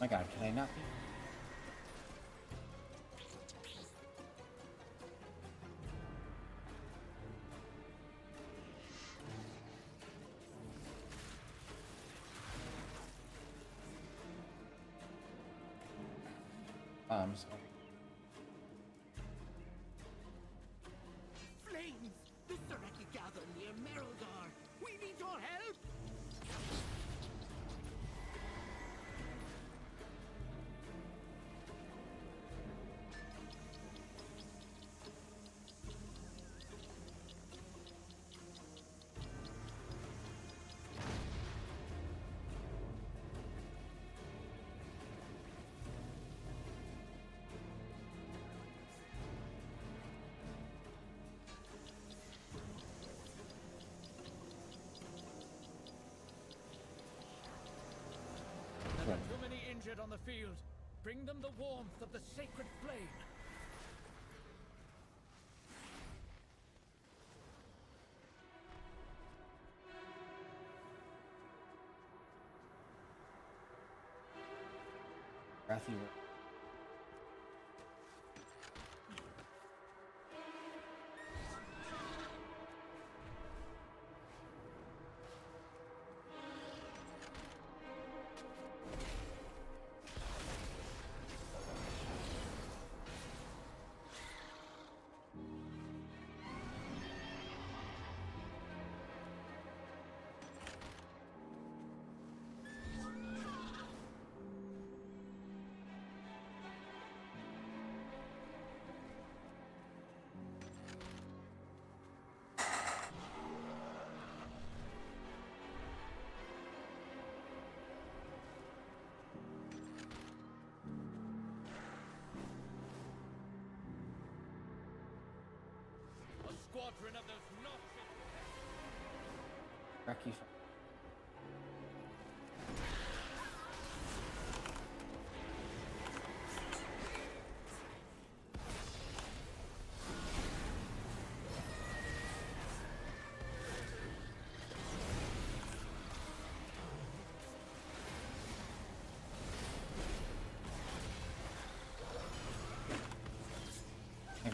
My God, can I not be? Bombs. Flames! The Sareki gather near Merodar. We need your help! There are too many injured on the field. Bring them the warmth of the sacred flame. Wrathy. squadron of those noxious Wrecky.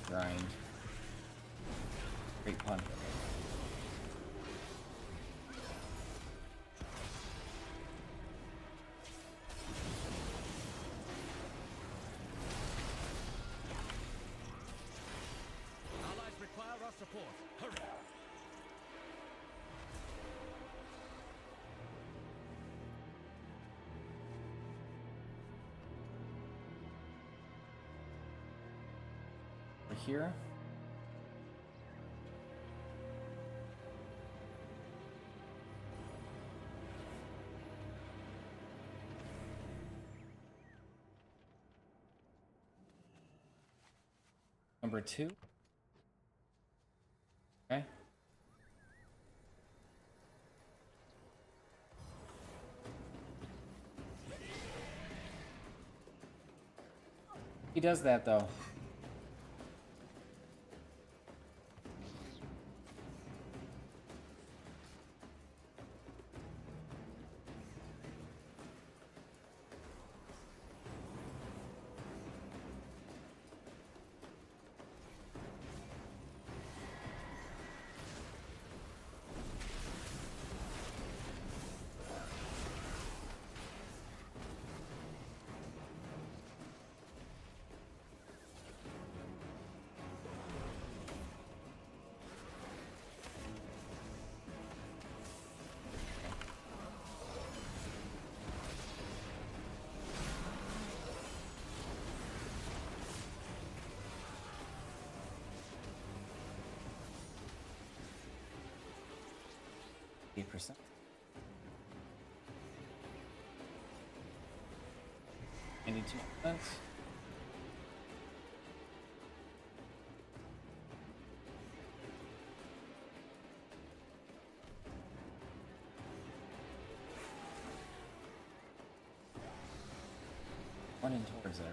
Grind. Great pun. allies require our support. Hurry! Over here. Number 2. Okay. He does that though. %. $92. Running towards there.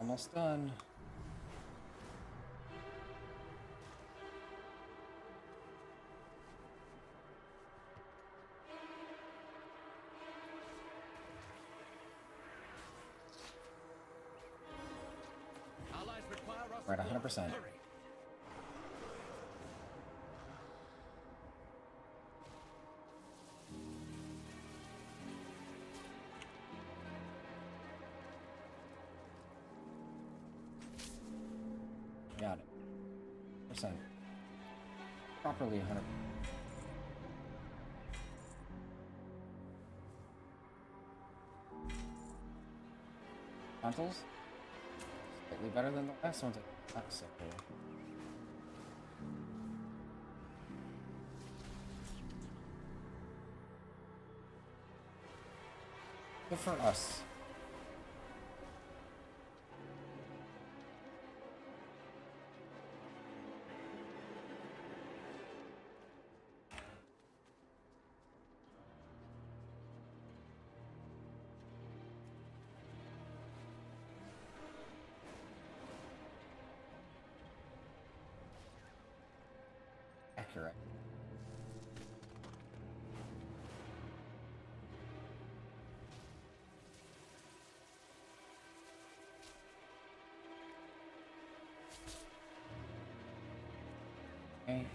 Almost done. Allies require our Right, support. 100%. Hurry! Got it. Percent. Properly 100. Frontals? Slightly better than the last ones. Not so cool. Good for us. Accurate. Okay.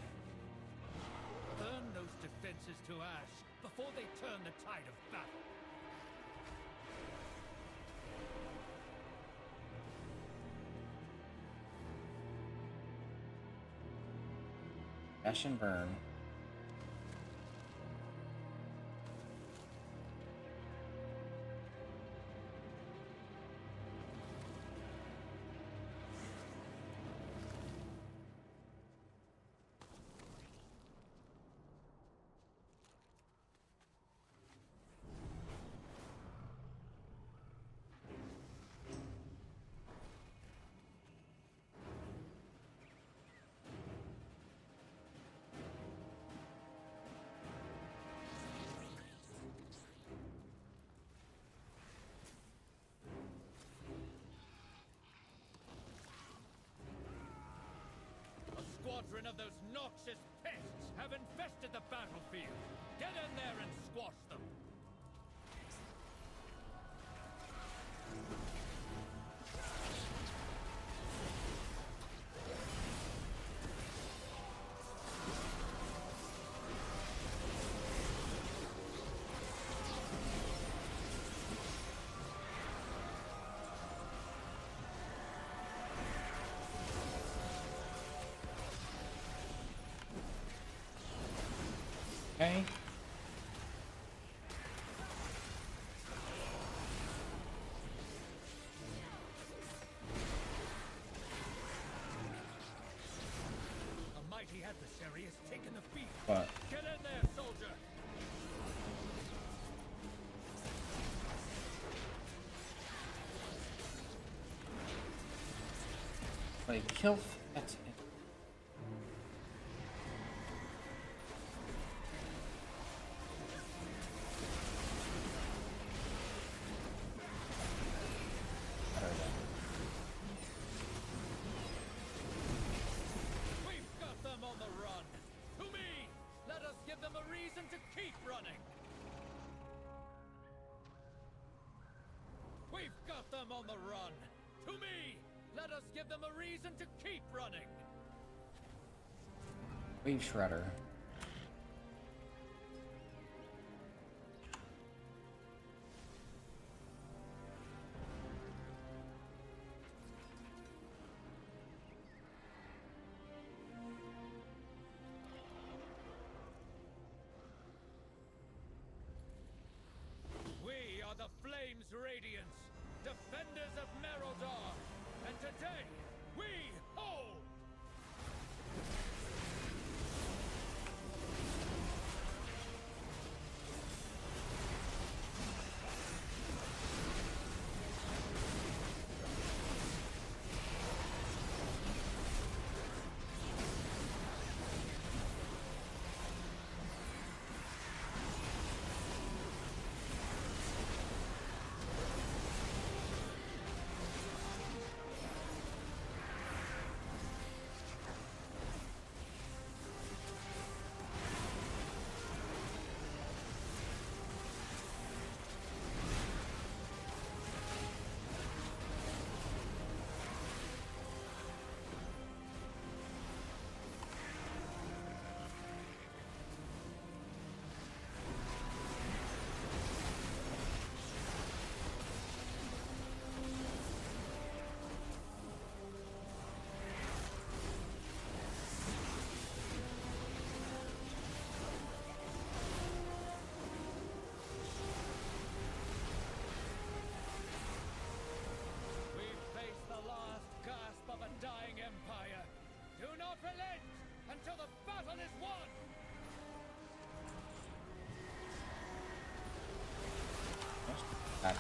Burn those defenses to ash before they turn the tide of battle. Dash and burn. A squadron of those noxious pests have infested the battlefield. Get in there and squash them. Okay. A mighty adversary has taken the field. What? Get in there, soldier. Like, kill that. We've got them on the run. To me! Let us give them a reason to keep running. We've got them on the run. To me! Let us give them a reason to keep running. Wave Shredder. We are the Flames' Radiance, defenders of Merodar, and today we hold! dying empire. Do not relent until the battle is won! Back.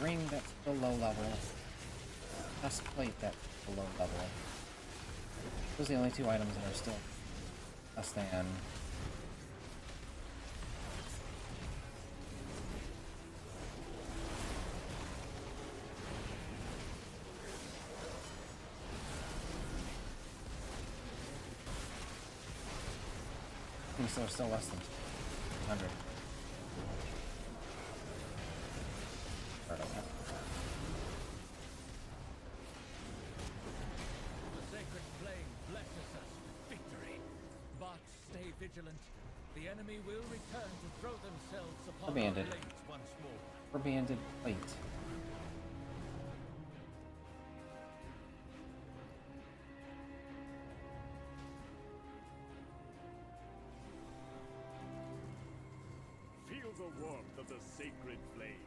ring that's below level. Chest plate that's below level. Those are the only two items that are still less than. So still less than 100. The sacred flame blesses us with victory. But stay vigilant. The enemy will return to throw themselves upon our Abandoned. blades once more. Abandoned plate. Feel the warmth of the sacred flame.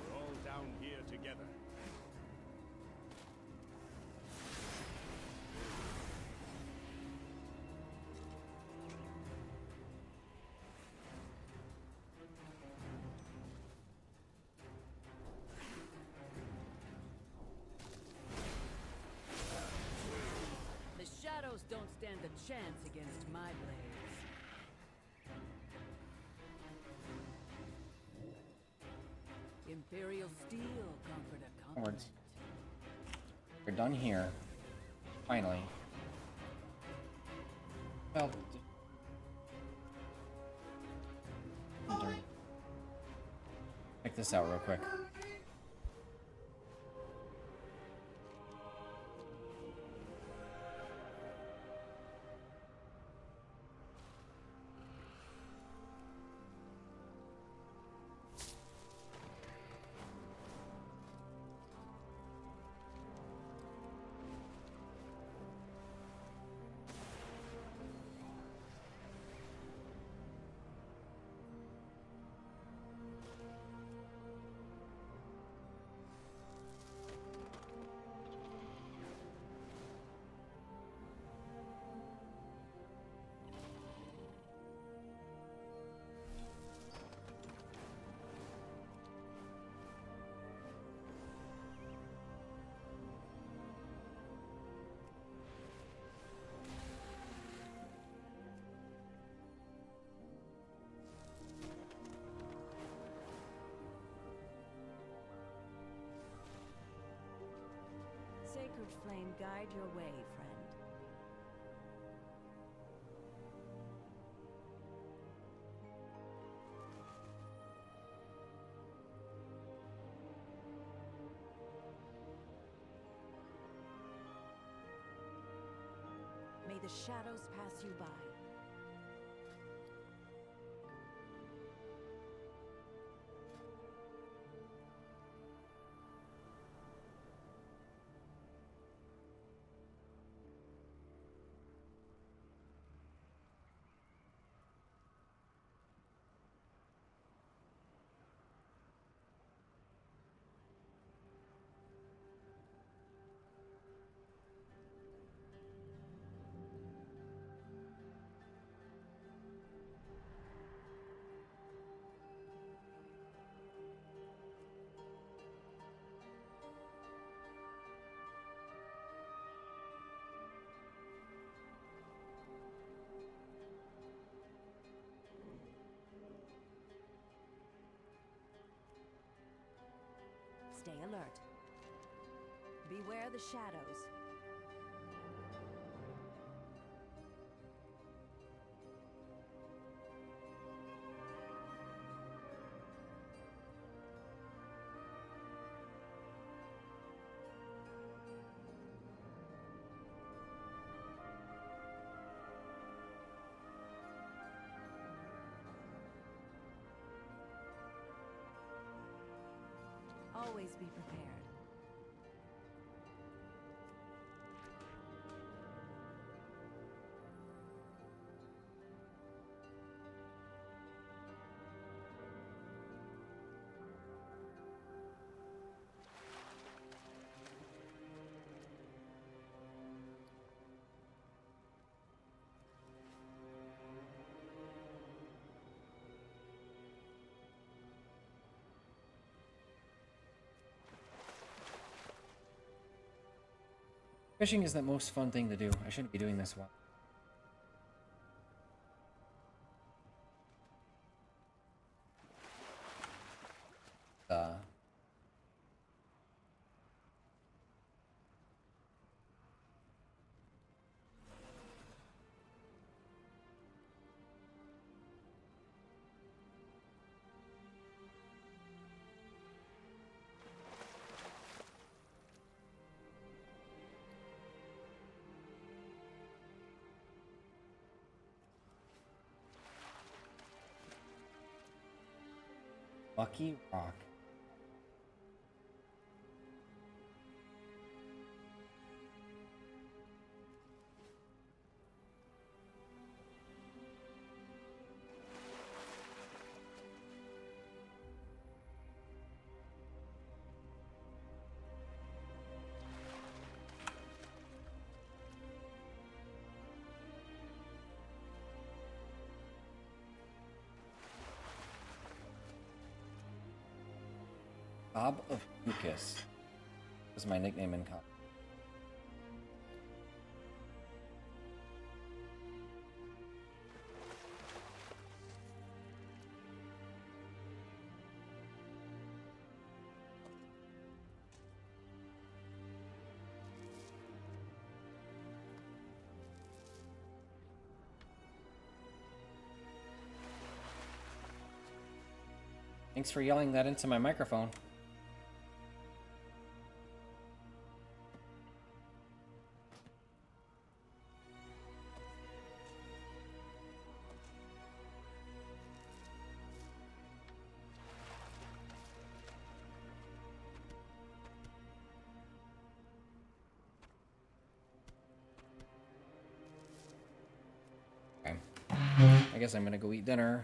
We're all down here together. The shadows don't stand a chance against my blades. Imperial steel conquered a continent. Onwards. We're done here. Finally. Well, check this out real quick. Sacred flame guide your way, friend. May the shadows pass you by. Stay alert. Beware the shadows. Always be prepared. Fishing is the most fun thing to do. I shouldn't be doing this one. Lucky Rock. Bob of Lucas was my nickname in college. Thanks for yelling that into my microphone. I guess I'm gonna go eat dinner.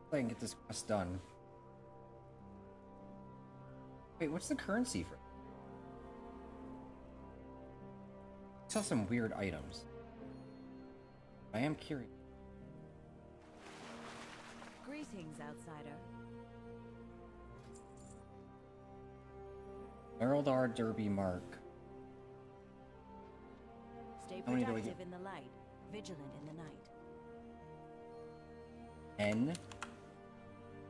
I can get this quest done. Wait, what's the currency for? I saw some weird items. I am curious. Greetings, outsider. Earldar Derby Mark. Stay How many do I productive get? in the light, vigilant in the night. N.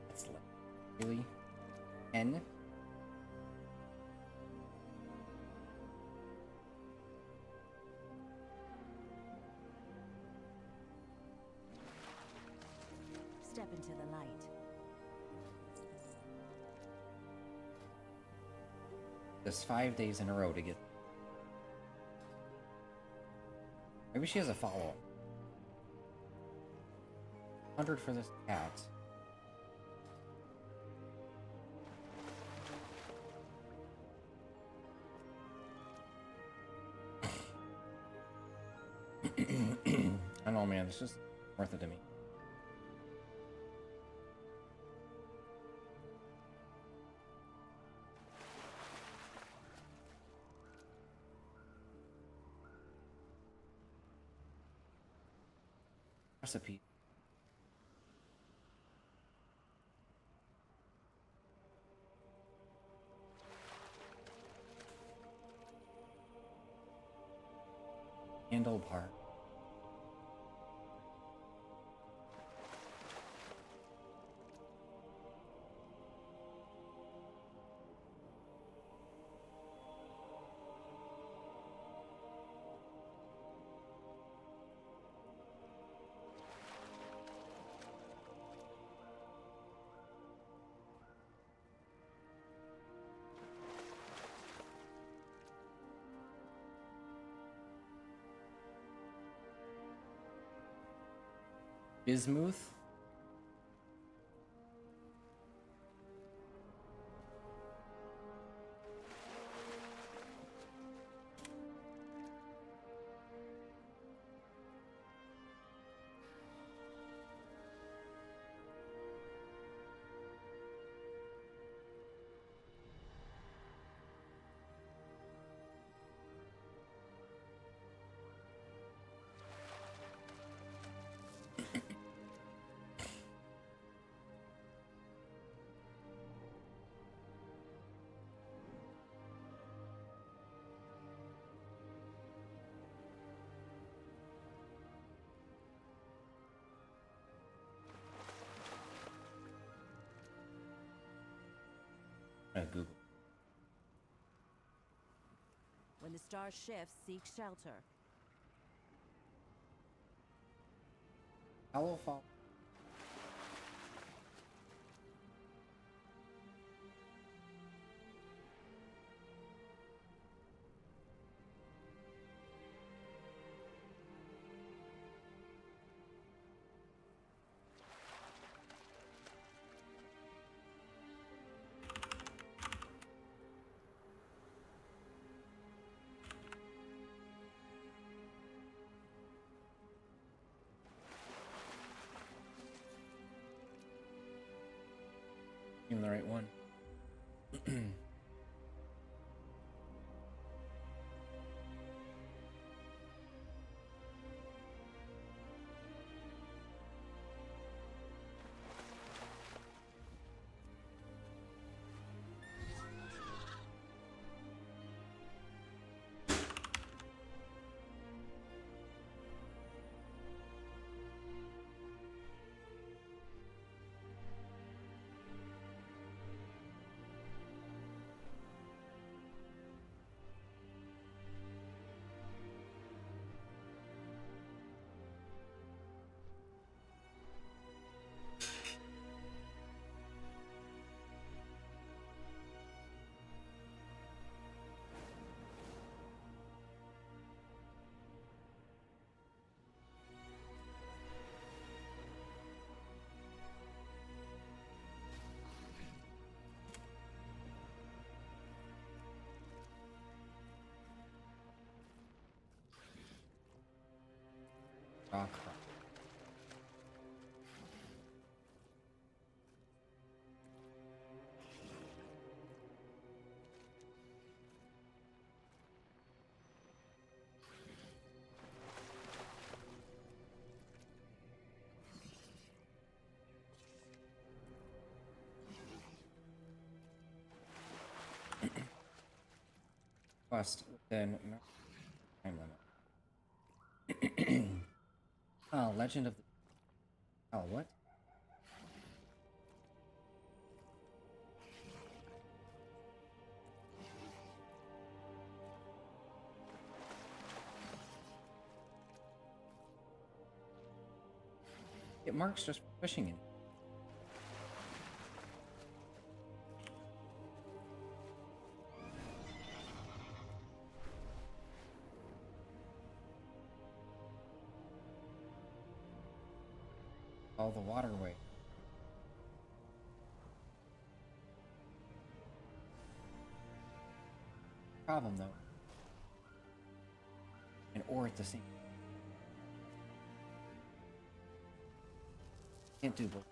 That's like, really? N. Step into the light. This 5 days in a row to get. Maybe she has a follow-up. 100 for this cat. I don't know, man. It's just worth it to me. Recipe. Handlebar. Bismuth. Google. When the star shifts, seek shelter. Hallowfall. Even the right one. Rock. Quest within time limit. Oh, Legend of the... Oh, what? It marks just for fishing it. All the waterway. Problem though. And or at the same. Can't do both.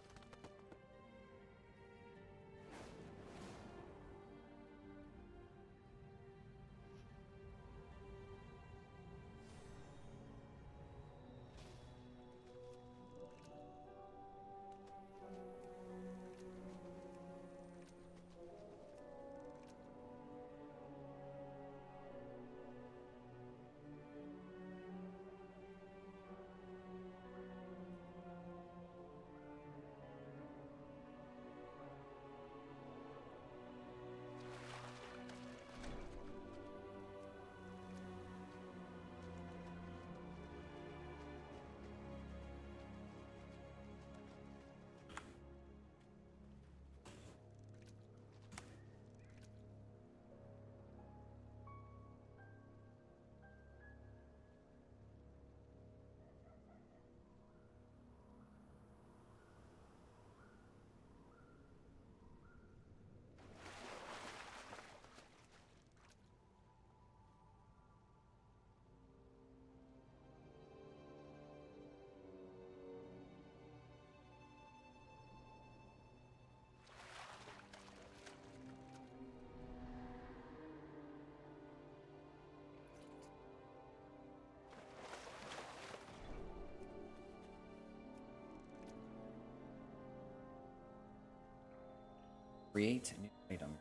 Create a new item.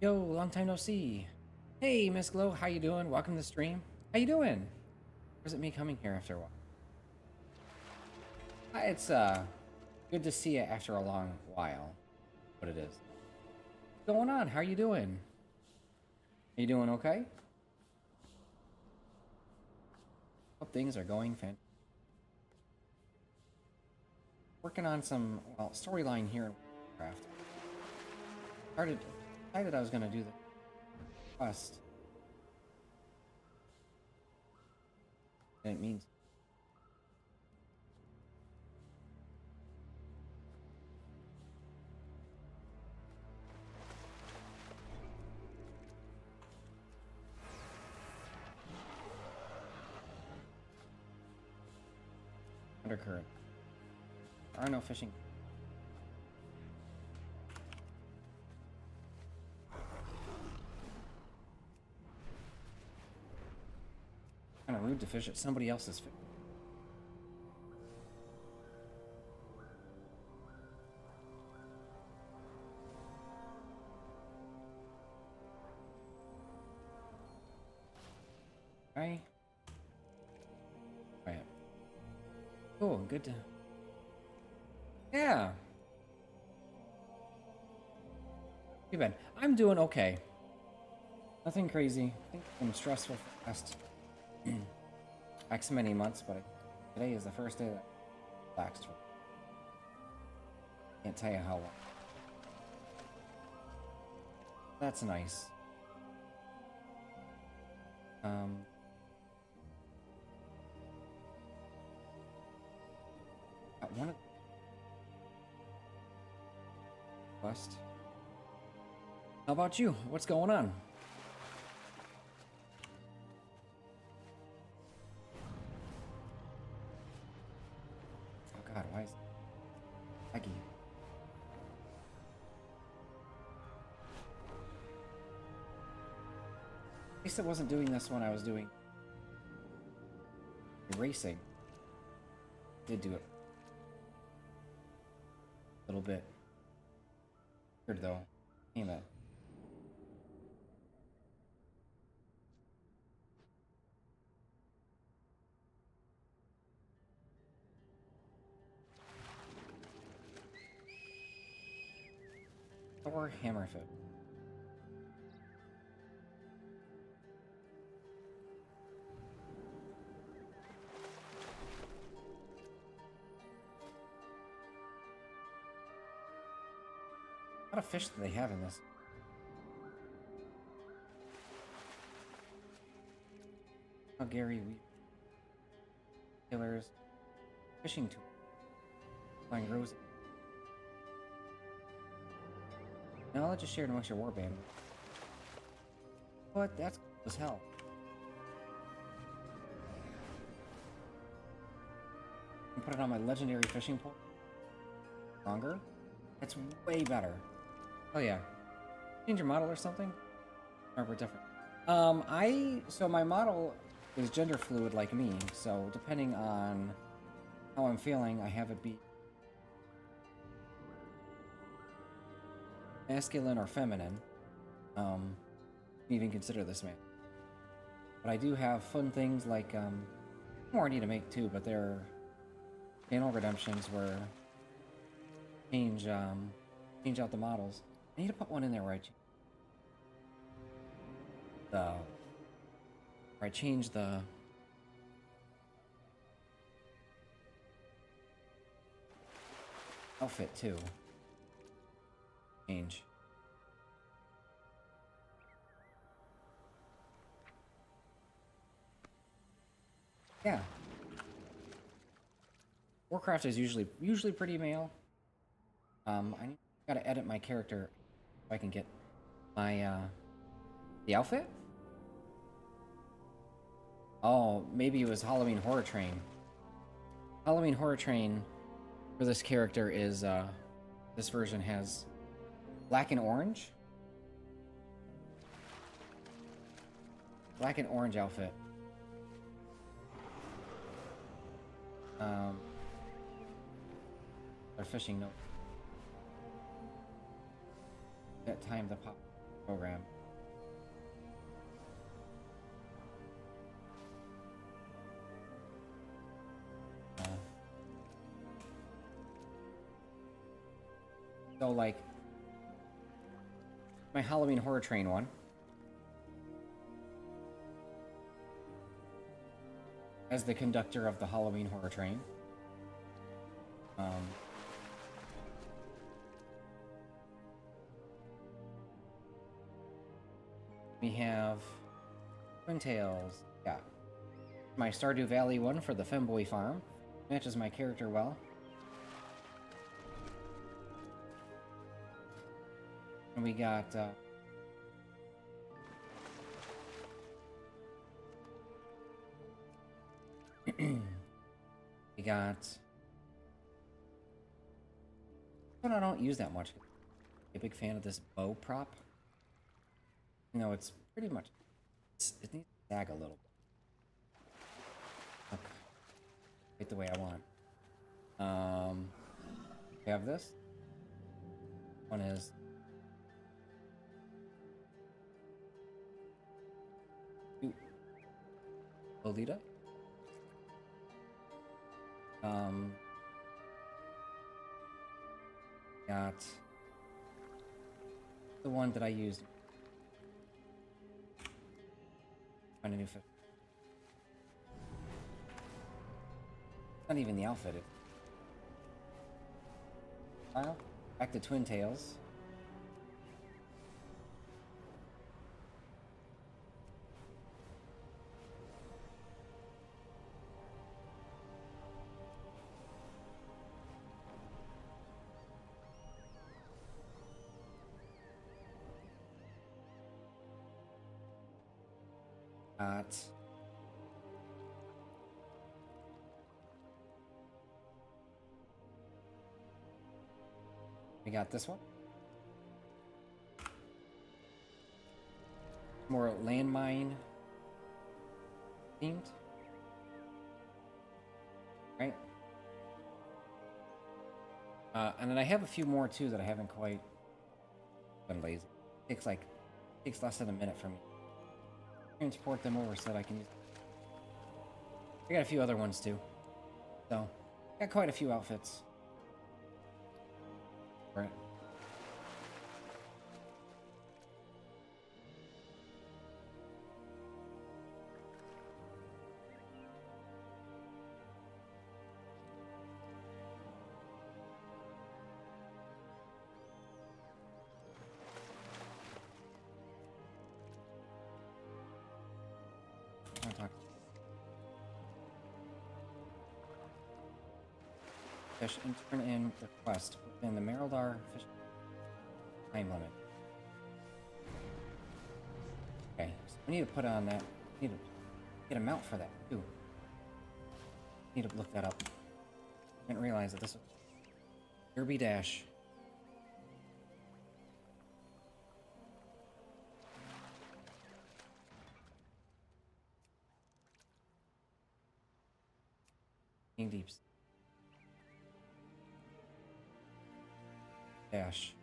Yo, long time no see. Hey, Miss Glow, how you doing? Welcome to the stream. How you doing? Or is it me coming here after a while? It's good to see you after a long while. What it is. What's going on? How you doing? Are you doing okay? Hope things are going fantastic. Working on some, well, storyline here in Warcraft. Decided I was gonna do the quest. Didn't mean to. Undercurrent. There are no fishing. Kind of rude to fish at somebody else's fish. Right. Right. Oh, good to. Yeah. Too bad. I'm doing okay. Nothing crazy. I think I'm stressful for the past X many months, but today is the first day that I relaxed. Can't tell you how long. That's nice. Got one of quest. How about you? What's going on? Oh God, why is it laggy? At least it wasn't doing this when I was doing racing. Did do it a little bit. Weird though. Damn it. Or Hammerfoot. A lot of fish that they have in this. Oh, Gary, we killers, fishing tool, find grows. Knowledge is shared amongst your warband. What? That's cool as hell. I can put it on my legendary fishing pole. Stronger. That's way better. Oh yeah. Change your model or something? Or we're different. So my model is gender fluid like me, so depending on how I'm feeling, I have it be masculine or feminine. Even consider this man. But I do have fun things like, more I need to make too, but they're channel redemptions where change out the models. I need to put one in there where I change the outfit too. Change. Yeah. Warcraft is usually pretty male. I gotta edit my character so I can get my the outfit. Oh, maybe it was Halloween Horror Train. Halloween Horror Train for this character is this version has black and orange. Black and orange outfit. Our fishing note. That time the pop program. So, like, my Halloween Horror Train one. As the conductor of the Halloween Horror Train. We have Twin Tails. Yeah. My Stardew Valley one for the Femboy Farm. Matches my character well. And we got we got one I don't use that much. I'm a big fan of this bow prop. You know, it's pretty much it needs to sag a little bit. Okay. Right the way I want. We have this. One is Lolita. Got the one that I used. Find a new fish. Not even the outfit. Back to Twin Tails. We got this one. More landmine themed. Right? And then I have a few more too that I haven't quite been lazy. Takes less than a minute for me. Transport them over so that I can use them. I got a few other ones too. So, got quite a few outfits. Right. Fish and turn in the quest within the Merildar fish time limit. Okay, so we need to put on that. We need to get a mount for that too. Need to look that up. Didn't realize that this was Derby Dash. King Deeps. Dash.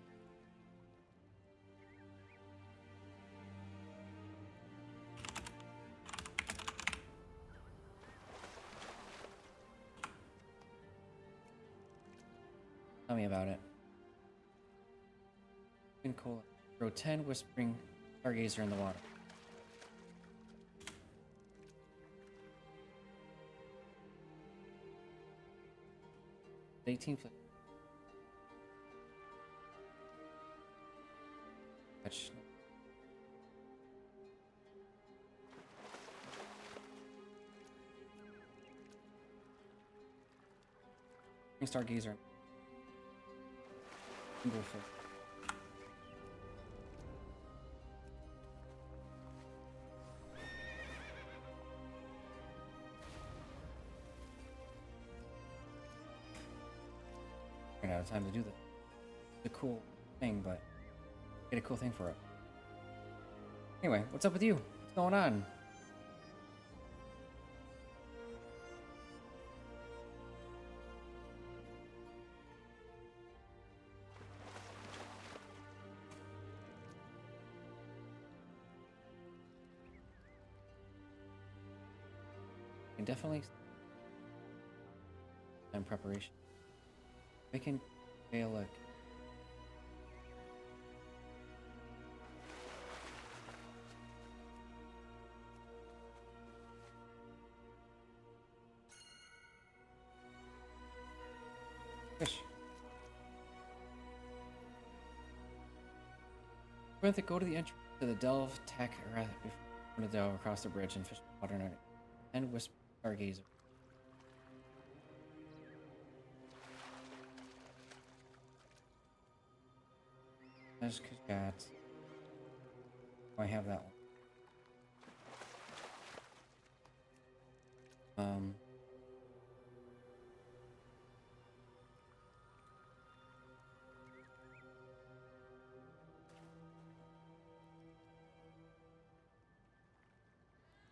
Tell me about it. Been cool. Throw 10 whispering stargazer in the water. 18 foot. Touch. Stargazer. Single foot. Ran out of time to do the cool thing, but get a cool thing for it. Anyway, what's up with you? What's going on? I can definitely time preparation. We can fail a Fish. We're going to go to the entrance to the Delve Tech before to delve across the bridge and fish the water nugget. And whisper stargazer. Azj-Kahet. Oh, I have that one.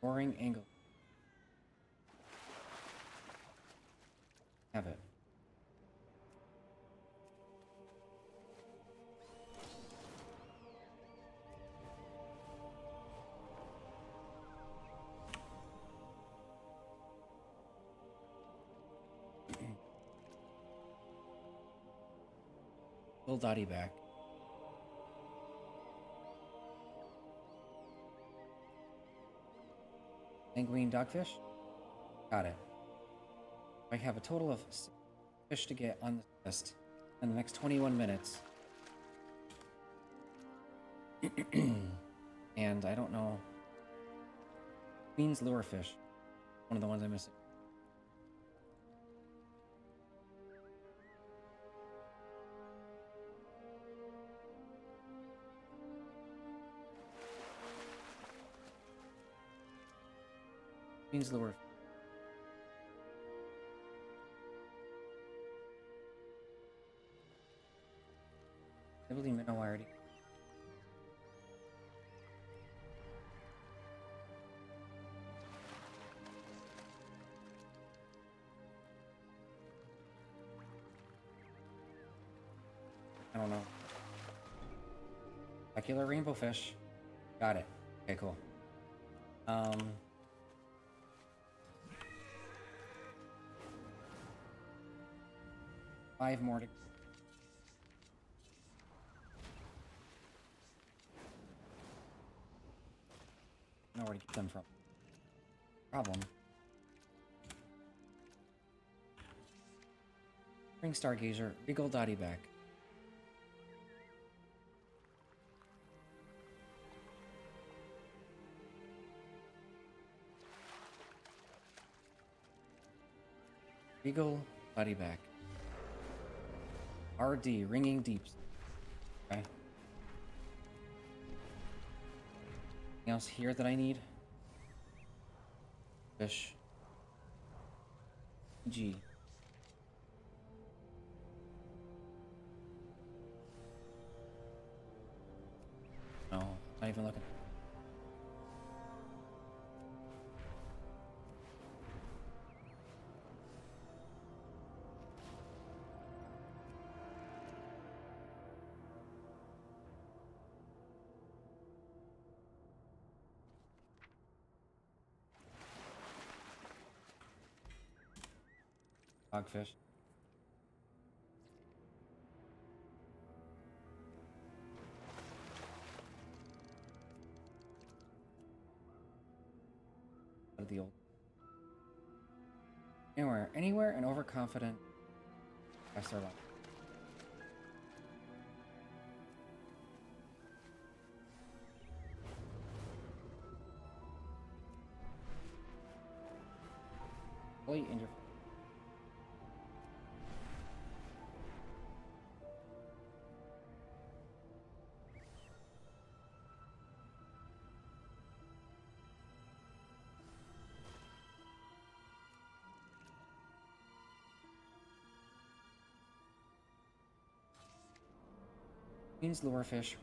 Boring angle. Have it. Little Dottie back. Sanguine dogfish? Got it. I have a total of 6 fish to get on this list in the next 21 minutes. And I don't know. Queen's lure fish. One of the ones I'm missing. Queen's lure. I believe minnow already. I don't know. Specular rainbow fish. Got it. Okay, cool. 5 more to know where to get them from. Problem. Spring Stargazer, Regal Dottie back. Regal Dottie back. RD, Ringing Deeps. Okay. Anything else here that I need? Fish. G. No, not even looking. Dogfish. Out of the old. Anywhere, and overconfident. I start off. Fully in your. Queen's lure fish.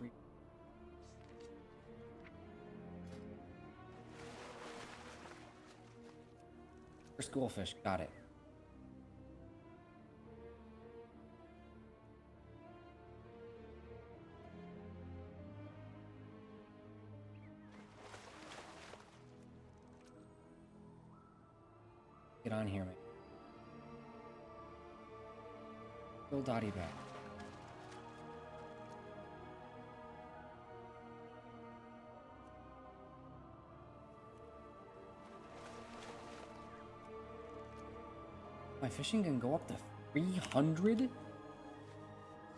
For schoolfish, got it. Get on here, man. Little Dottie back. My fishing can go up to 300?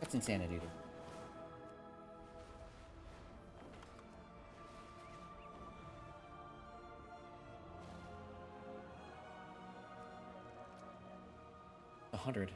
That's insanity, dude. $100.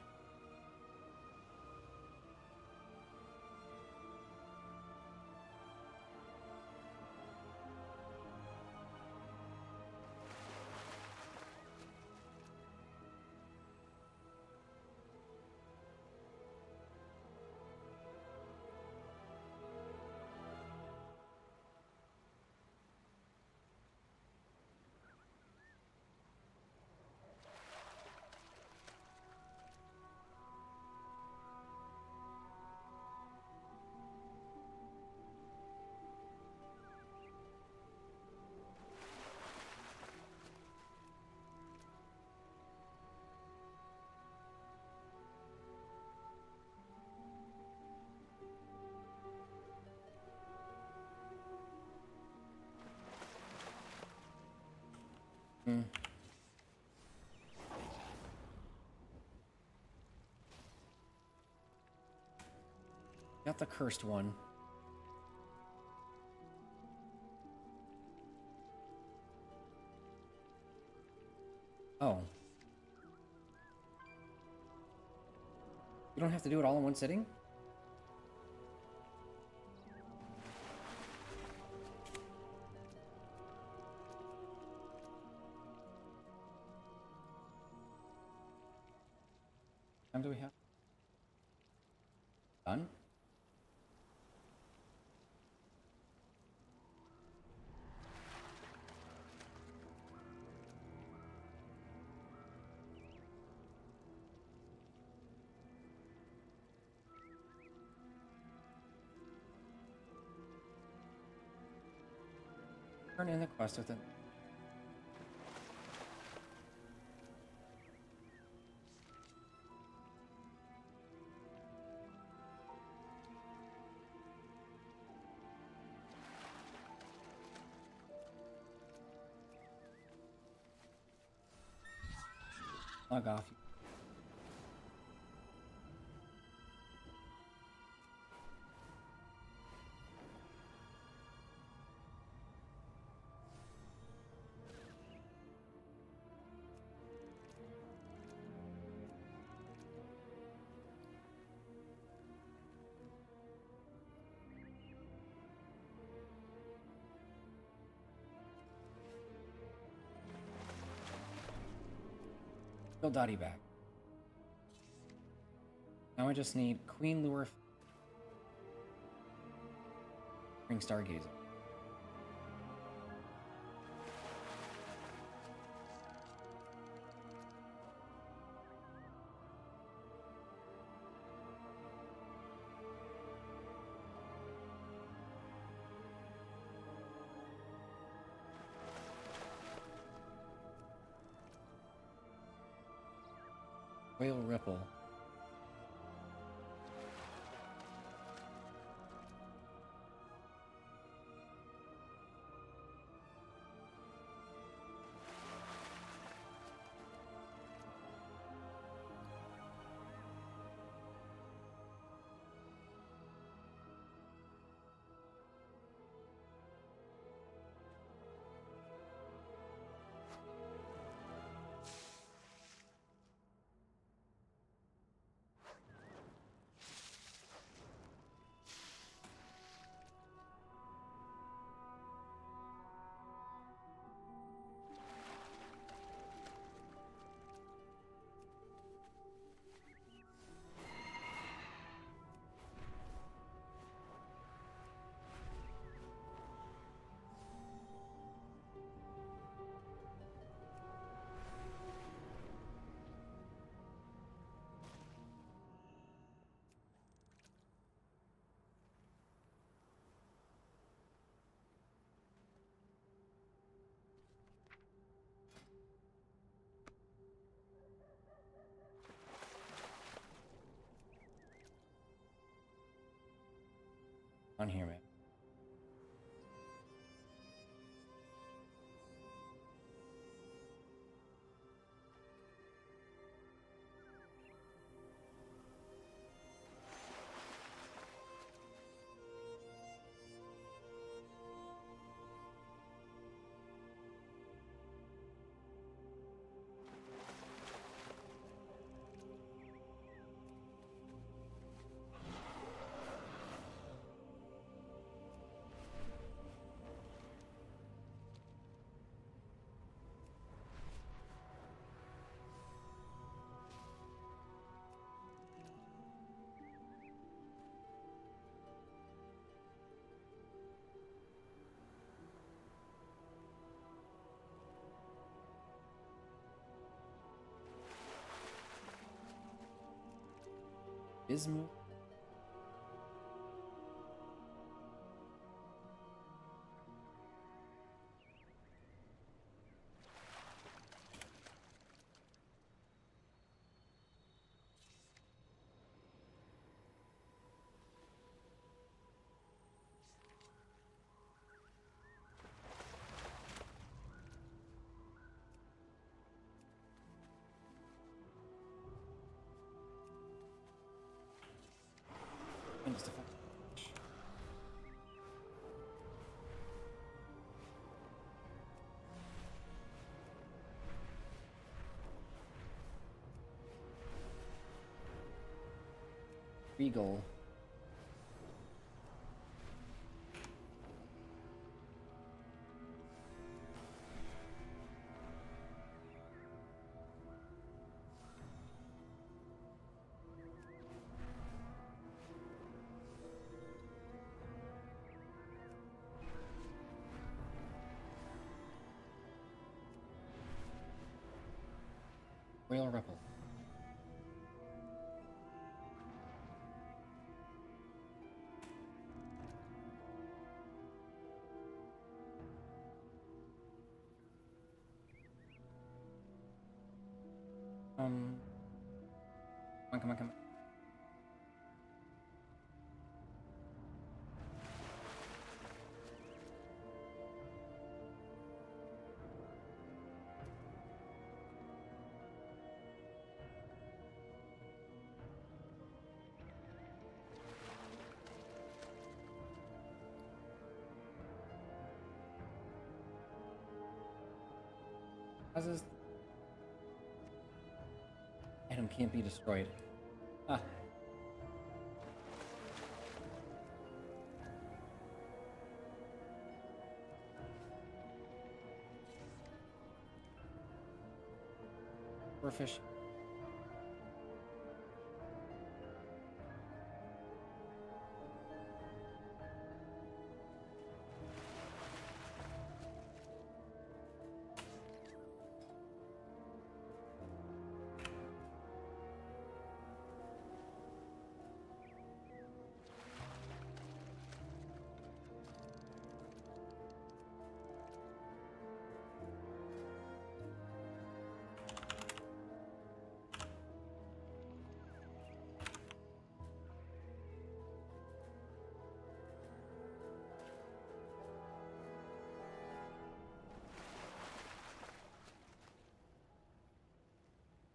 Got the cursed one. Oh. You don't have to do it all in one sitting? How time do we have? Done? Turn in the quest with it. Log off. Kill Dottie back. Now I just need Queen Lure. Bring Stargazer. Whale Ripple. On here, man. Is move. Just a fuck. Regal. Royal Ripple. Come on. How's this? Item can't be destroyed. Ah. We're fish.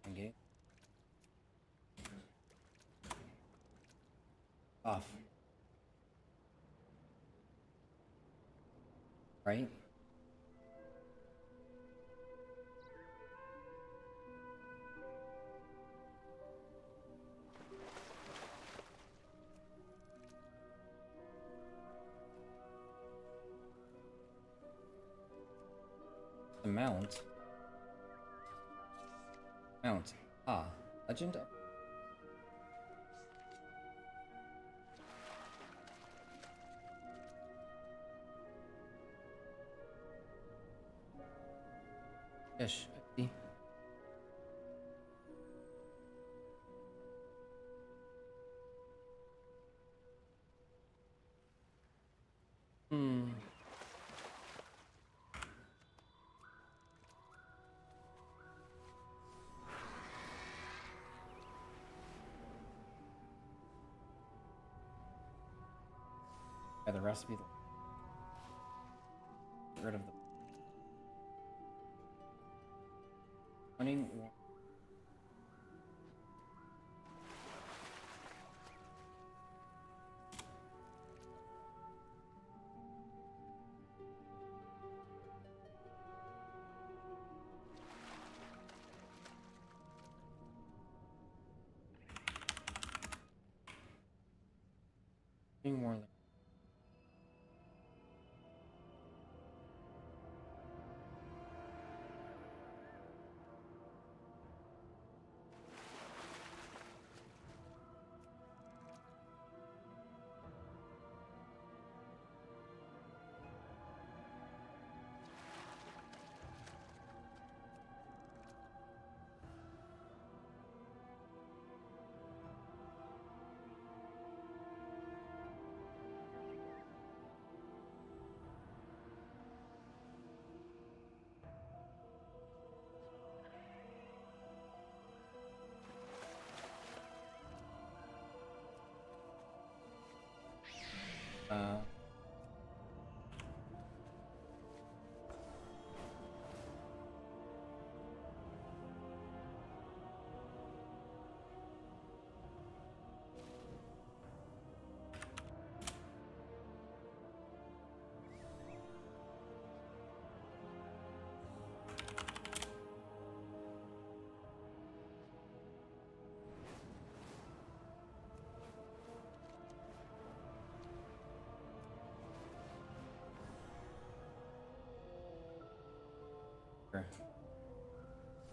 Engage. Off. Right? The mount. Mount. Ah. Legend of... Fish. I see. Yeah, the recipe. Get rid of the... Winning... More like...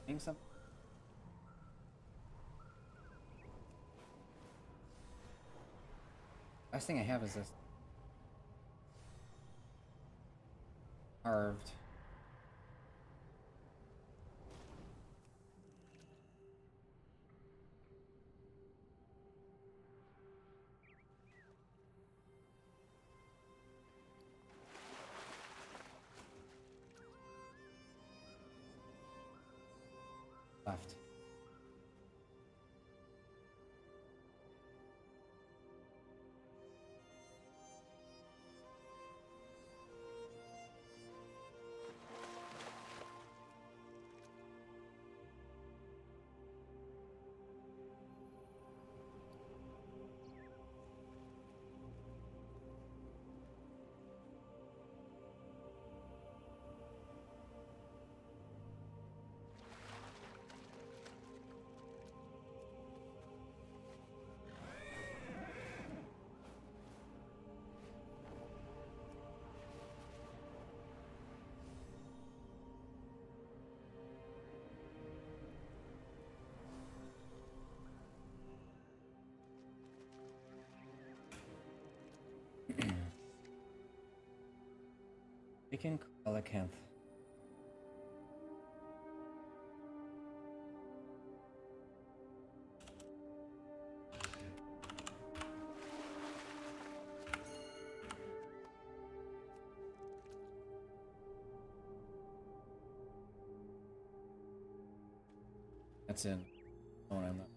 Think something. Last thing I have is this carved. Left. Chicken Hallowfall. That's in. Oh, I'm not.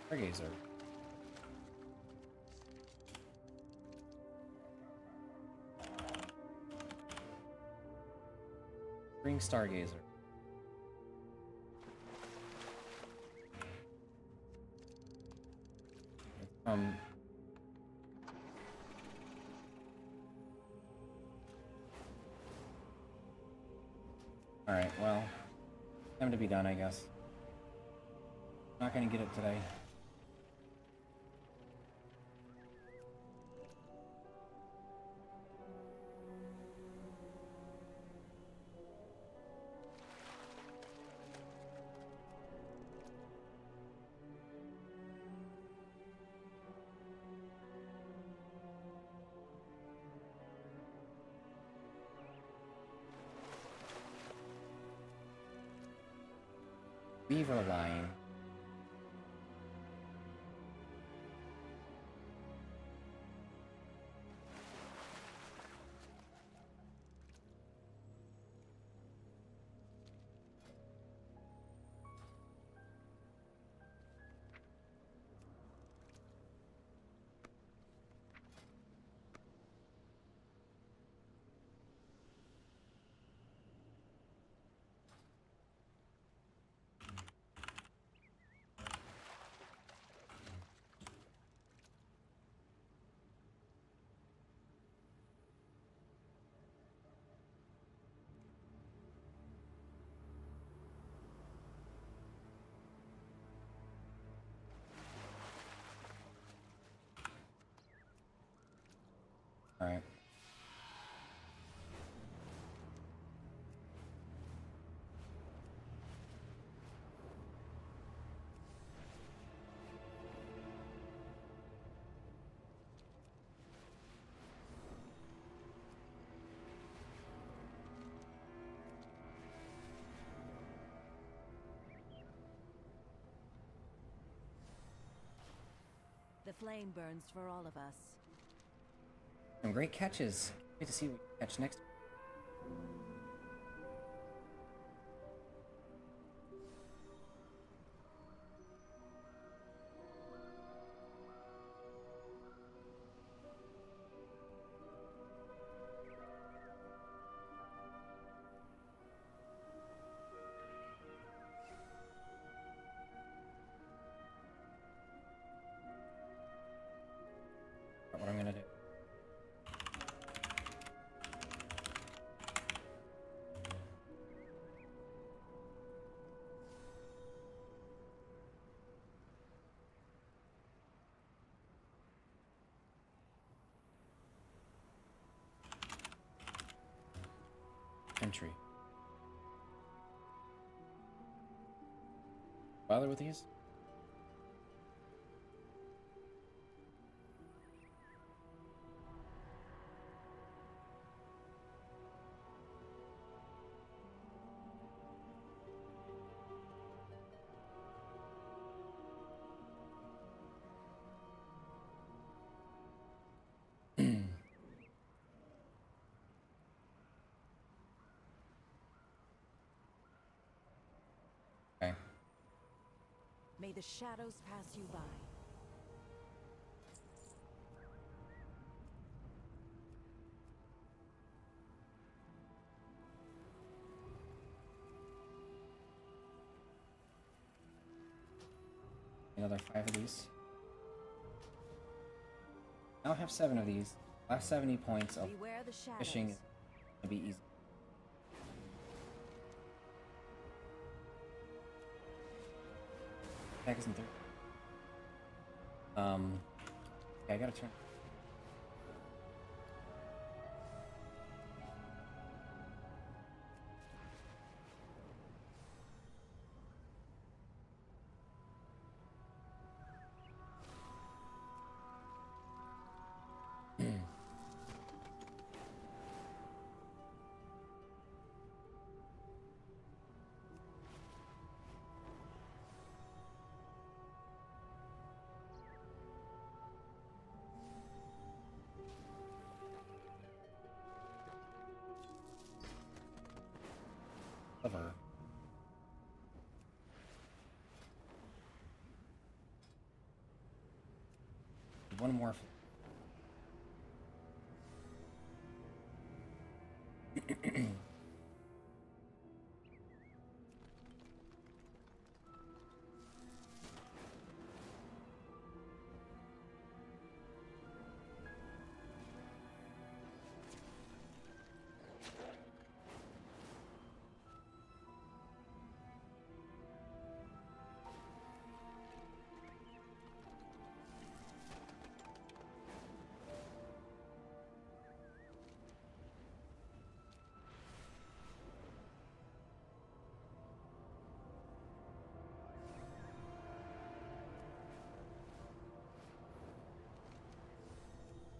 Stargazer. Spring Stargazer. It's from alright, well, time to be done, I guess. Not gonna get it today. Beaver line. All right. The flame burns for all of us. Some great catches. Wait to see what we catch next. entry. Bother with these? Okay. May the shadows pass you by. Another 5 of these. Now I have 7 of these. Last 70 points of Beware the shadows. fishing is gonna be easy. Attack isn't there. Okay, I gotta turn. Clever. One more.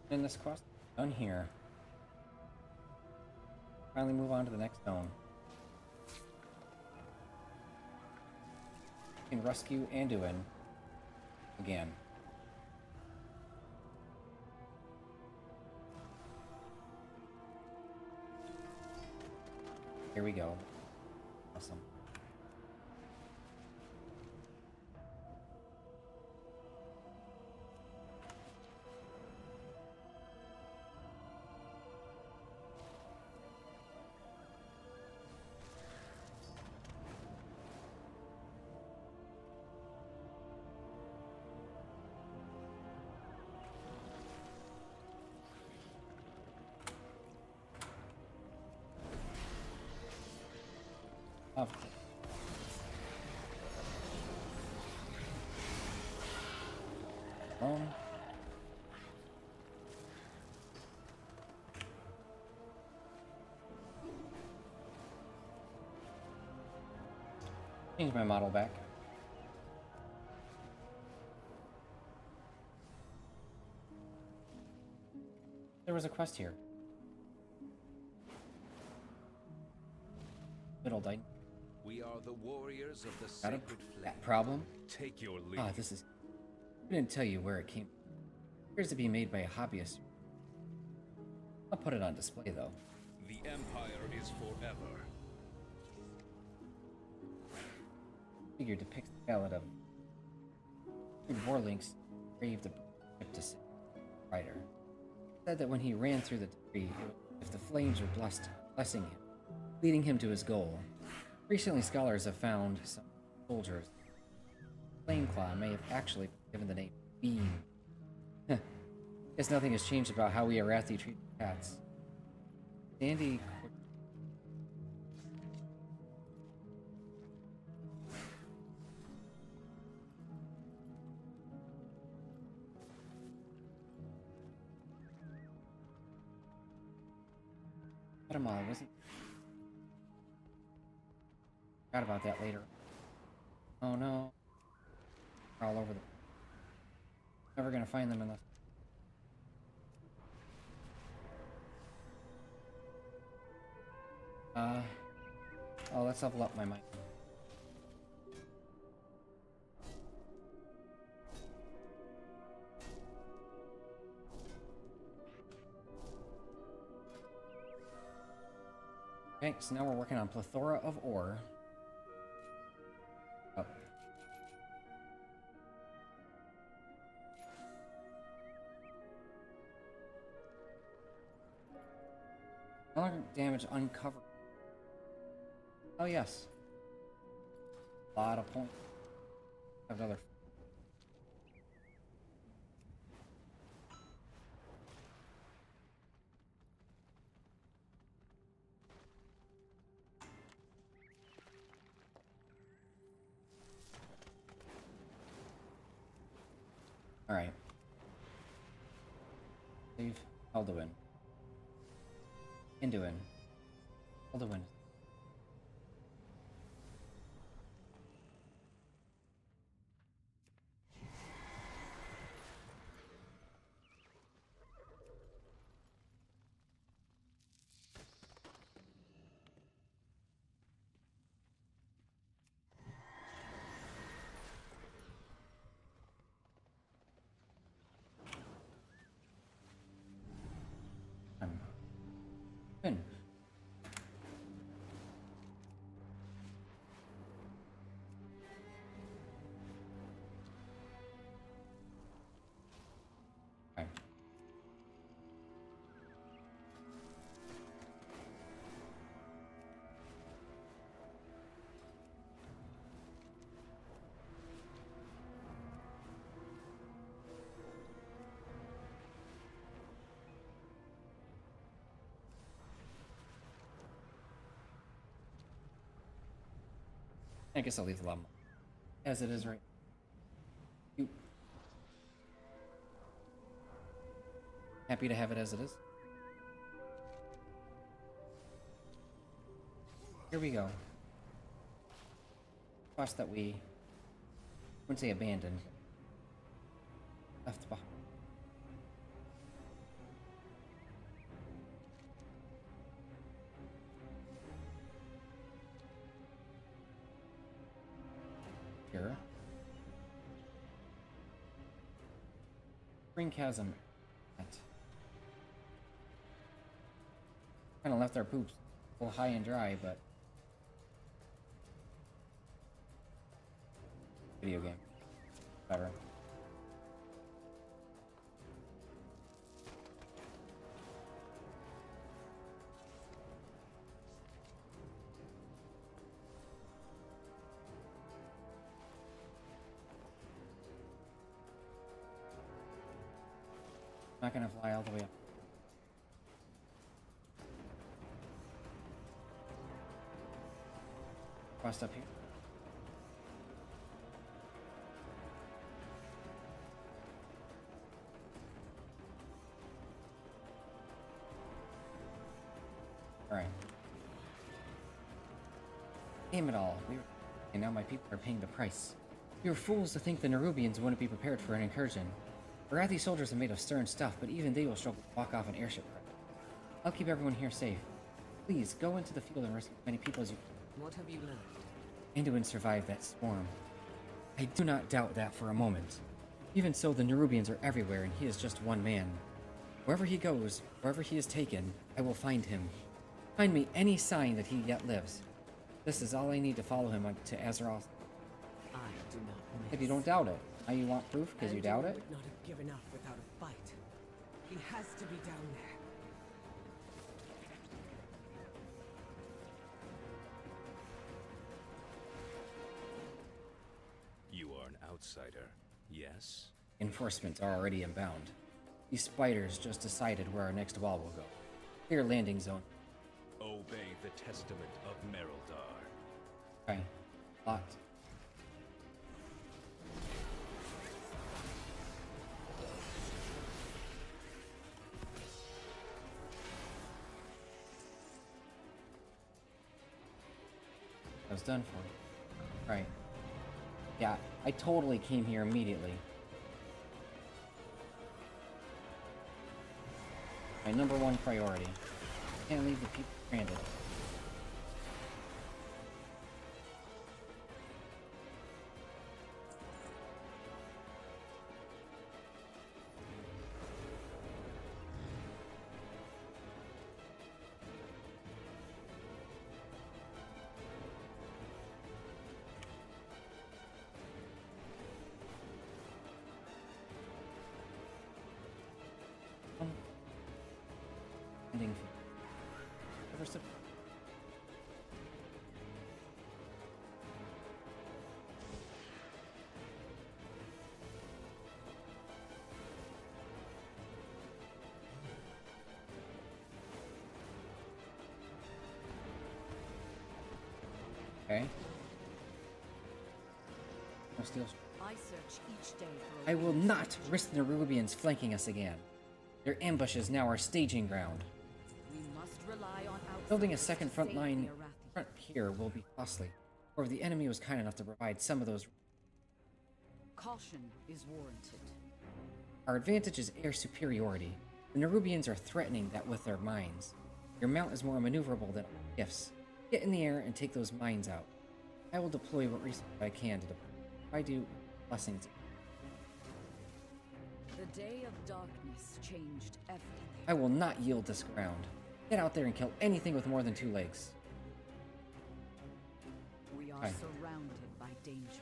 In this quest, done here. Finally move on to the next zone. You can rescue Anduin again. Here we go. Awesome. Of course. Change my model back. There was a quest here. Middle Titan. We are the warriors of the Got a sacred flame. that problem? Take your leave. Ah, this is. I didn't tell you where it came. Appears to be made by a hobbyist. I'll put it on display though. The Empire is forever. Figure depicts the ballad of Warlink's braved the ship to rider. Said that when he ran through the debris, it was as if the flames were blessing him, leading him to his goal. Recently, scholars have found some soldiers. Flameclaw may have actually been given the name Beam. Guess nothing has changed about how we Arathi treat cats. Sandy. Wasn't Forgot about that later. Oh no. They're all over the... Never gonna find them unless... Oh, let's level up my mic. Okay, so now we're working on plethora of ore. Oh. Another damage uncovered. Oh yes. A lot of points. Have another. All right. Save Alduin. Induin. Alduin. Good. Okay. I guess I'll leave the level as it is right. Happy to have it as it is. Here we go. Quest that we wouldn't say abandoned. Left behind. Here. Spring Chasm. Kind of left our poops a little high and dry, but video game. Whatever. Not gonna fly all the way up. Quest up here. Alright. Damn it all. And now my people are paying the price. We were fools to think the Nerubians wouldn't be prepared for an incursion. Arathi soldiers are made of stern stuff, but even they will struggle to walk off an airship wreck. I'll keep everyone here safe. Please, go into the field and rescue as many people as you can. What have you learned? Anduin survived that storm. I do not doubt that for a moment. Even so, the Nerubians are everywhere, and he is just one man. Wherever he goes, wherever he is taken, I will find him. Find me any sign that he yet lives. This is all I need to follow him to Azeroth. I do not miss. If you don't doubt it, now you want proof because you doubt it? Would not have given up without a fight. He has to be down there. You are an outsider, yes? Enforcement are already inbound. These spiders just decided where our next wall will go. Clear landing zone. Obey the testament of Mereldar. Okay. Locked. I was done for. Right. Yeah, I totally came here immediately. My number one priority. Can't leave the people stranded. Ending. First of okay. No steel. I search each day for a I will not risk the Nerubians flanking us again. Their ambush is now our staging ground. We must rely on Building a outsiders second to front save line the Arathi. front here will be costly. Or the enemy was kind enough to provide some of those. Caution is warranted. Our advantage is air superiority. The Nerubians are threatening that with their mines. Your mount is more maneuverable than gifts. Get in the air and take those mines out. I will deploy what resources I can to deploy. If I do, blessings. The day of darkness changed everything. I will not yield this ground. Get out there and kill anything with more than 2 legs. We are Hi. surrounded by dangers.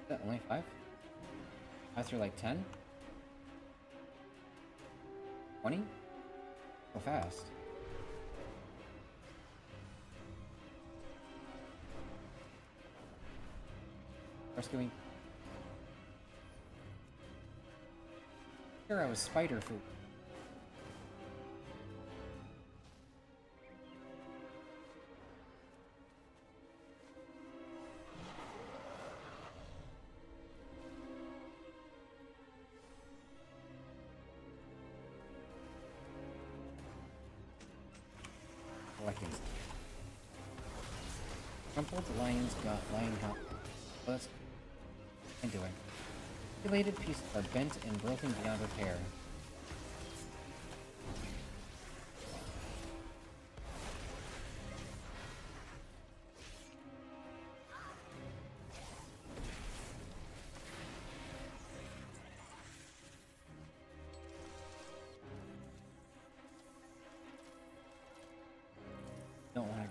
Is that only 5? 5 through like 10? 20? Go fast. Rescuing. Sure, I was spider food. Collecting. Crumpled lion's gut, lion gut. Well, that's I'm doing. Related pieces are bent and broken beyond repair. Don't want to.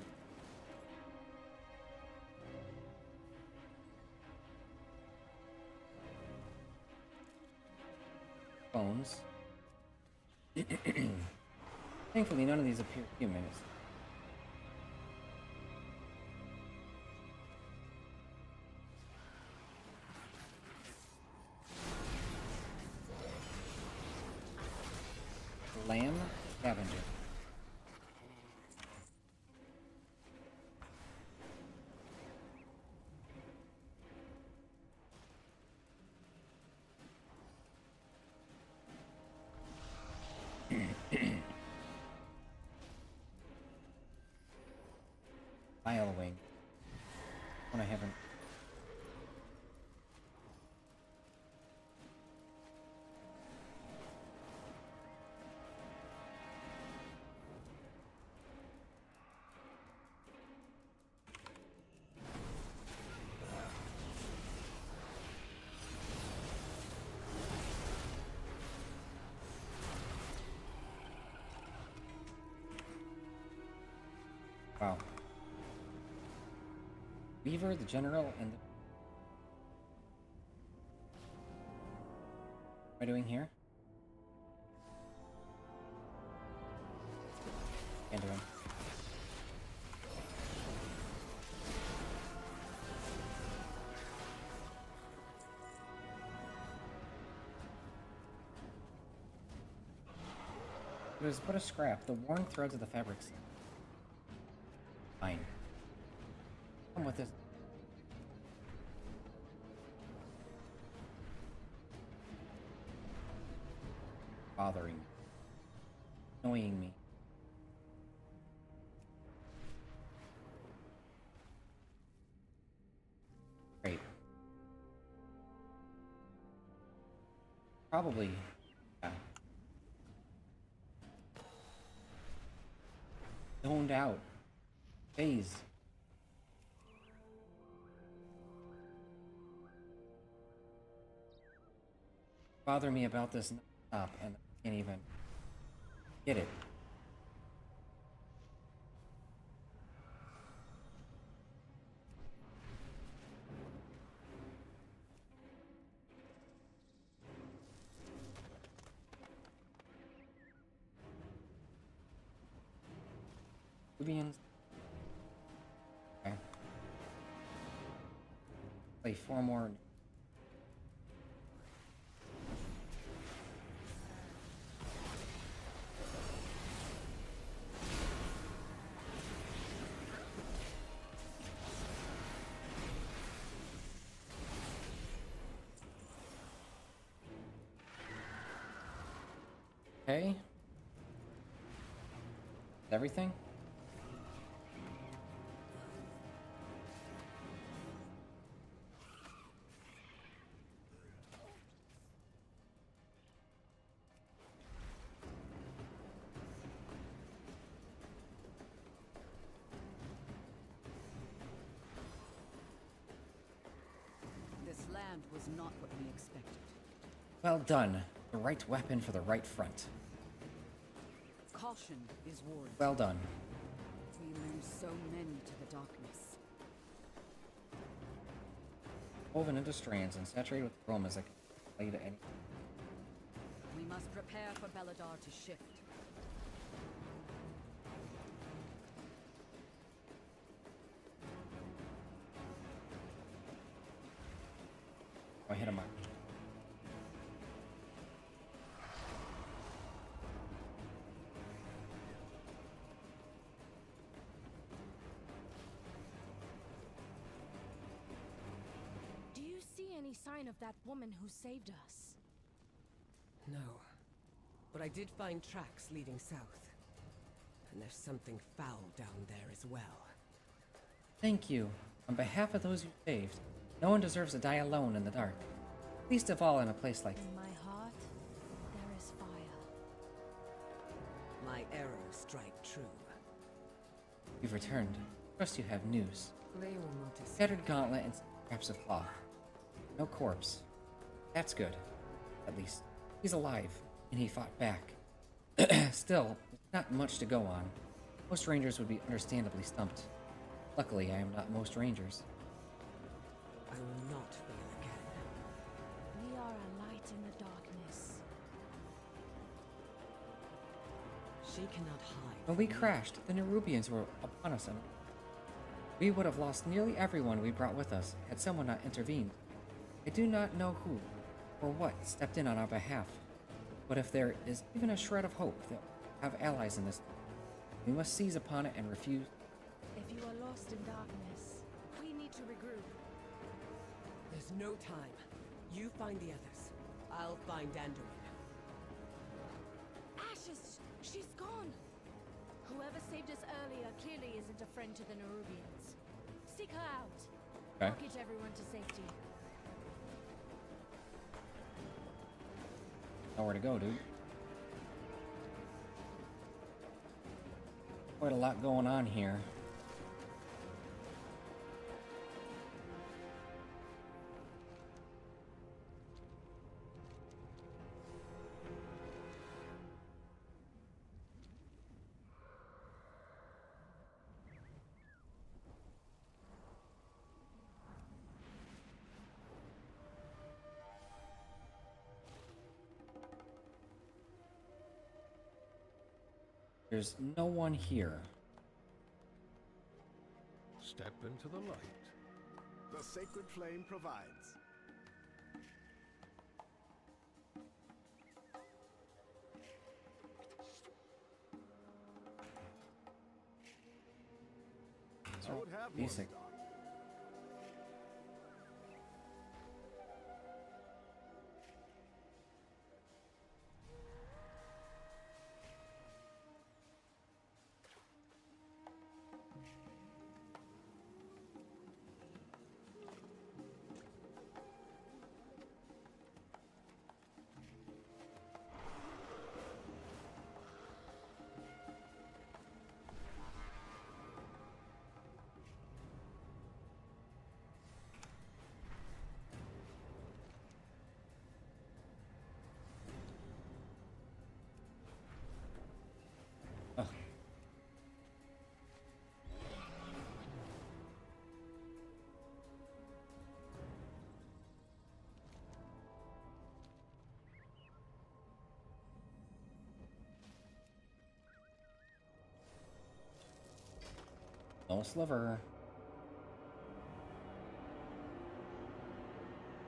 Bones. Thankfully, none of these appear human. Lamb scavenger. Isle wing. One I haven't. Wow. Weaver, the general, and the... What am I doing here? Can't do him. It was but a scrap, the worn threads of the fabric. Come with this. Bothering me. Annoying me. Great. Probably. Yeah. Zoned out. Phase. Bother me about this stop, and I can't even get it. Nubians. Okay. Play 4 more. Okay. Everything? This land was not what we expected. Well done. The right weapon for the right front. Caution is warranted. Well done. We lose so many to the darkness. Woven into strands and saturated with aromas that can play to any. We must prepare for Belladar to shift. I hit him up. Do you see any sign of that woman who saved us? No. But I did find tracks leading south. And there's something foul down there as well. Thank you. On behalf of those you saved, no one deserves to die alone in the dark. Least of all in a place like. In my heart, there is fire. My arrows strike true. You've returned. Trust you have news. They will notice. Scattered gauntlet and scraps of cloth. No corpse. That's good. At least. He's alive, and he fought back. Still, there's not much to go on. Most rangers would be understandably stumped. Luckily, I am not most rangers. I will not fail again. We are a light in the darkness. She cannot hide. When we crashed, the Nerubians were upon us, and we would have lost nearly everyone we brought with us had someone not intervened. I do not know who or what stepped in on our behalf, but if there is even a shred of hope that we have allies in this, we must seize upon it and refuse. If you are lost in darkness, we need to regroup. There's no time. You find the others. I'll find Anduin. Ashes! She's gone! Whoever saved us earlier clearly isn't a friend to the Nerubians. Seek her out. Okay. I'll get everyone to safety. Nowhere to go, dude. Quite a lot going on here. There's no one here. Step into the light. The sacred flame provides. So basic. No sliver.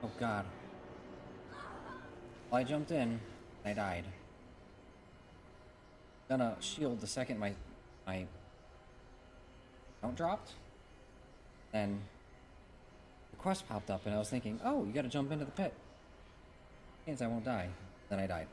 Oh god. Well, I jumped in. I died. Gonna shield the second my account dropped. Then the quest popped up and I was thinking, oh, you gotta jump into the pit. Chance I won't die. Then I died.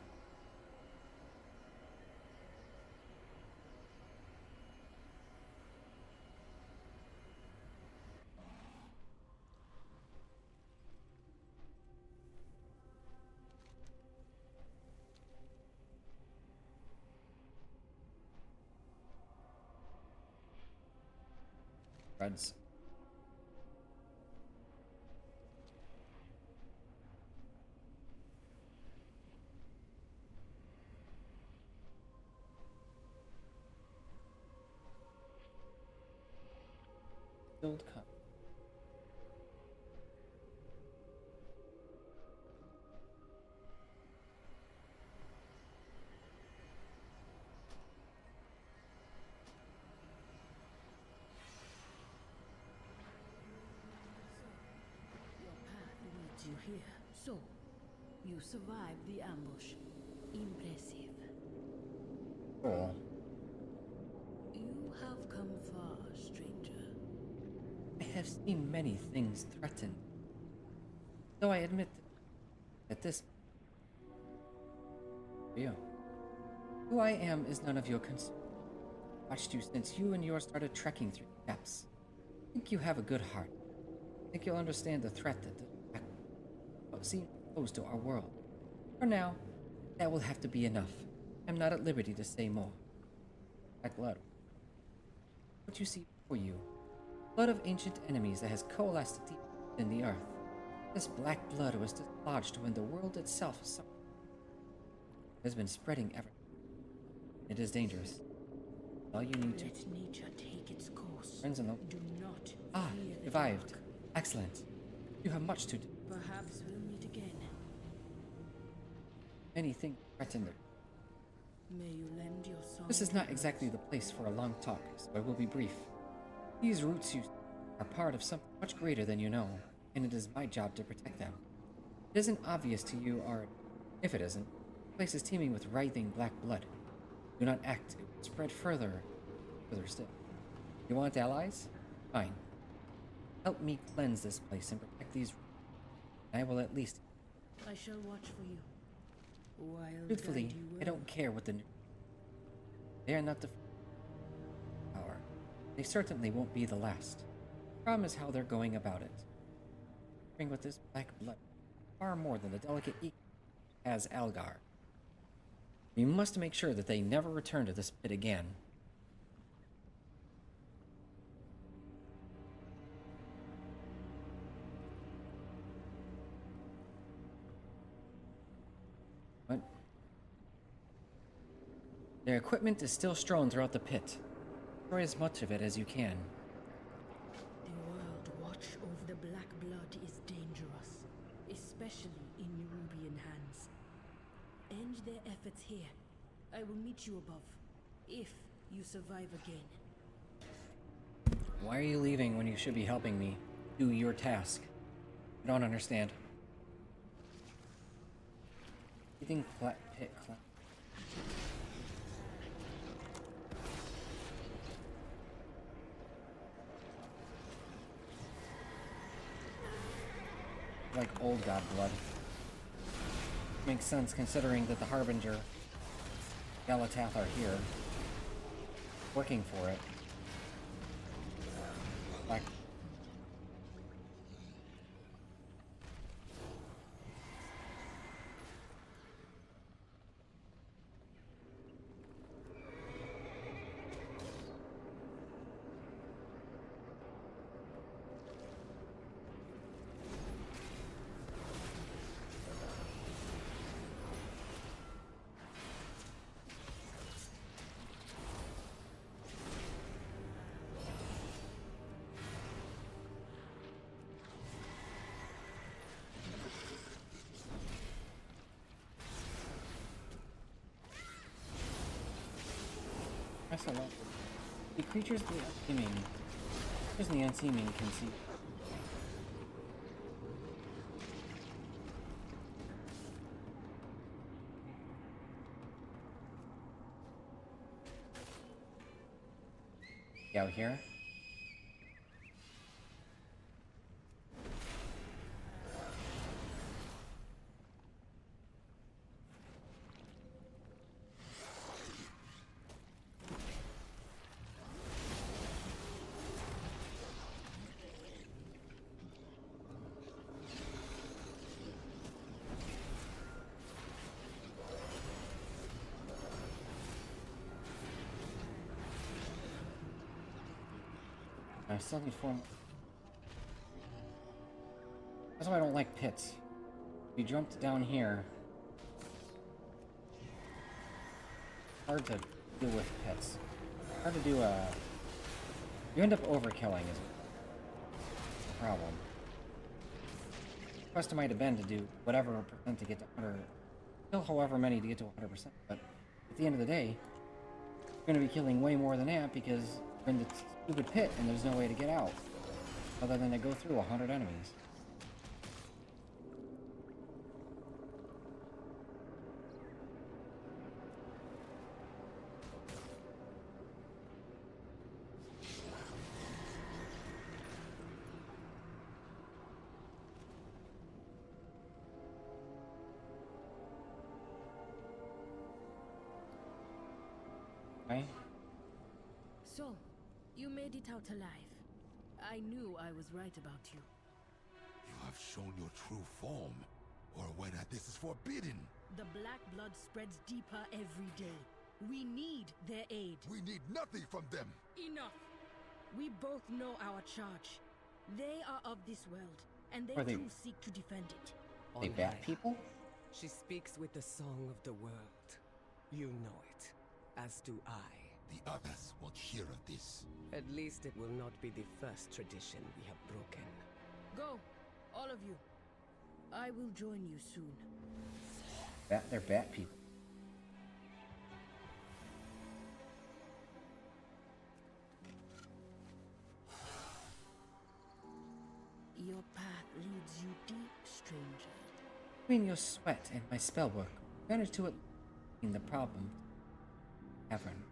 Reds. Filled cup. Your path leads you here. So, you survived the ambush. Impressive. Cool. You have come far, stranger. I have seen many things threatened. Though I admit that this... You. Who I am is none of your concern. Watched you since you and yours started trekking through the depths. Think you have a good heart. Think you'll understand the threat that seems posed to our world. For now, that will have to be enough. I'm not at liberty to say more. Black blood. What you see before you. Blood of ancient enemies that has coalesced deep in the earth. This black blood was dislodged when the world itself suffered. It has been spreading ever. It is dangerous. All you need to... Let nature take its course. Friends and Do not fear the revived. dark. Excellent. You have much to do. Perhaps we'll meet again. Anything threaten them. May you lend your song. This is not exactly the place for a long talk, so I will be brief. These roots you are part of something much greater than you know, and it is my job to protect them. It isn't obvious to you, or if it isn't, the place is teeming with writhing black blood. Do not act, it will spread further still. You want allies? Fine. Help me cleanse this place and protect these roots. I will at least... I shall watch for you. While Truthfully, guide you I well. don't care what the new... They are not the power. They certainly won't be the last. The problem is how they're going about it. Bring with this black blood far more than the delicate as Algar. We must make sure that they never return to this pit again. What? Their equipment is still strewn throughout the pit. Destroy as much of it as you can. The world watch over the black blood is dangerous, especially in Nerubian hands. End their efforts here. I will meet you above, if you survive again. Why are you leaving when you should be helping me do your task? I don't understand. Eating flat pit cloud. Like old god blood. Makes sense considering that the Harbinger Galatath are here. Working for it. Like that's a lot. The creatures be aiming Here's the unseen you can see. Out here. I still need 4 more. That's why I don't like pits. If you jumped down here, hard to deal with pits. Hard to do a... You end up overkilling is the problem. The quest might have been to do whatever percent to get to 100, kill however many to get to 100%, but at the end of the day, you're going to be killing way more than that because you're in the stupid pit and there's no way to get out other than to go through 100 enemies. Okay. So, you made it out alive. I knew I was right about you. You have shown your true form, or whether this is forbidden. The black blood spreads deeper every day. We need their aid. We need nothing from them. Enough! We both know our charge. They are of this world, and they Are they- too seek to defend it. They bat people? She speaks with the song of the world. You know it, as do I. The others won't hear of this. At least it will not be the first tradition we have broken. Go, all of you. I will join you soon. They're bat people. Your path leads you deep, stranger. Between your sweat and my spellwork, we managed to in the problem. Cavern.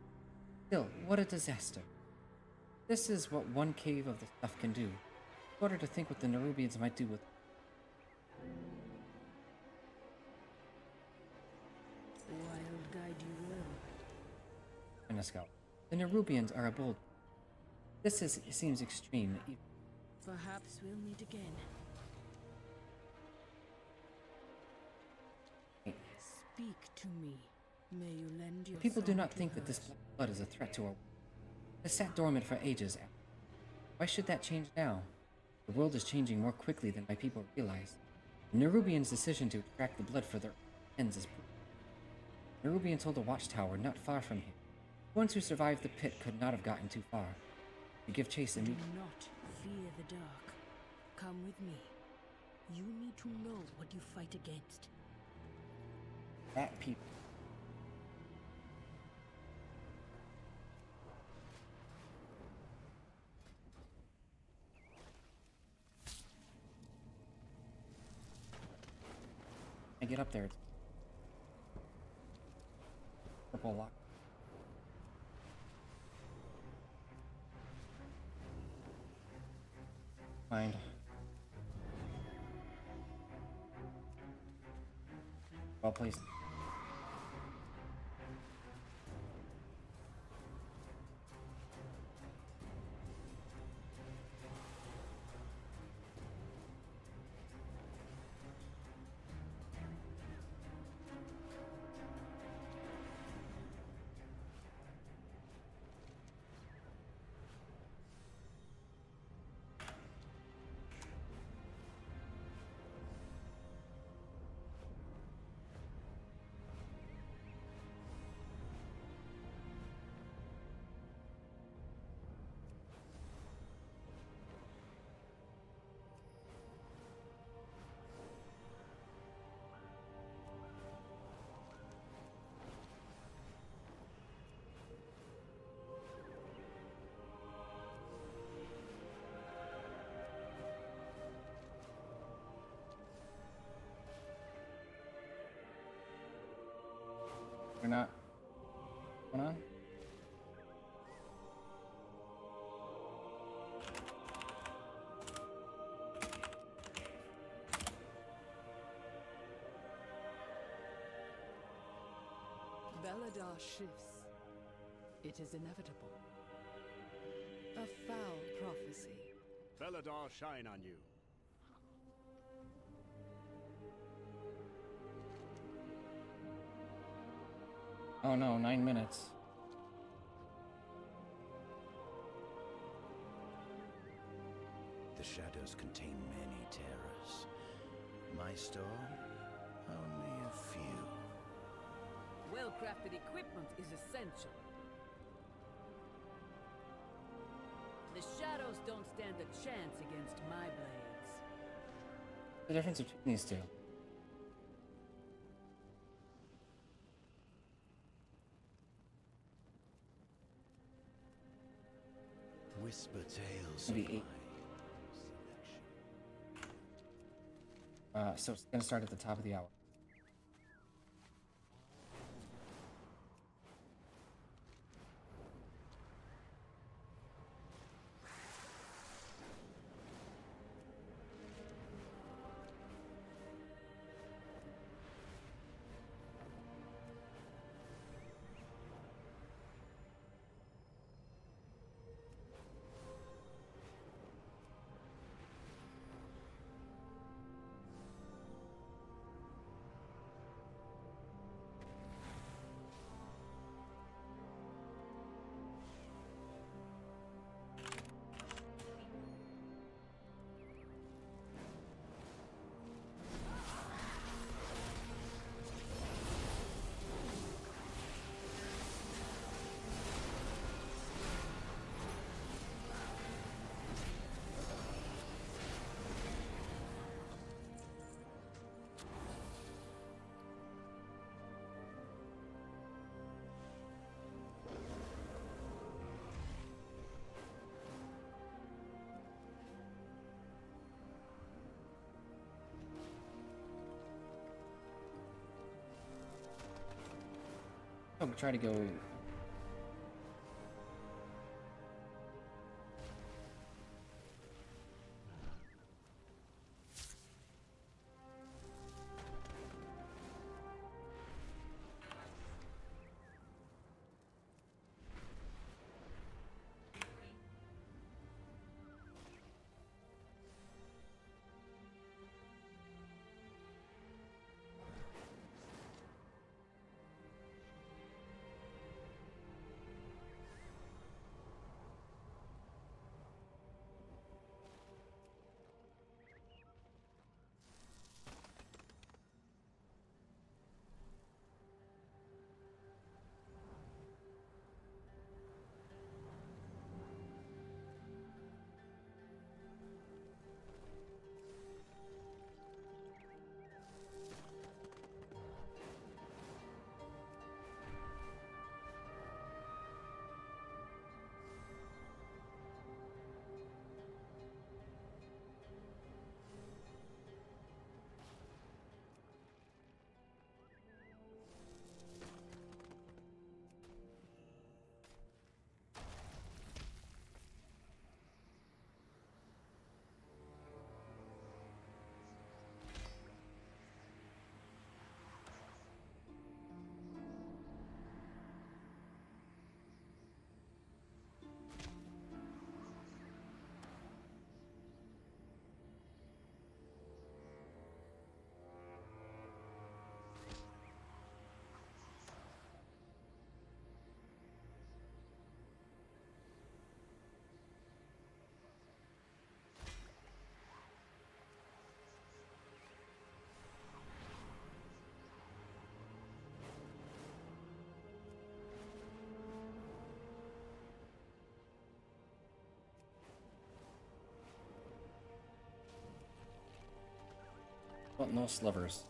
Still, what a disaster. This is what one cave of the stuff can do. In order to think what the Nerubians might do with Wild guide you will. and a scout. The Nerubians are a bold. Seems extreme. Perhaps we'll meet again. Speak to me. May you lend your People do song not to think that this hers. blood is a threat to our world. It has sat dormant for ages. Why should that change now? The world is changing more quickly than my people realize. The Nerubians' decision to extract the blood for their ends is proof. Nerubians hold a watchtower not far from here. The ones who survived the pit could not have gotten too far. To give chase and Do not fear the dark. Come with me. You need to know what you fight against. that people. I get up there. It's purple lock. Mind. Well placed. They're not going on? Belladar shifts. It is inevitable. A foul prophecy. Belladar shine on you. Oh no, 9 minutes. The shadows contain many terrors. My store, only a few. Well-crafted equipment is essential. The shadows don't stand a chance against my blades. The difference between these two. Whisper tales Maybe of 8. my selection. So it's gonna start at the top of the hour. I'm try to go. Want no slivers.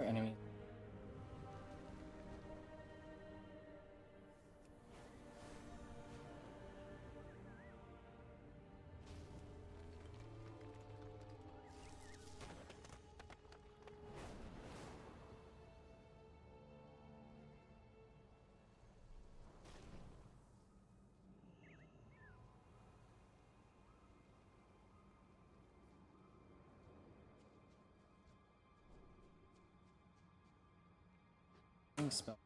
enemies. Spell.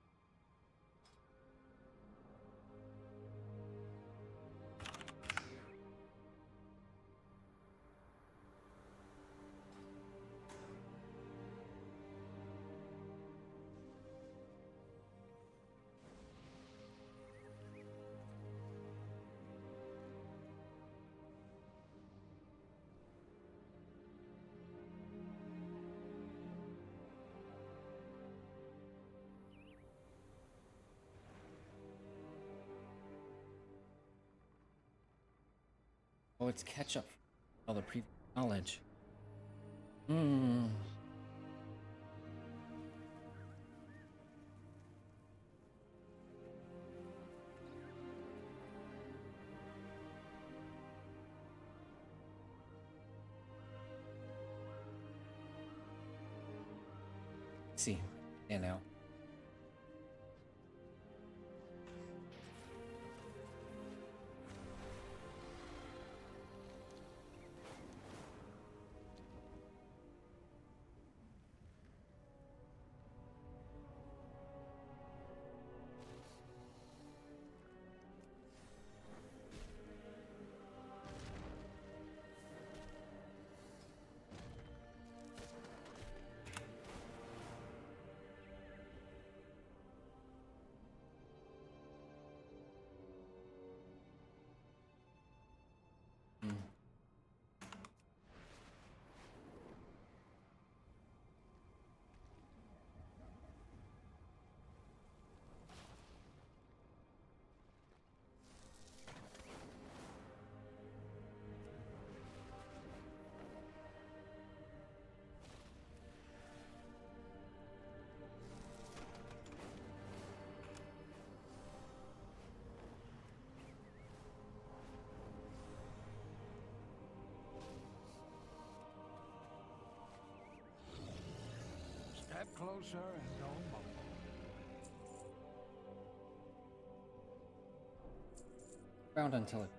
Oh, it's catch up. All the previous knowledge. Hmm. See, yeah, now. Step closer and don't mumble. Round until it.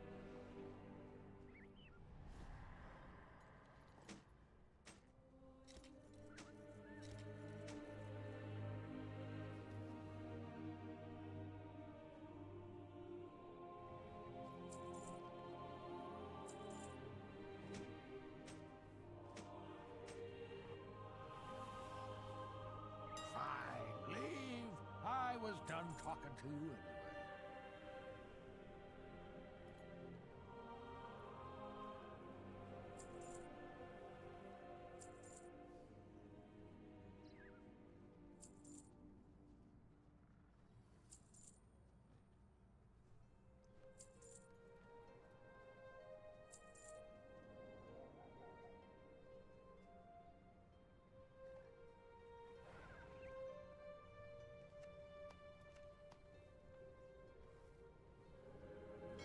Fine, leave. I was done talking to you anyway.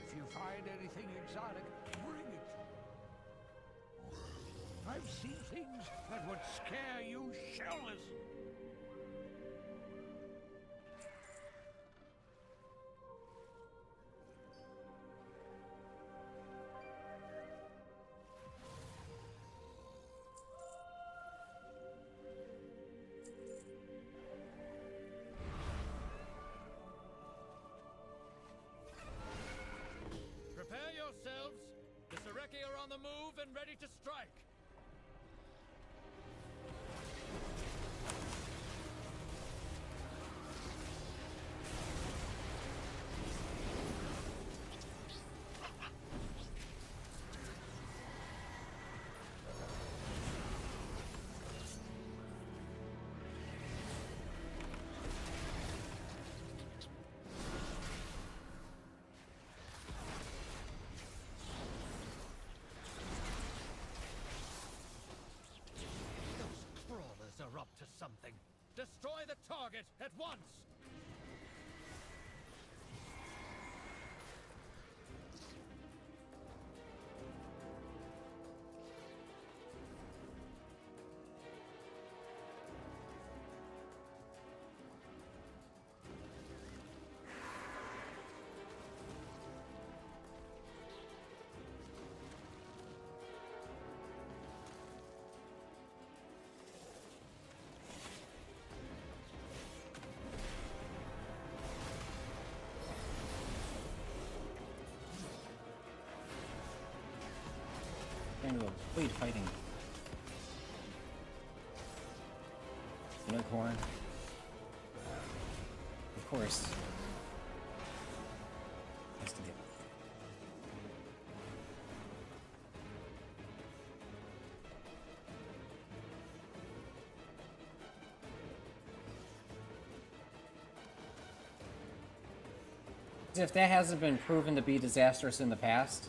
If you find anything exotic, bring it. I've seen things that would scare you shitless. Prepare yourselves. The Sareki are on the move and ready to strike. target at once! Wait, fighting. Unicorn. Of course. Has to get. As if that hasn't been proven to be disastrous in the past.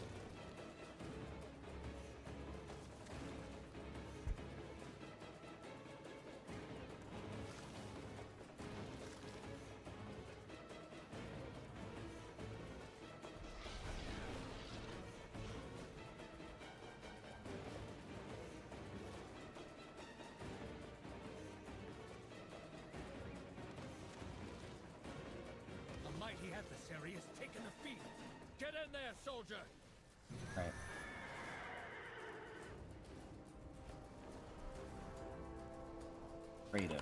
A mighty adversary has taken the field. Get in there, soldier! Right. Freedom.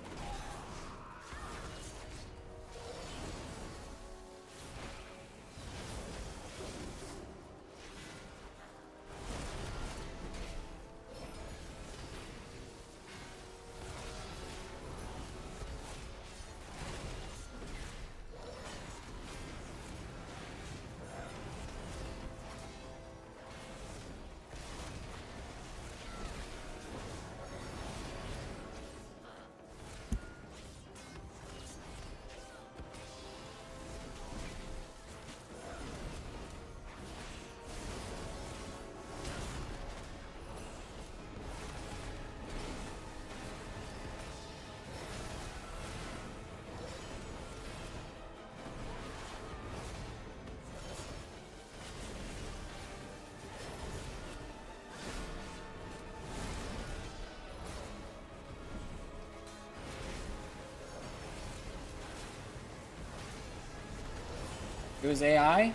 It was AI? Eliminate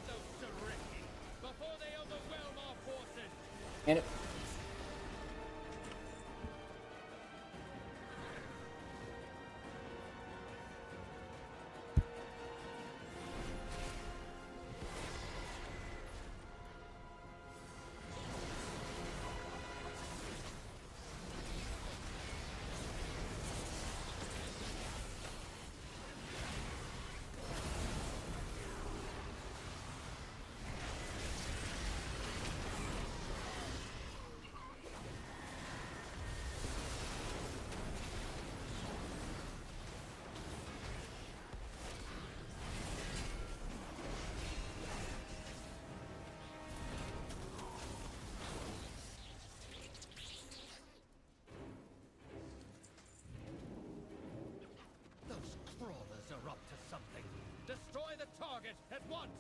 those Seriki before they overwhelm our forces! And it... Those crawlers are up to something. Destroy the target at once!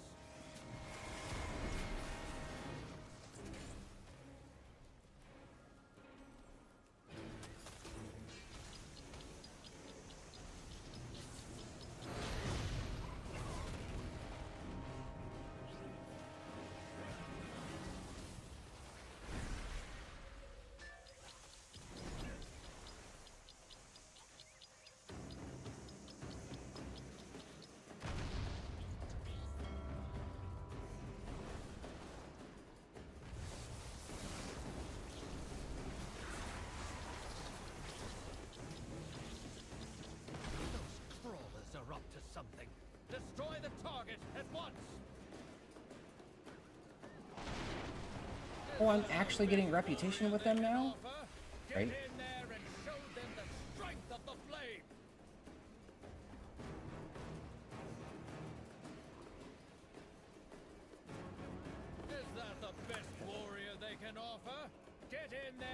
Are up to something. Destroy the target at once! Oh, I'm actually getting reputation with them now? Get Right? in there and show them the strength of the flame! Is that the best warrior they can offer? Get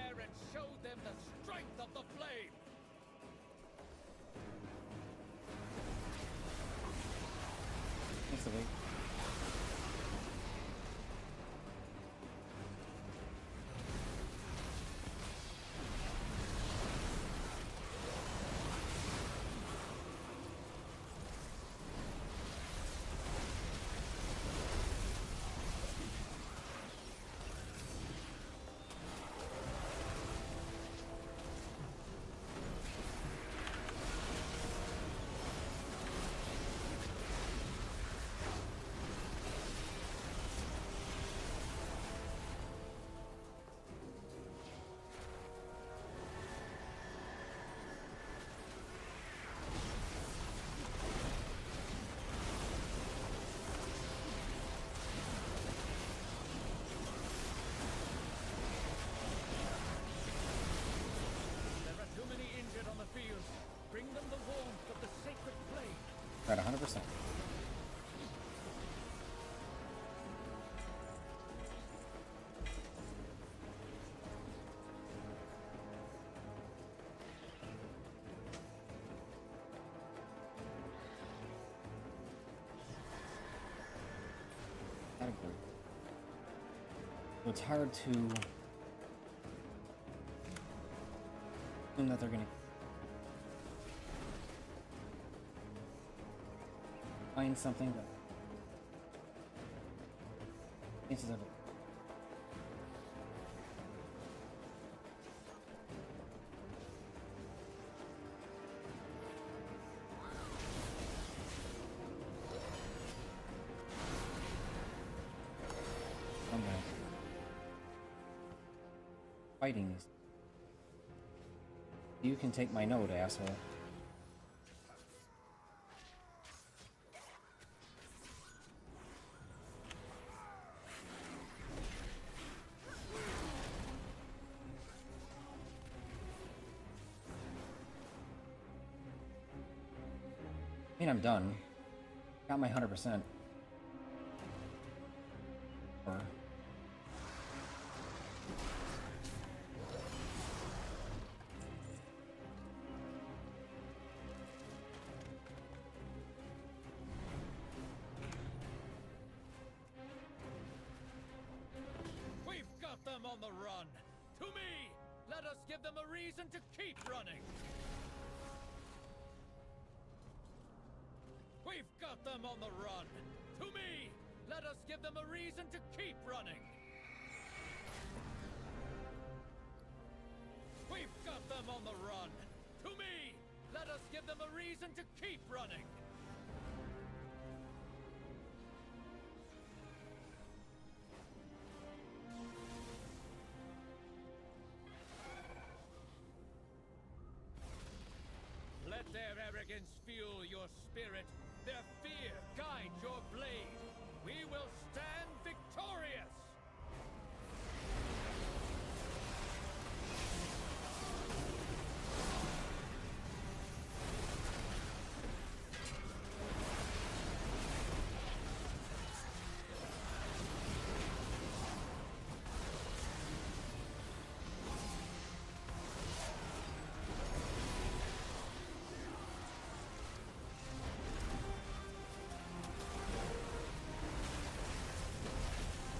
there and show them the strength of the flame! Instantly. Bring them the warmth of the sacred flame. Right, 100%. I agree. So it's hard to assume that they're gonna find something that chances of it. I'm gonna fighting these. You can take my note, asshole. I mean, I'm done. Got my 100%. Or We've got them on the run. To me, let us give them a reason to keep running. We've got them on the run. To me, let us give them a reason to keep running. We've got them on the run. To me, let us give them a reason to keep running. Let their arrogance fuel your spirit. Their fear guide your blade. We will stand victorious!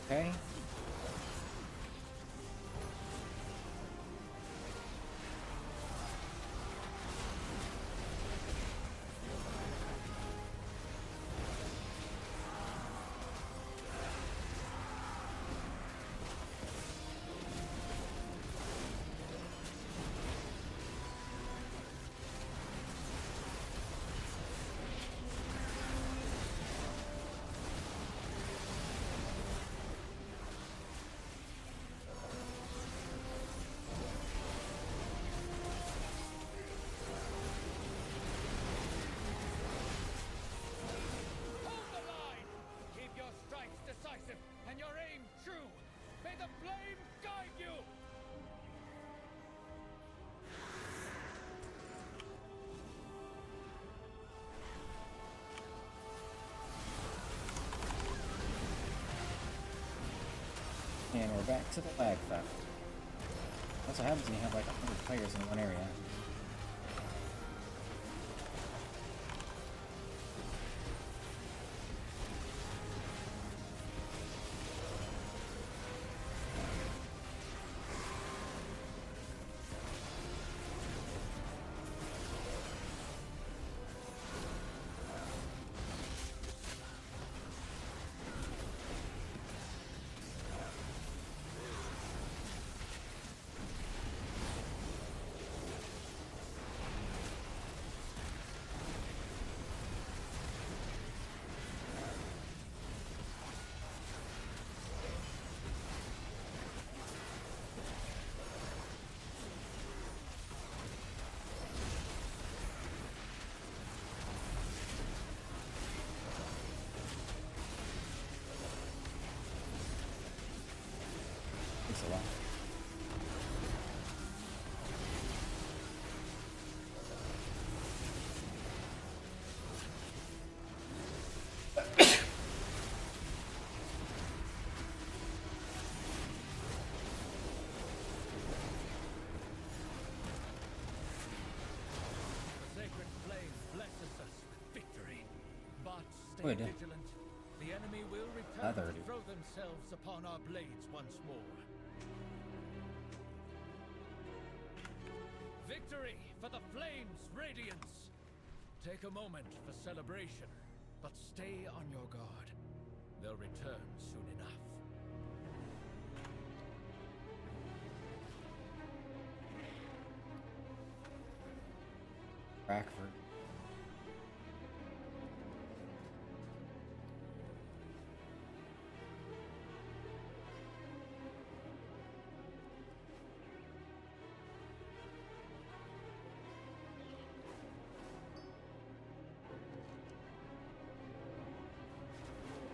okay. Hold the line! Keep your strikes decisive and your aim true. May the flame guide you! And we're back to the lag theft. That's what happens when you have like 100 players in one area. Takes a lot. The sacred flame blesses us with victory. But stay Good. vigilant. The enemy will return Another. to throw themselves upon our blades once more. Victory for the flame's radiance! Take a moment for celebration, but stay on your guard. They'll return soon enough. Rackford.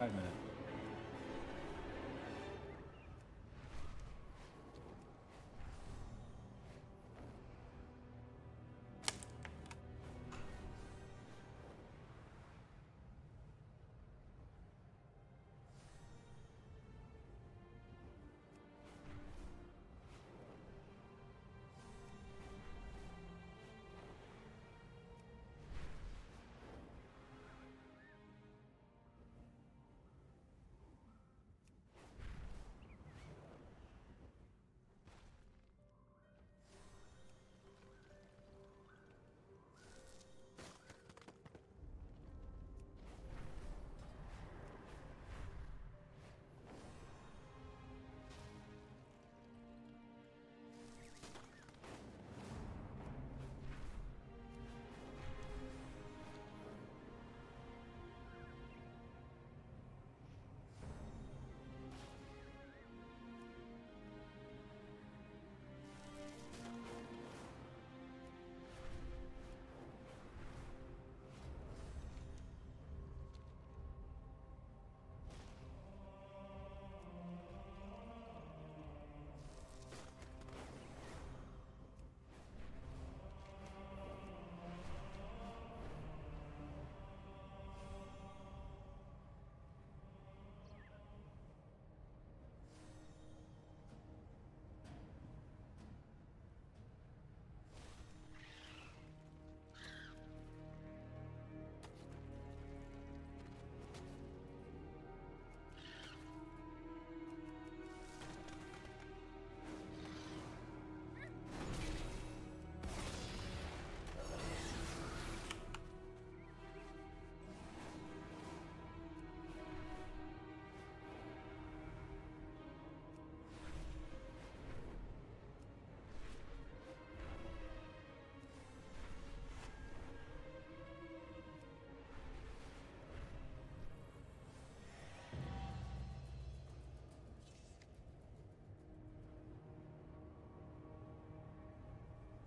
Minutes.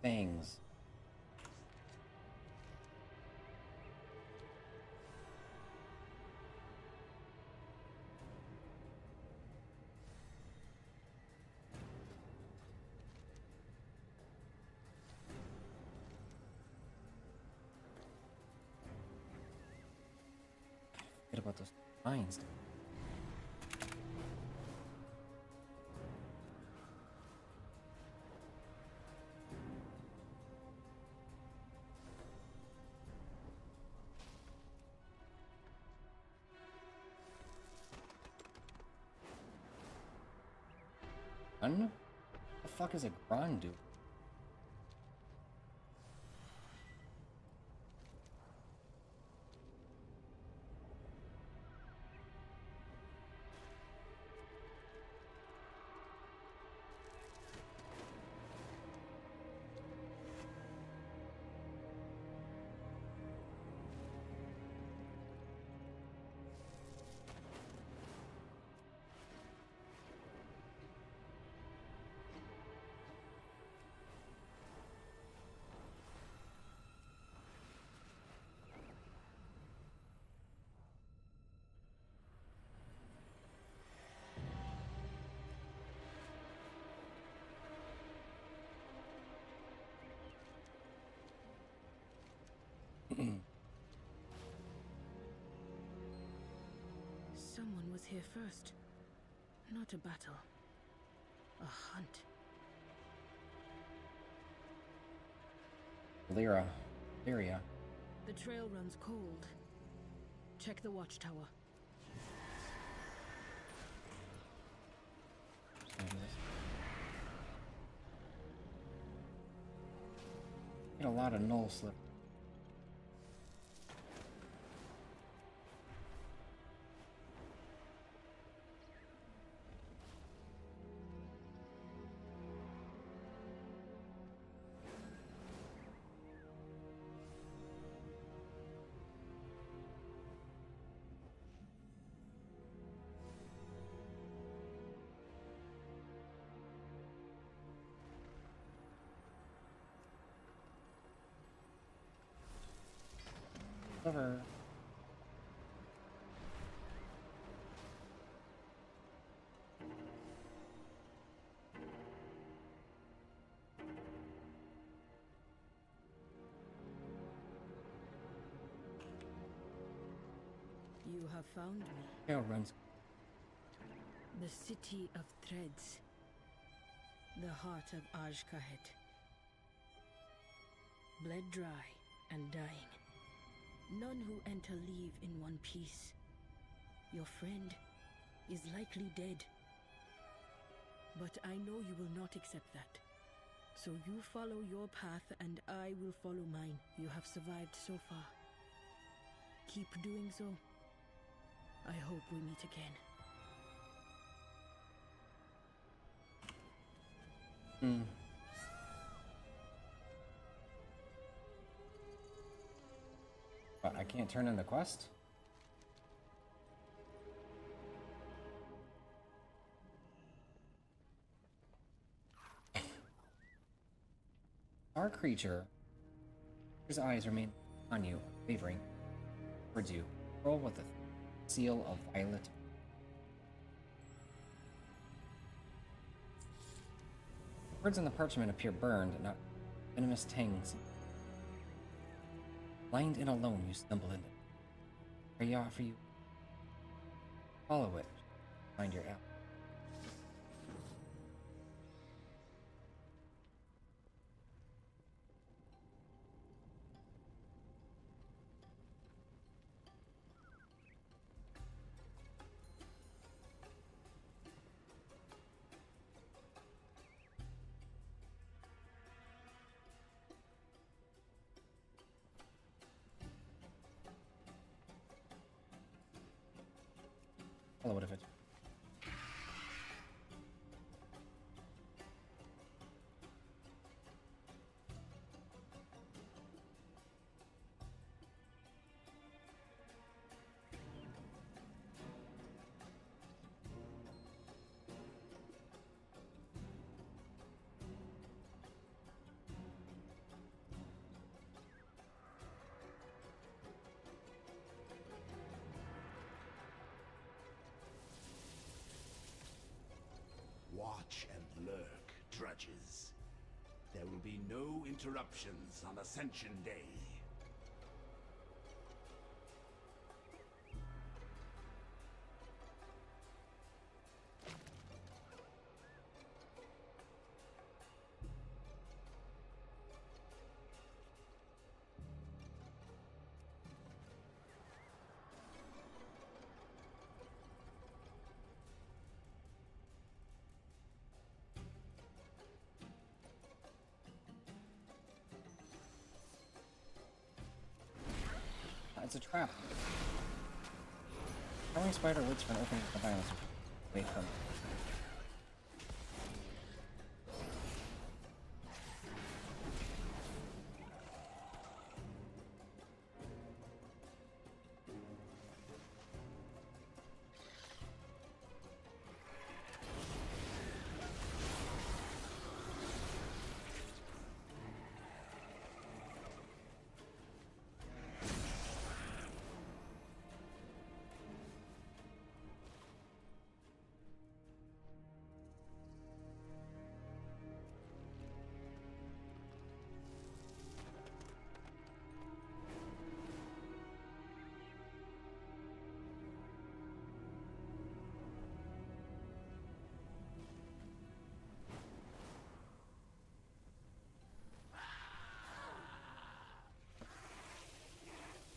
Things. Forget about those mines. Grun? What the fuck is a Grun do? Someone was here first. Not a battle. A hunt. Lyria. The trail runs cold. Check the watchtower. Get a lot of null slip. Clever. You have found me. Tail runs. The city of threads. The heart of Azj-Kahet. Bled dry and dying. None who enter leave in one piece. Your friend is likely dead. But I know you will not accept that. So you follow your path and I will follow mine. You have survived so far. Keep doing so. I hope we meet again. But I can't turn in the quest? Our creature, his eyes remain on you, wavering towards you. Roll with the seal of violet. Words on the parchment appear burned, not venomous tangs. Blind and alone, you stumble into it. Pray offer you. Follow it. Find your out. Follow it if it. Watch and lurk, drudges. There will be no interruptions on Ascension Day. It's a trap. Throwing spider waits for an opening for violence. Wait from it.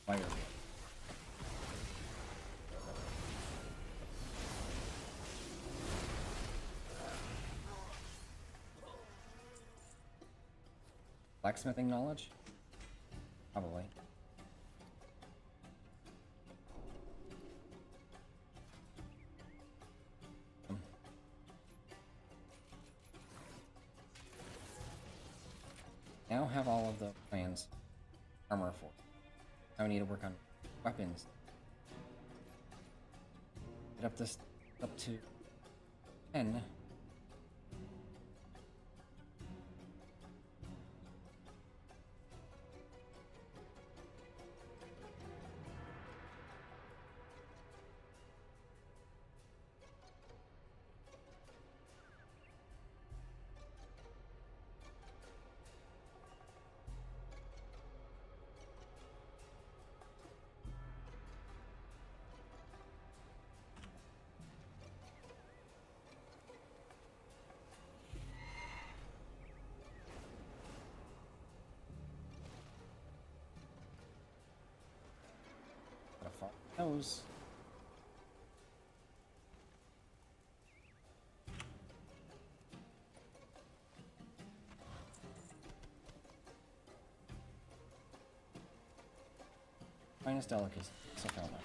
Fire. Blacksmithing knowledge? Probably. Now have all of the plans. Armor for. Now we need to work on weapons. Get up this up to 10. Those. Finest delicacy. So found that.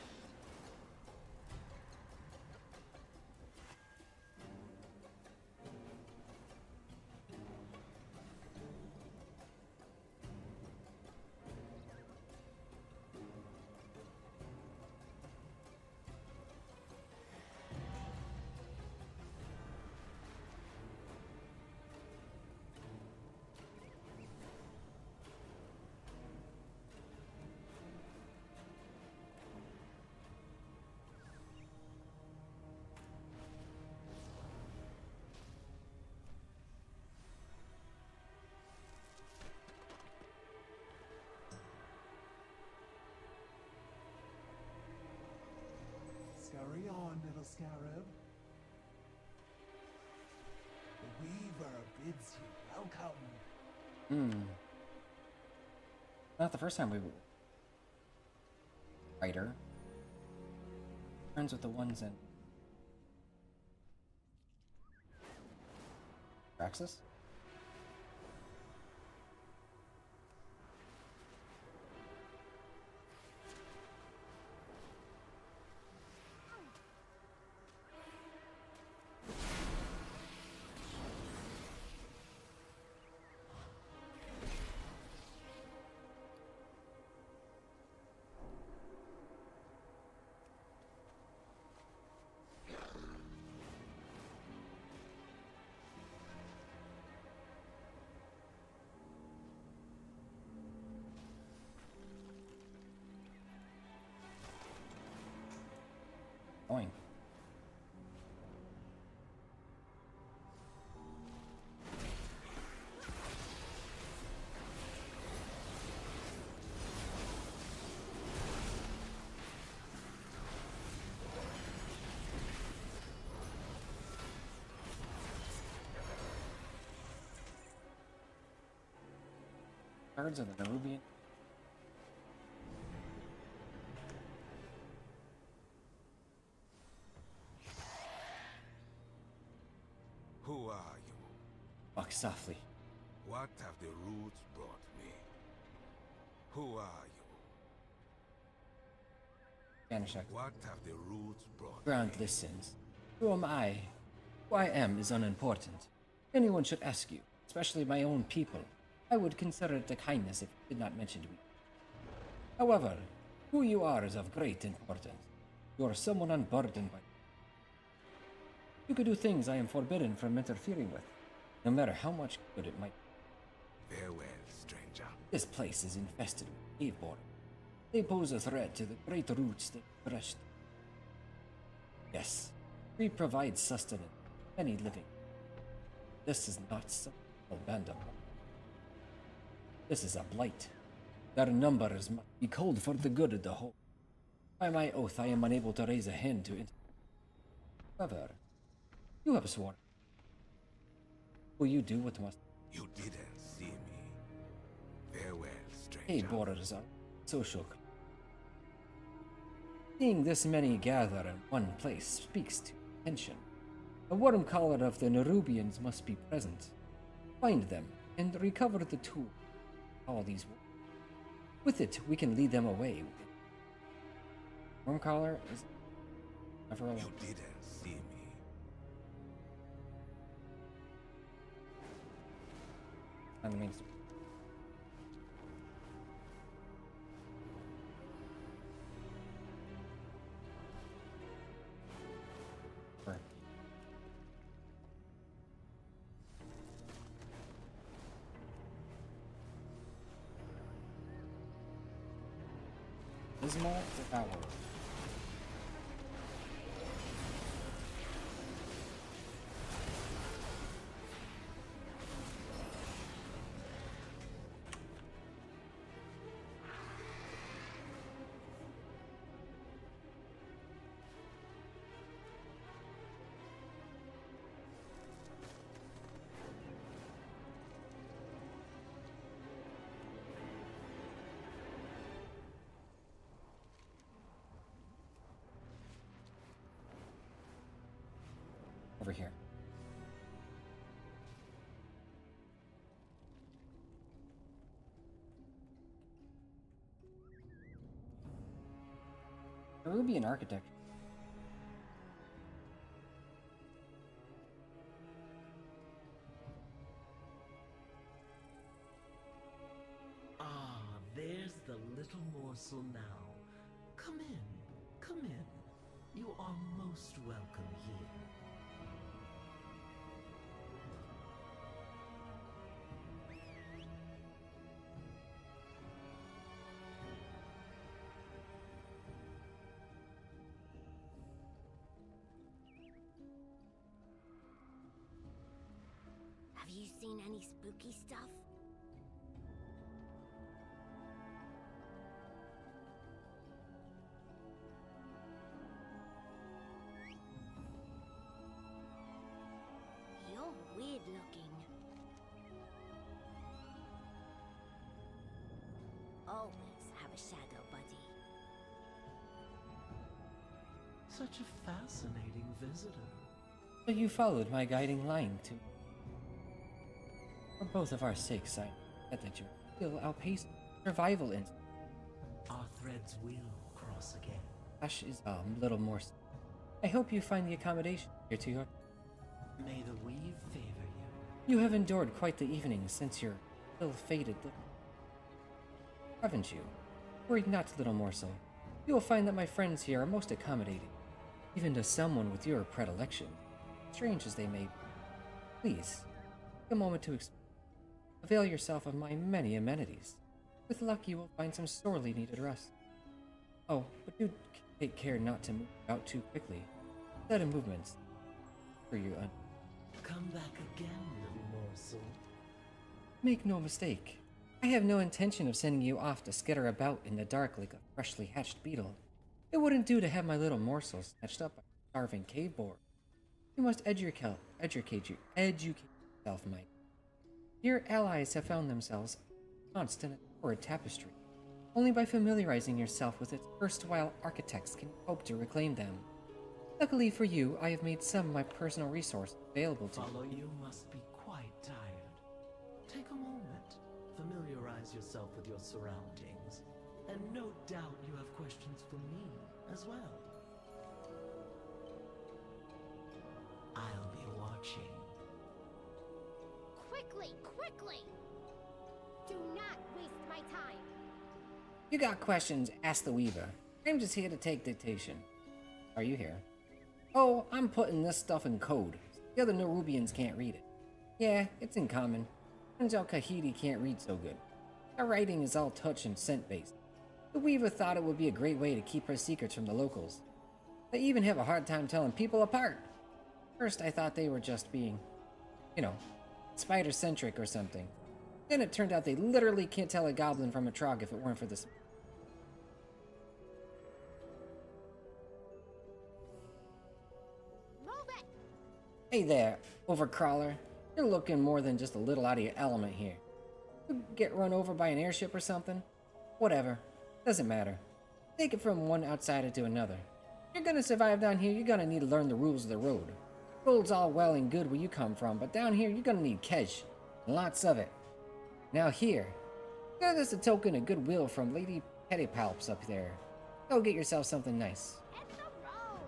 Scurry on, little scarab. The Weaver bids you welcome. Not the first time we were. Fighter. Friends with the ones in. Praxis? Going. Cards of the Nerubian. Who are you? Walk softly. What have the roots brought me? Who are you? Spanish accent. What have the roots brought? Grant listens. Who am I? Who I am is unimportant. Anyone should ask you, especially my own people. I would consider it a kindness if you did not mention me. However, who you are is of great importance. You are someone unburdened by. You could do things I am forbidden from interfering with, no matter how much good it might be. Farewell, stranger. This place is infested with cave border. They pose a threat to the great roots that crushed. Yes, we provide sustenance to many living. This is not some abandonment. This is a blight. Their numbers must be culled for the good of the whole. By my oath, I am unable to raise a hand to it. However, you have sworn. Will you do what must? You didn't see me. Farewell, stranger. Cave borders are social. Seeing this many gather in one place speaks to attention. A worm caller of the Nerubians must be present. Find them and recover the tool. All these. With it, we can lead them away. Worm caller is never alone. You didn't see me. On the main street. Dismal Devour. Over here. Nerubian architecture. Ah, there's the little morsel now. Come in, come in. You are most welcome here. Have you seen any spooky stuff? You're weird looking. Always have a shadow buddy. Such a fascinating visitor. So you followed my guiding line too. For both of our sakes, I bet that you're still outpacing survival in. Our threads will cross again. Ash is a little more. I hope you find the accommodation here to your. May the weave favor you. You have endured quite the evening since your ill-fated look. Haven't you? Worry not, little morsel. You will find that my friends here are most accommodating, even to someone with your predilection, strange as they may be. Please, take a moment to avail yourself of my many amenities. With luck, you will find some sorely needed rest. Oh, but do take care not to move out too quickly. Sudden movements for you. Come back again, little morsel. Make no mistake. I have no intention of sending you off to skitter about in the dark like a freshly hatched beetle. It wouldn't do to have my little morsels snatched up by a starving cave boar. You must educate yourself, my. Your allies have found themselves constant horrid tapestry. Only by familiarizing yourself with its erstwhile architects can you hope to reclaim them. Luckily for you, I have made some of my personal resources available to Follow you must be quite tired. Take a moment. Familiarize yourself with your surroundings. And no doubt you have questions for me as well. I'll be watching. Quickly, quickly! Do not waste my time. You got questions, ask the Weaver. I'm just here to take dictation. Are you here? Oh, I'm putting this stuff in code. The other Nerubians can't read it. Yeah, it's in common. Azj-Kahet can't read so good. Our writing is all touch and scent based. The Weaver thought it would be a great way to keep her secrets from the locals. They even have a hard time telling people apart. First, I thought they were just being, spider-centric or something. Then it turned out they literally can't tell a goblin from a trog if it weren't for this. Move it! Hey there, overcrawler. You're looking more than just a little out of your element here. You get run over by an airship or something? Whatever. Doesn't matter. Take it from one outsider to another. If you're gonna survive down here, you're gonna need to learn the rules of the road. Gold's all well and good where you come from, but down here you're gonna need cash. Lots of it. Now here, got this a token of goodwill from Lady Pettypalps up there. Go get yourself something nice. Hit the road!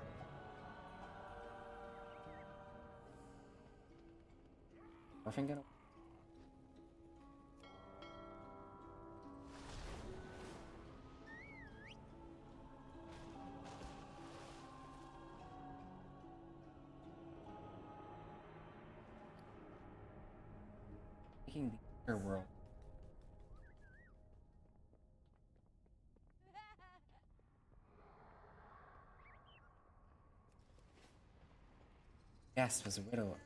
Orphan gonna... Making the inner world. Yes, was a widow.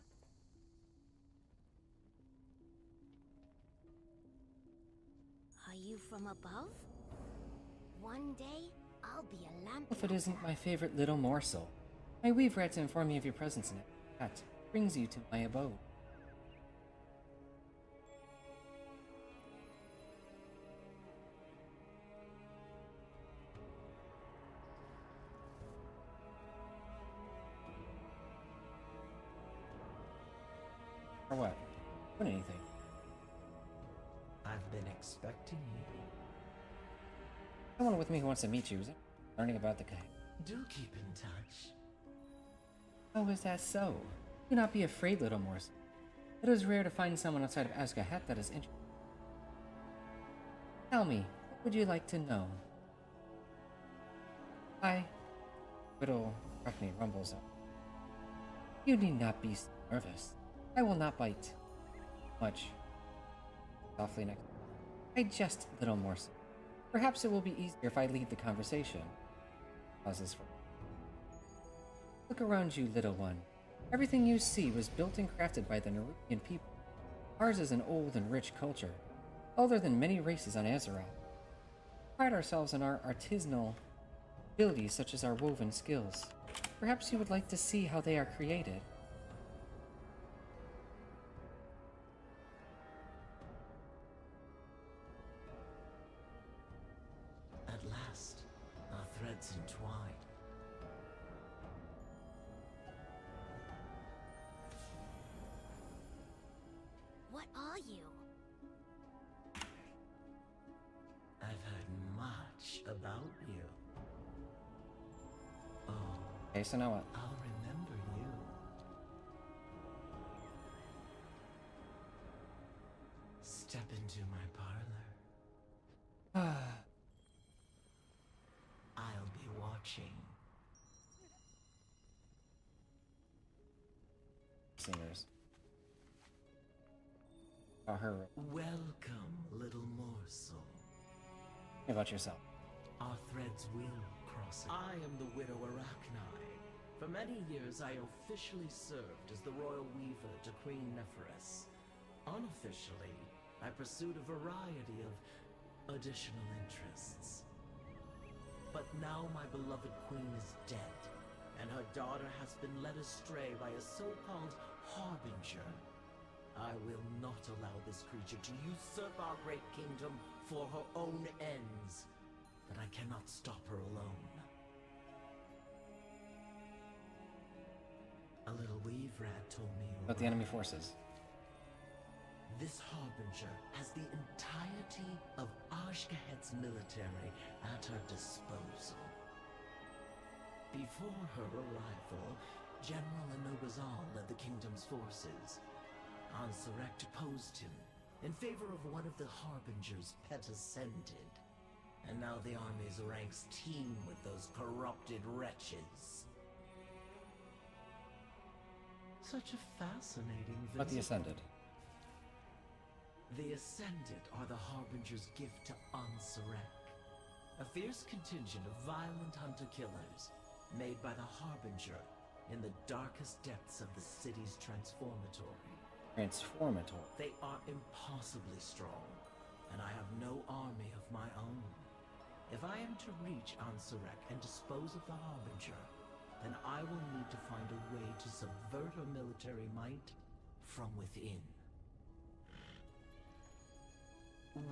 Are you from above? One day, I'll be a lamp. If it isn't my favorite little morsel. My weaver had to inform me of your presence in it. That brings you to my abode. Or what? What anything? I've been expecting you. Someone with me who wants to meet you, is it? Learning about the Kahet. Do keep in touch. Oh, is that so? Do not be afraid, little morsel. It is rare to find someone outside of Azj-Kahet that is interested. Tell me, what would you like to know? Hi. Widow Arachne rumbles up. You need not be so nervous. I will not bite. Much. Softly next. I jest, little morsel. Perhaps it will be easier if I lead the conversation. Pauses for. Look around you, little one. Everything you see was built and crafted by the Nerubian people. Ours is an old and rich culture, older than many races on Azeroth. We pride ourselves on our artisanal abilities such as our woven skills. Perhaps you would like to see how they are created. At last, our threads entwined. What are you? I've heard much about you. Oh, Okay, so now what? I'll remember you. Step into my parlor. I'll be watching. Singers. About her. Welcome, little morsel. About yourself. Our threads will cross. I am the widow Arachne. For many years, I officially served as the royal weaver to Queen Neferis. Unofficially, I pursued a variety of additional interests. But now my beloved queen is dead, and her daughter has been led astray by a so-called harbinger. I will not allow this creature to usurp our great kingdom for her own ends. But I cannot stop her alone. A little weave rat told me you About the enemy forces. This Harbinger has the entirety of Azj-Kahet's military at her disposal. Before her arrival, General Anobazal led the kingdom's forces. Ansurek opposed him in favor of one of the Harbinger's pet ascended. And now the army's ranks teem with those corrupted wretches. Such a fascinating visit. But the Ascended. The Ascended are the Harbinger's gift to Ansurek, a fierce contingent of violent hunter-killers made by the Harbinger in the darkest depths of the city's transformatory. Transformatory. They are impossibly strong, and I have no army of my own. If I am to reach Ansurek and dispose of the Harbinger, then I will need to find a way to subvert her military might from within.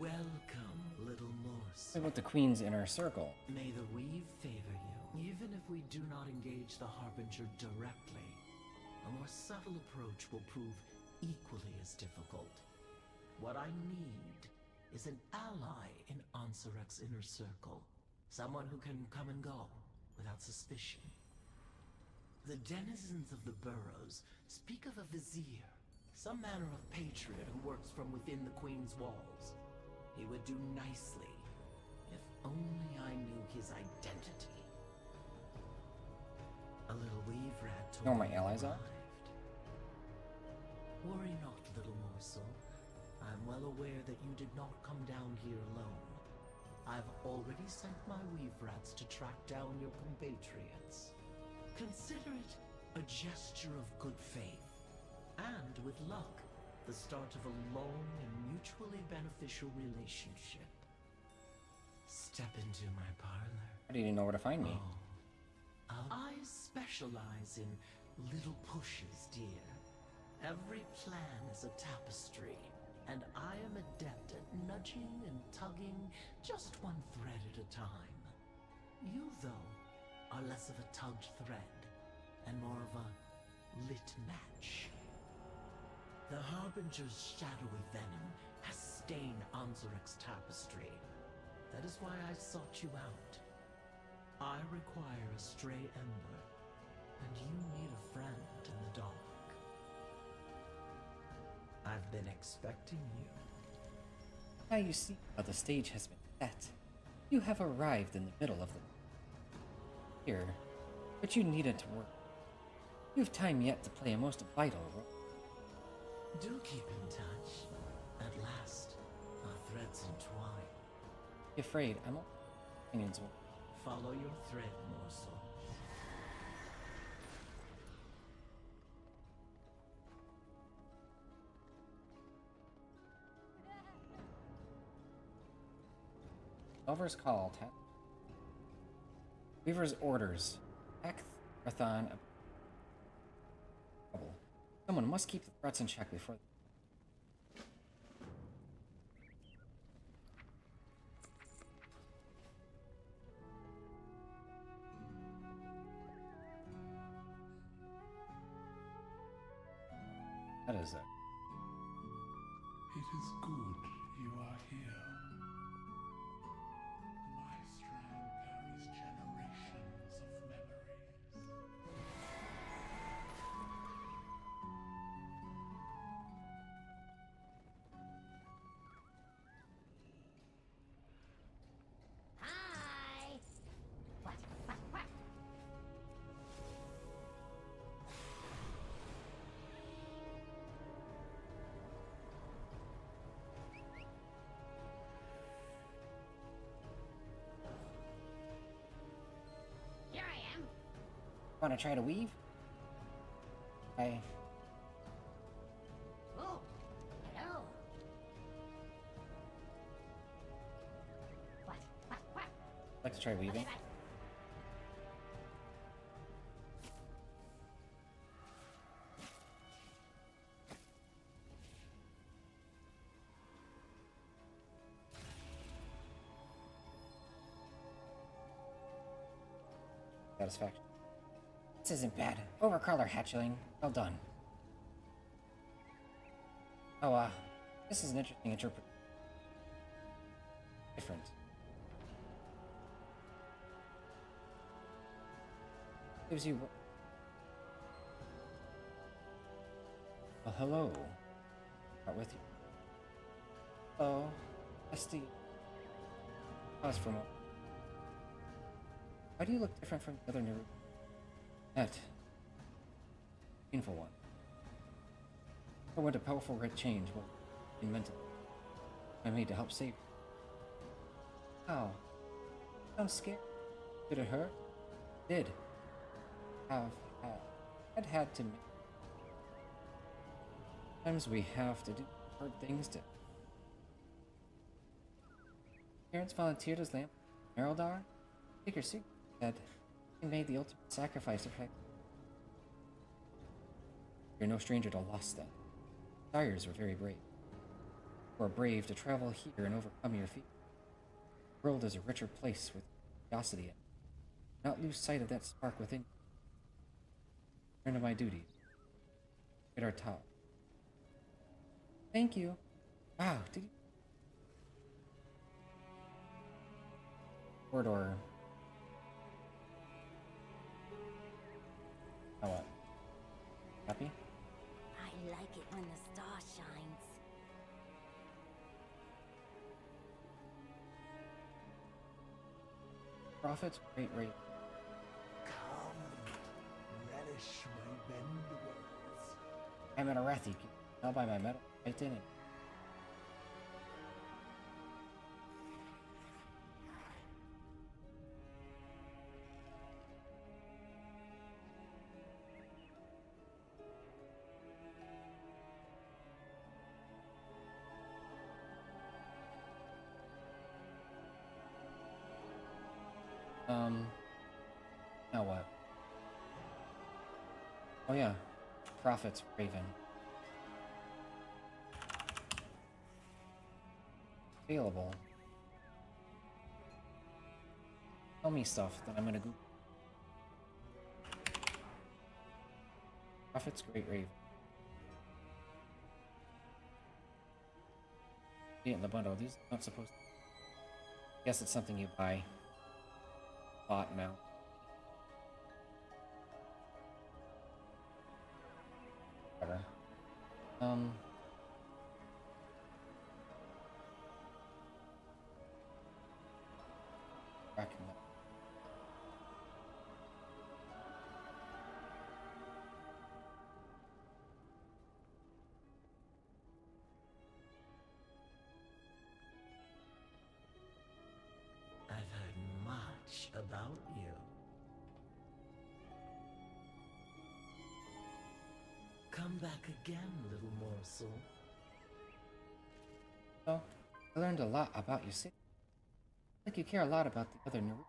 Welcome, little Morse. What about the Queen's inner circle? May the weave favor you. Even if we do not engage the Harbinger directly, a more subtle approach will prove equally as difficult. What I need is an ally in Ansurek's inner circle. Someone who can come and go without suspicion. The denizens of the burrows speak of a vizier, some manner of patriot who works from within the Queen's walls. He would do nicely, if only I knew his identity. A little weave rat told You know where me my allies you are? arrived. Worry not, little morsel. I'm well aware that you did not come down here alone. I've already sent my weave rats to track down your compatriots. Consider it a gesture of good faith, and with luck, the start of a long and mutually beneficial relationship. Step into my parlor. How do you know where to find me? I specialize in little pushes, dear. Every plan is a tapestry, and I am adept at nudging and tugging just one thread at a time. You, though, are less of a tugged thread, and more of a lit match. The Harbinger's shadowy venom has stained Ansurek's tapestry. That is why I sought you out. I require a stray ember, and you need a friend in the dark. I've been expecting you. Now you see how the stage has been set. You have arrived in the middle of the here, but you needed to work. You have time yet to play a most vital role. Do keep in touch. At last, our threads entwine. Be afraid, I'm all opinions will. Follow your thread, morsel. Lover's call. Weaver's orders. Act Rathon. Someone must keep the threats in check before. That is it. It is good you are here. My strand carries generations of memories. Hi! What? Here I am. Want to try to weave? I. Oh, hello. What? Like to try weaving. Satisfaction. This isn't bad. Overcrawler hatchling. Well done. Oh, This is an interesting interpretation. Different. Gives you. Well, hello. Not with you. Hello, Esty. Pause for a moment. Why do you look different from the other Nerubians? That painful one. Or when a powerful red change will be invented. I made to help save you. How? Sounds scared. Did it hurt? Did. Had to make. Sometimes we have to do hard things to. Parents volunteered as lamp. Merildar? Take your secret. Said he made the ultimate sacrifice to protect. You're no stranger to loss then. Sires were very brave. You are brave to travel here and overcome your fear. The world is a richer place with curiosity in it. Do not lose sight of that spark within you. Turn to my duties. Get our top. Thank you. Wow, did you? Corridor. Now what? Happy? I like it when the star shines. Prophet's great rate. Come, relish my bend words. I'm an Arathi. I'll buy my medal right in it. Now what? Oh yeah, Prophet's Raven. Available. Tell me stuff that I'm gonna Google. Prophet's Great Raven. See it in the bundle. These are not supposed to. Guess it's something you buy. Bought now. Whatever. Back in the I've heard much about you. Come back again, little morsel. So, I learned a lot about your city. Like you care a lot about the other Nerubians.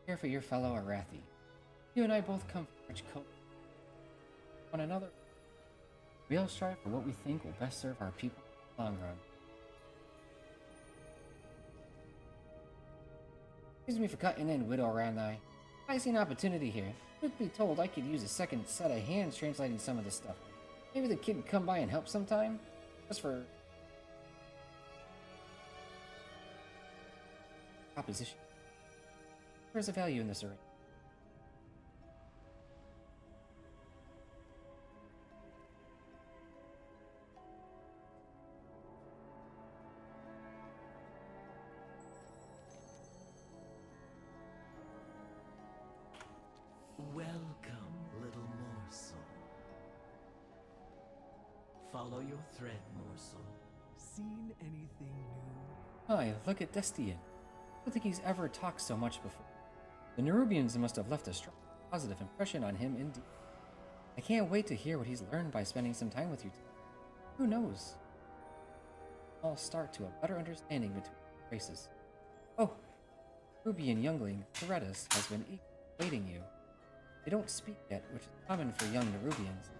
Care for your fellow Arathi. You and I both come from rich culture. One another. We all strive for what we think will best serve our people in the long run. Excuse me for cutting in, Widow Ranai. I see an opportunity here. Truth be told, I could use a second set of hands translating some of this stuff. Maybe the kid could come by and help sometime? Just for proposition. Where's the value in this arrangement? Welcome, little morsel. Follow your thread, morsel. Seen anything new? Hi, look at Destian. I don't think he's ever talked so much before. The Nerubians must have left a strong, positive impression on him indeed. I can't wait to hear what he's learned by spending some time with you today. Who knows? All start to a better understanding between the races. Oh, Nerubian youngling Theretus has been eagerly awaiting you. They don't speak yet, which is common for young Nerubians.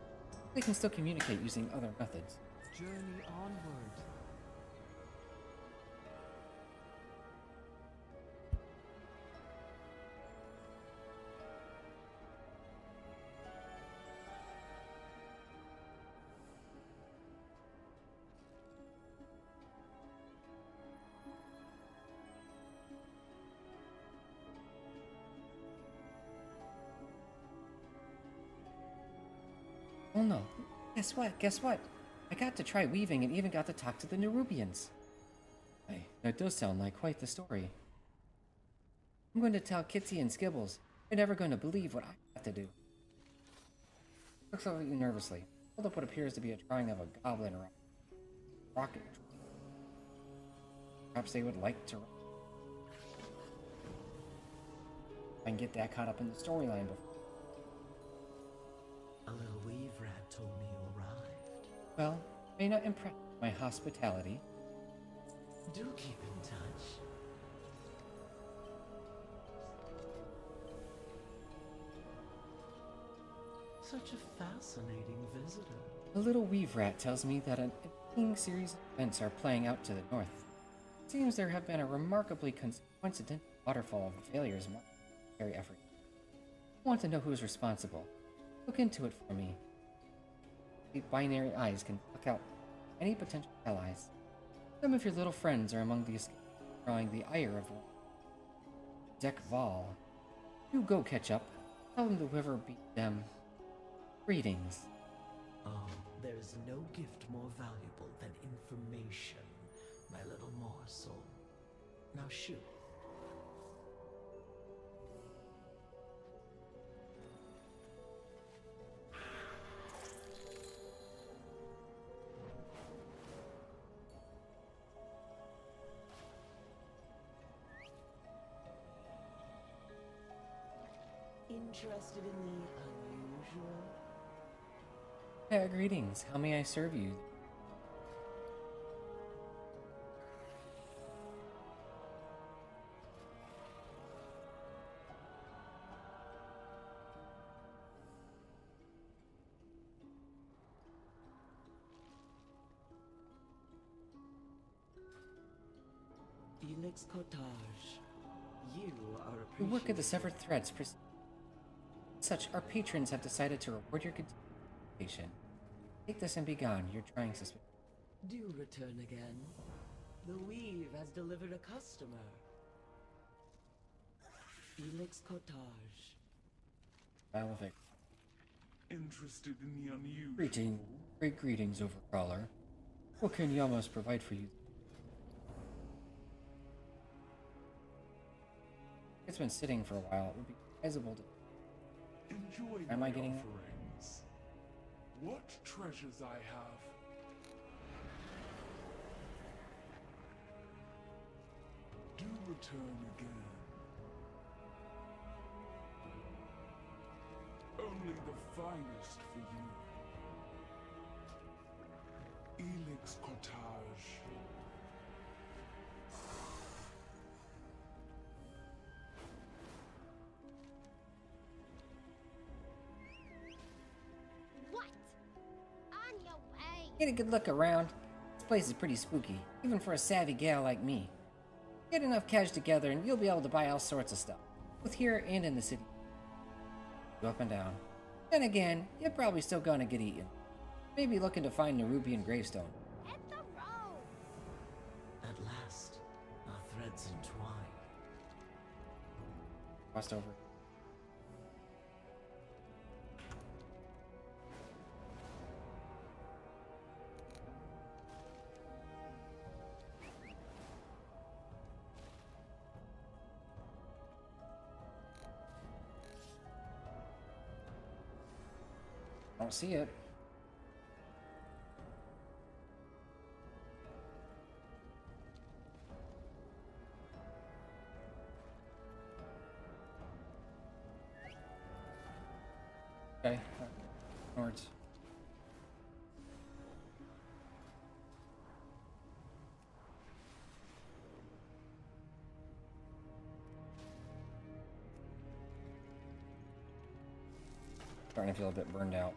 They can still communicate using other methods. Journey onward. Oh no. Guess what? Guess what? I got to try weaving and even got to talk to the Nerubians. Hey, that does sound like quite the story. I'm going to tell Kitsy and Skibbles. They're never going to believe what I have to do. Looks over you nervously. Hold up what appears to be a drawing of a goblin or a rocket. Perhaps they would like to. I can get that caught up in the storyline before. A little weave rat told me you arrived. Well, may not impress my hospitality. Do keep in touch. Such a fascinating visitor. A little weave rat tells me that an intriguing series of events are playing out to the north. It seems there have been a remarkably coincidental waterfall of failures in military effort. I want to know who is responsible. Look into it for me. The binary eyes can pluck out any potential allies. Some of your little friends are among the escaped, drawing the ire of one. Azj-Kahet. You go catch up. Tell them the river beat them. Greetings. Oh, there's no gift more valuable than information, my little morsel. Now shoot. Interested in the unusual? Greetings. How may I serve you? Azj-Kahet. You are appreciated. We work at the Severed Threads. Such, our patrons have decided to reward your participation. Take this and be gone. You're trying suspicion. Do return again. The weave has delivered a customer. Azj-Kahet. Malavic. Interested in the unusual? Great greetings, Overcrawler. What can Yamas provide for you? It's been sitting for a while. It would be advisable to. Enjoy Am my I getting offerings. What treasures I have. Do return again. Only the finest for you. Azj-Kahet. What? On your way. Get a good look around. This place is pretty spooky, even for a savvy gal like me. Get enough cash together and you'll be able to buy all sorts of stuff, both here and in the city. Go up and down. Then again, you're probably still gonna get eaten. Maybe looking to find Nerubian gravestone. Hit the road. At last, our threads entwine. Crossed over. I don't see it. Okay. Nords. Starting to feel a bit burned out.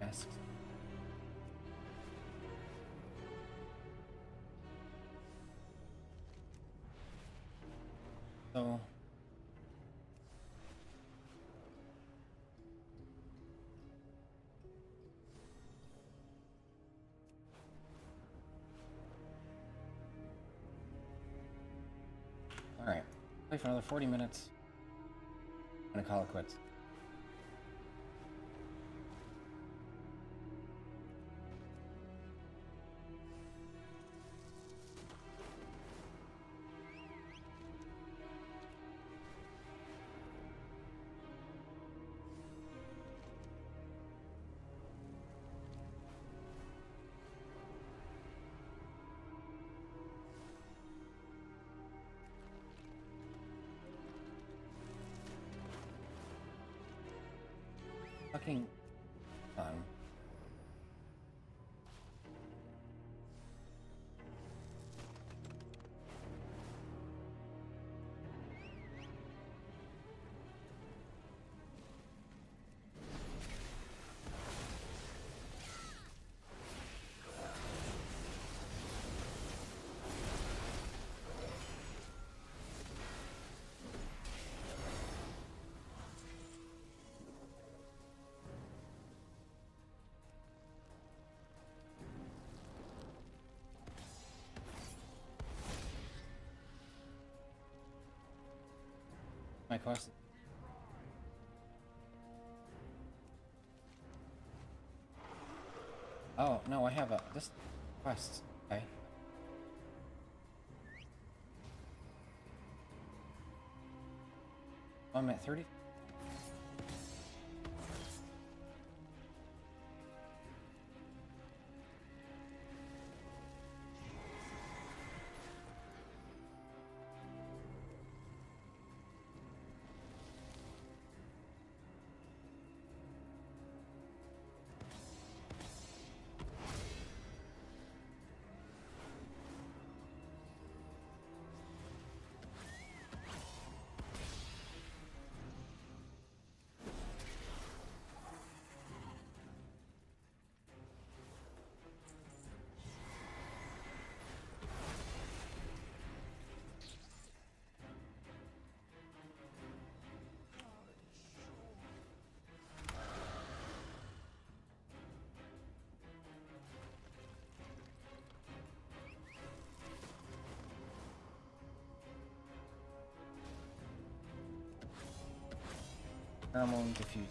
Asks. So. Alright. Play for another 40 minutes. I'm gonna call it quits. Fucking fun. My quest. Oh, no, I have this quest. Okay. I'm at 30. Pheromone diffuse.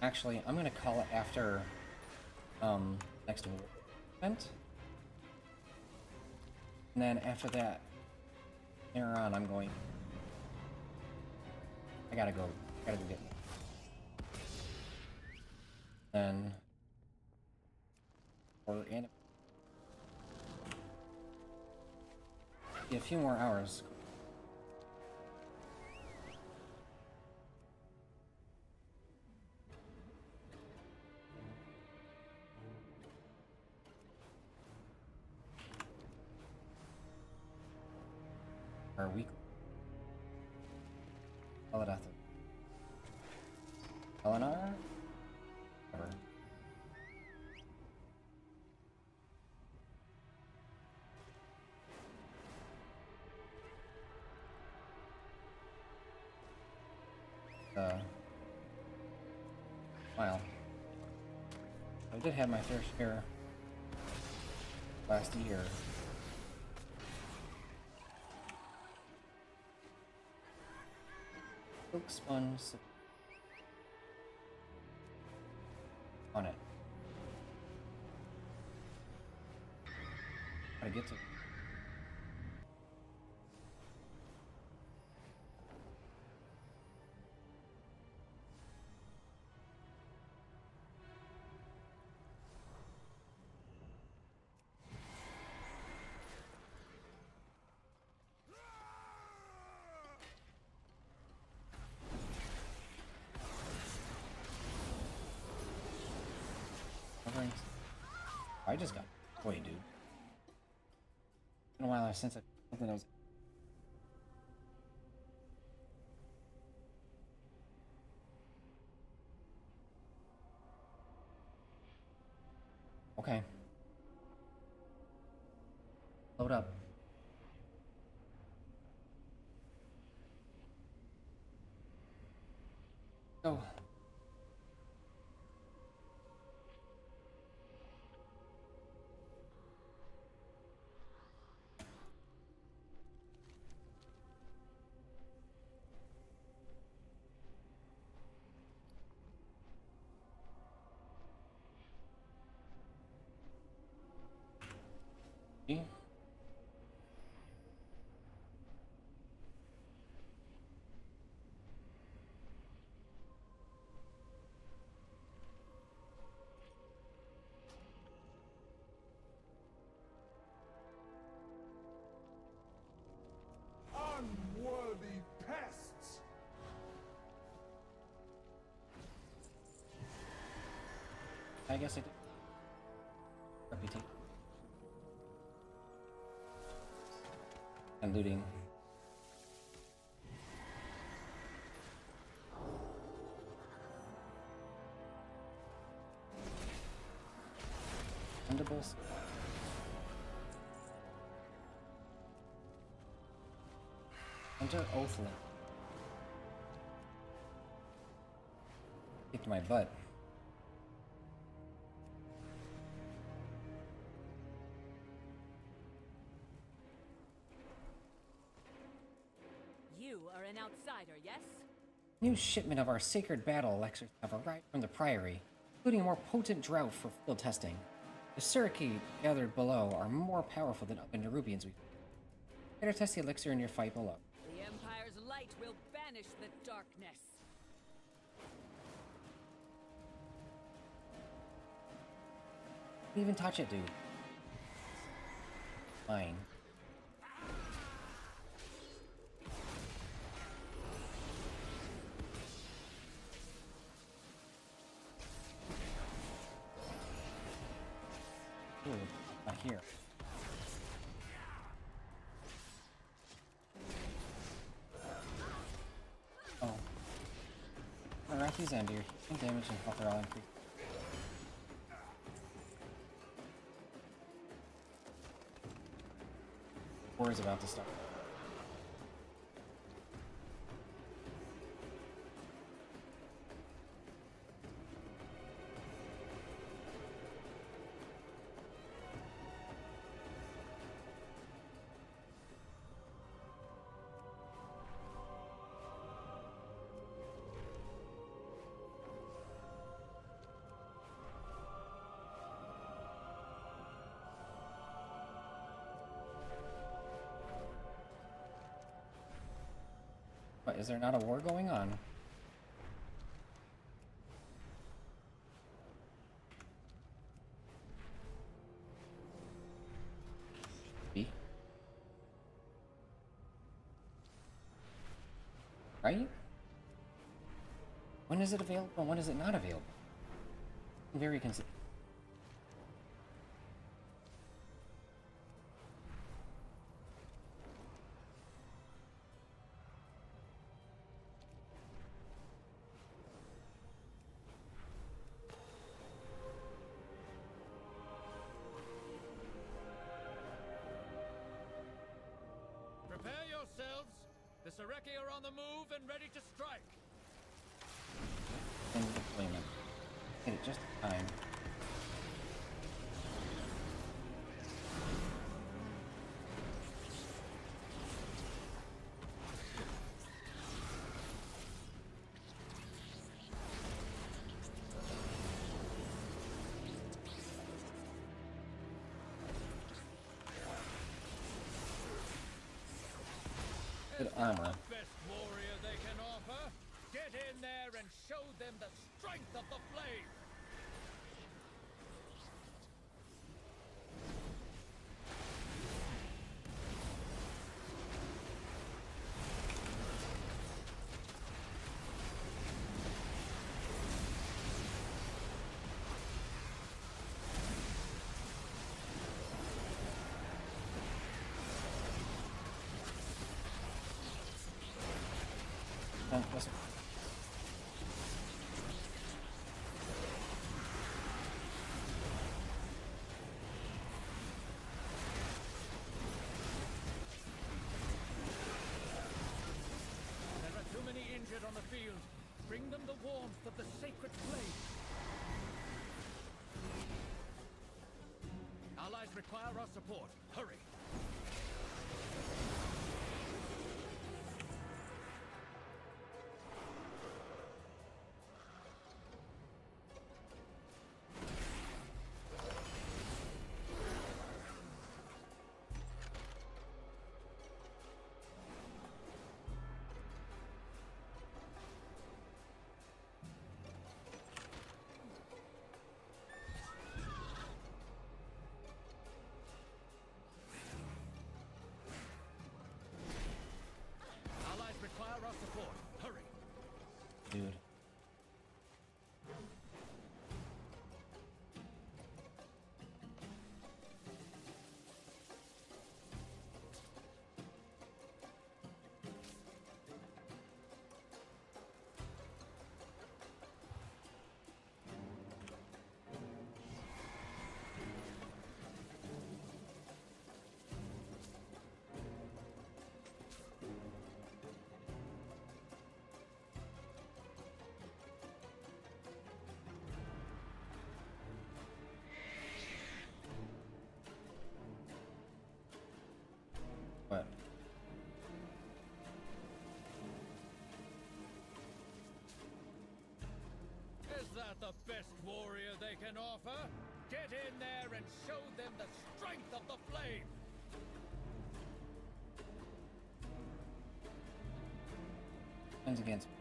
Actually, I'm gonna call it after next event. And then after that, later on, I'm going. I gotta go get more. Then or in a few more hours. Our week. Call it after. Eleanor? Whatever. Well, I did have my fair share last year. Silk sponge on it. How to get to it. I just got boy, dude. It's been a while since I something that was. Okay. Load up. Go. See? Unworthy pests! I guess I did. Reputation. And looting. Fundables. Enter Oathling. Kicked my butt. You are an outsider, yes? New shipment of our sacred battle elixirs have arrived from the Priory, including a more potent drought for field testing. The Suricate gathered below are more powerful than other Nerubians we've. Better test the elixir in your fight below. The Empire's light will banish the darkness. Don't even touch it, dude. Fine. Ooh, not here. Oh. Araki's Ender. Healing damage and health are all increased. War is about to start. What, is there not a war going on? B? Right? When is it available and when is it not available? I'm very concerned. Prepare yourselves. The Sareki are on the move and ready to strike. In deployment. Hit it just in time. Good armor. Best warrior they can offer. Get in there and show them the strength of the flame. Just on the field. Bring them the warmth of the sacred flame. Allies require our support. Hurry! Allies require our support. Hurry! Dude. What? Is that the best warrior they can offer? Get in there and show them the strength of the flame! Turns against me.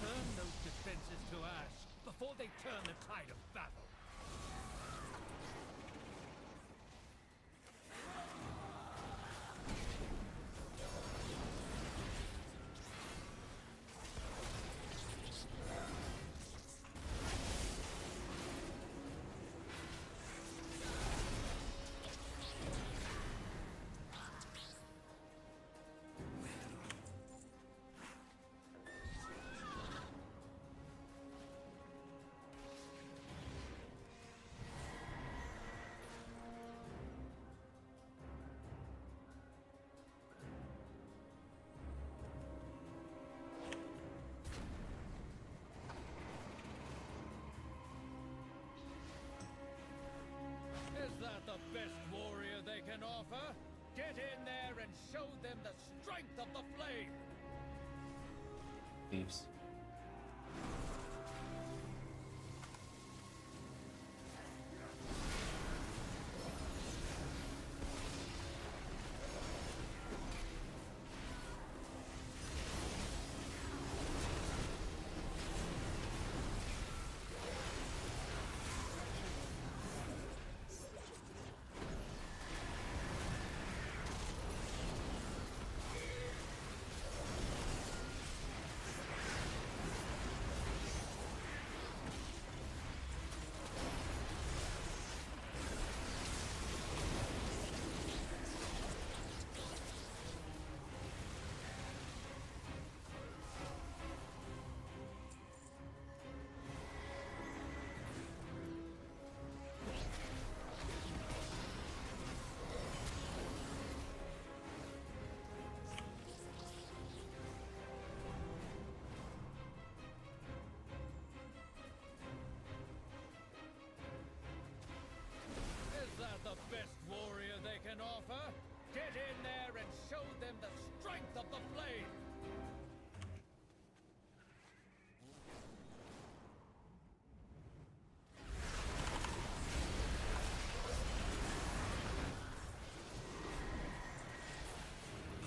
Turn those defenses to ash before they turn the tide of battle. Is that the best warrior they can offer? Get in there and show them the strength of the flame! Leaves. Is that the best warrior they can offer? Get in there and show them the strength of the flame!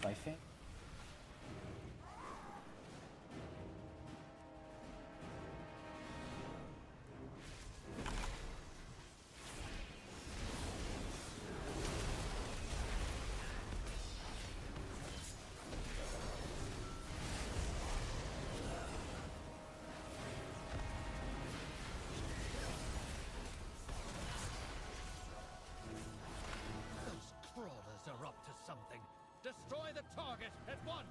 I think. target at once!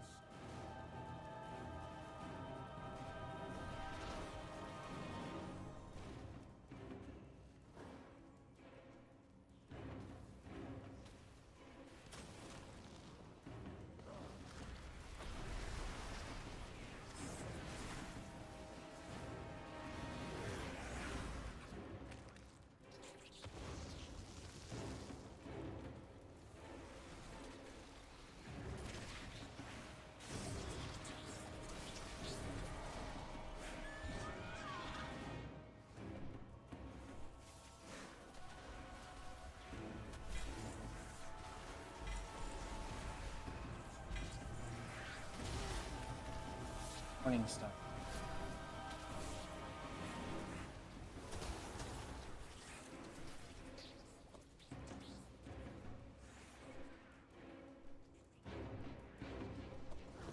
Morning stuff.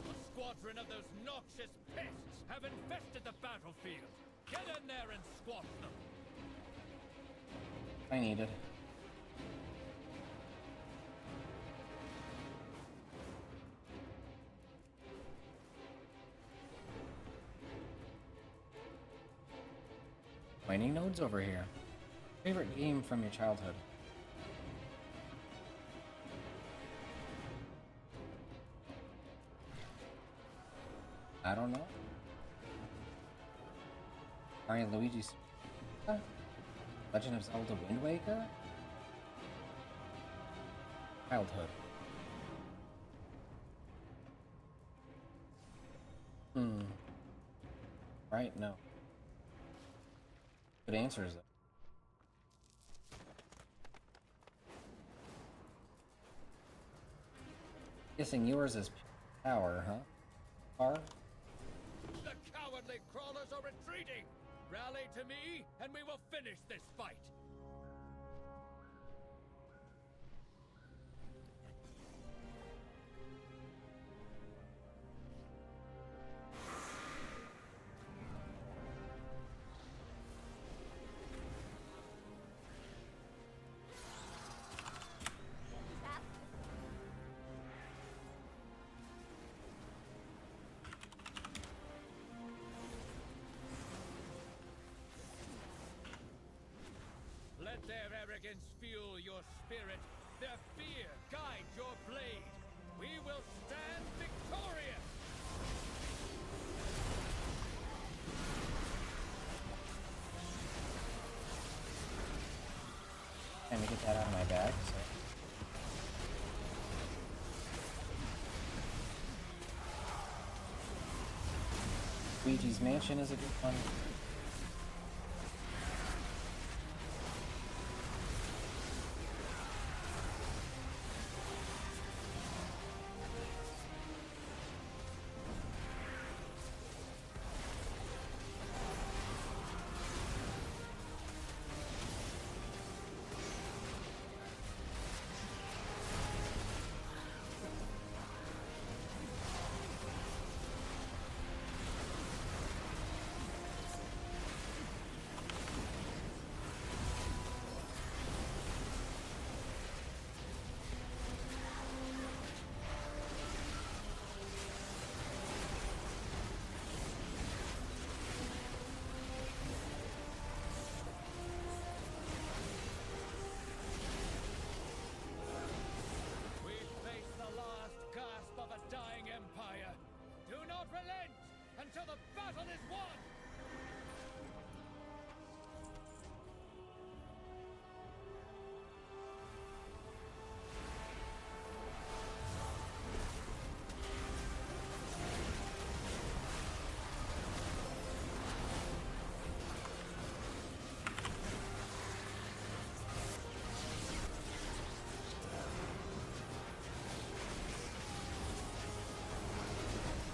A squadron of those noxious pests have infested the battlefield. Get in there and squash them. I needed. Mining nodes over here. Favorite game from your childhood? I don't know. Mario Luigi's Legend of Zelda Wind Waker? Childhood. Right, no. Good answers though. Guessing yours is power, huh? Power? The cowardly crawlers are retreating! Rally to me, and we will finish this fight! Let their arrogance fuel your spirit, their fear guide your blade. We will stand victorious! Time to get that out of my bag, so. Luigi's Mansion is a good one. Until the battle is won!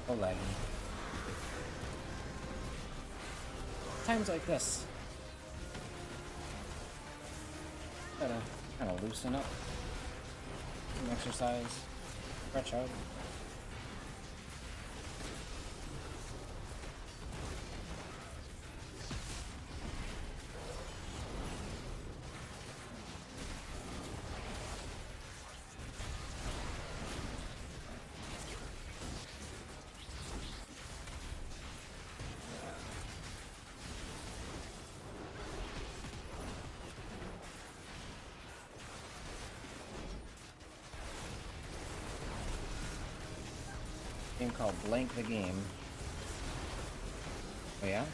Oh, laggy. Times like this. Gotta kind of loosen up. Some exercise. Stretch out. game called Blank the Game. Oh yeah?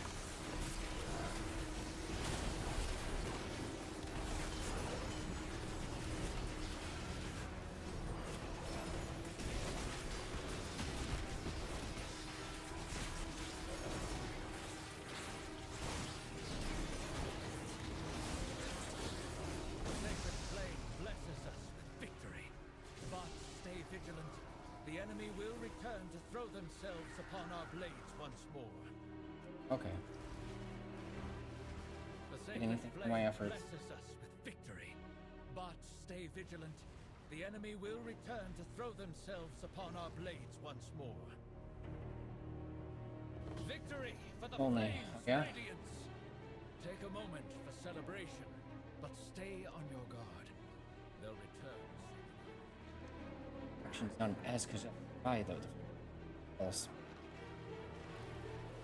Sacred flame blesses us with victory. But stay vigilant. The enemy will return to throw themselves upon our blades once more. Okay. The Get sacred anything for flame my efforts. blesses us with victory. But stay vigilant. The enemy will return to throw themselves upon our blades once more. Victory for the Only, flame's yeah? radiance. Take a moment for celebration, but stay on your guard. They'll return soon. Actions done Azj-Kahet by the false.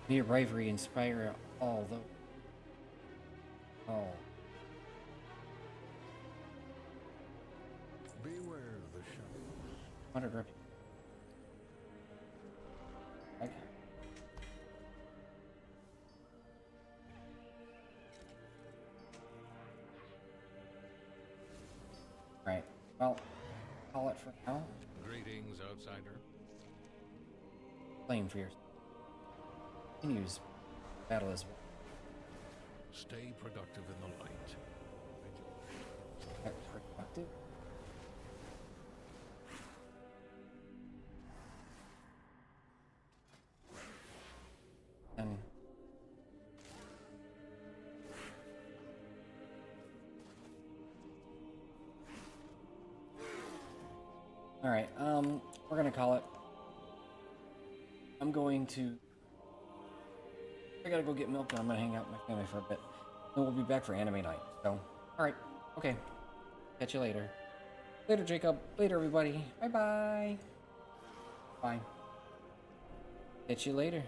Mere bravery inspire all though. Oh. Beware of the shadows. 100 rep. Okay. Right. Well, call it for now. Greetings, outsider. Flame for your continues. Battle as well. Stay productive in the light. Productive. And all right, we're gonna call it. I'm going to. I gotta go get milk, and I'm gonna hang out with my family for a bit. Then we'll be back for anime night. So, all right, okay. Catch you later. Later, Jacob. Later, everybody. Bye bye. Bye. Catch you later.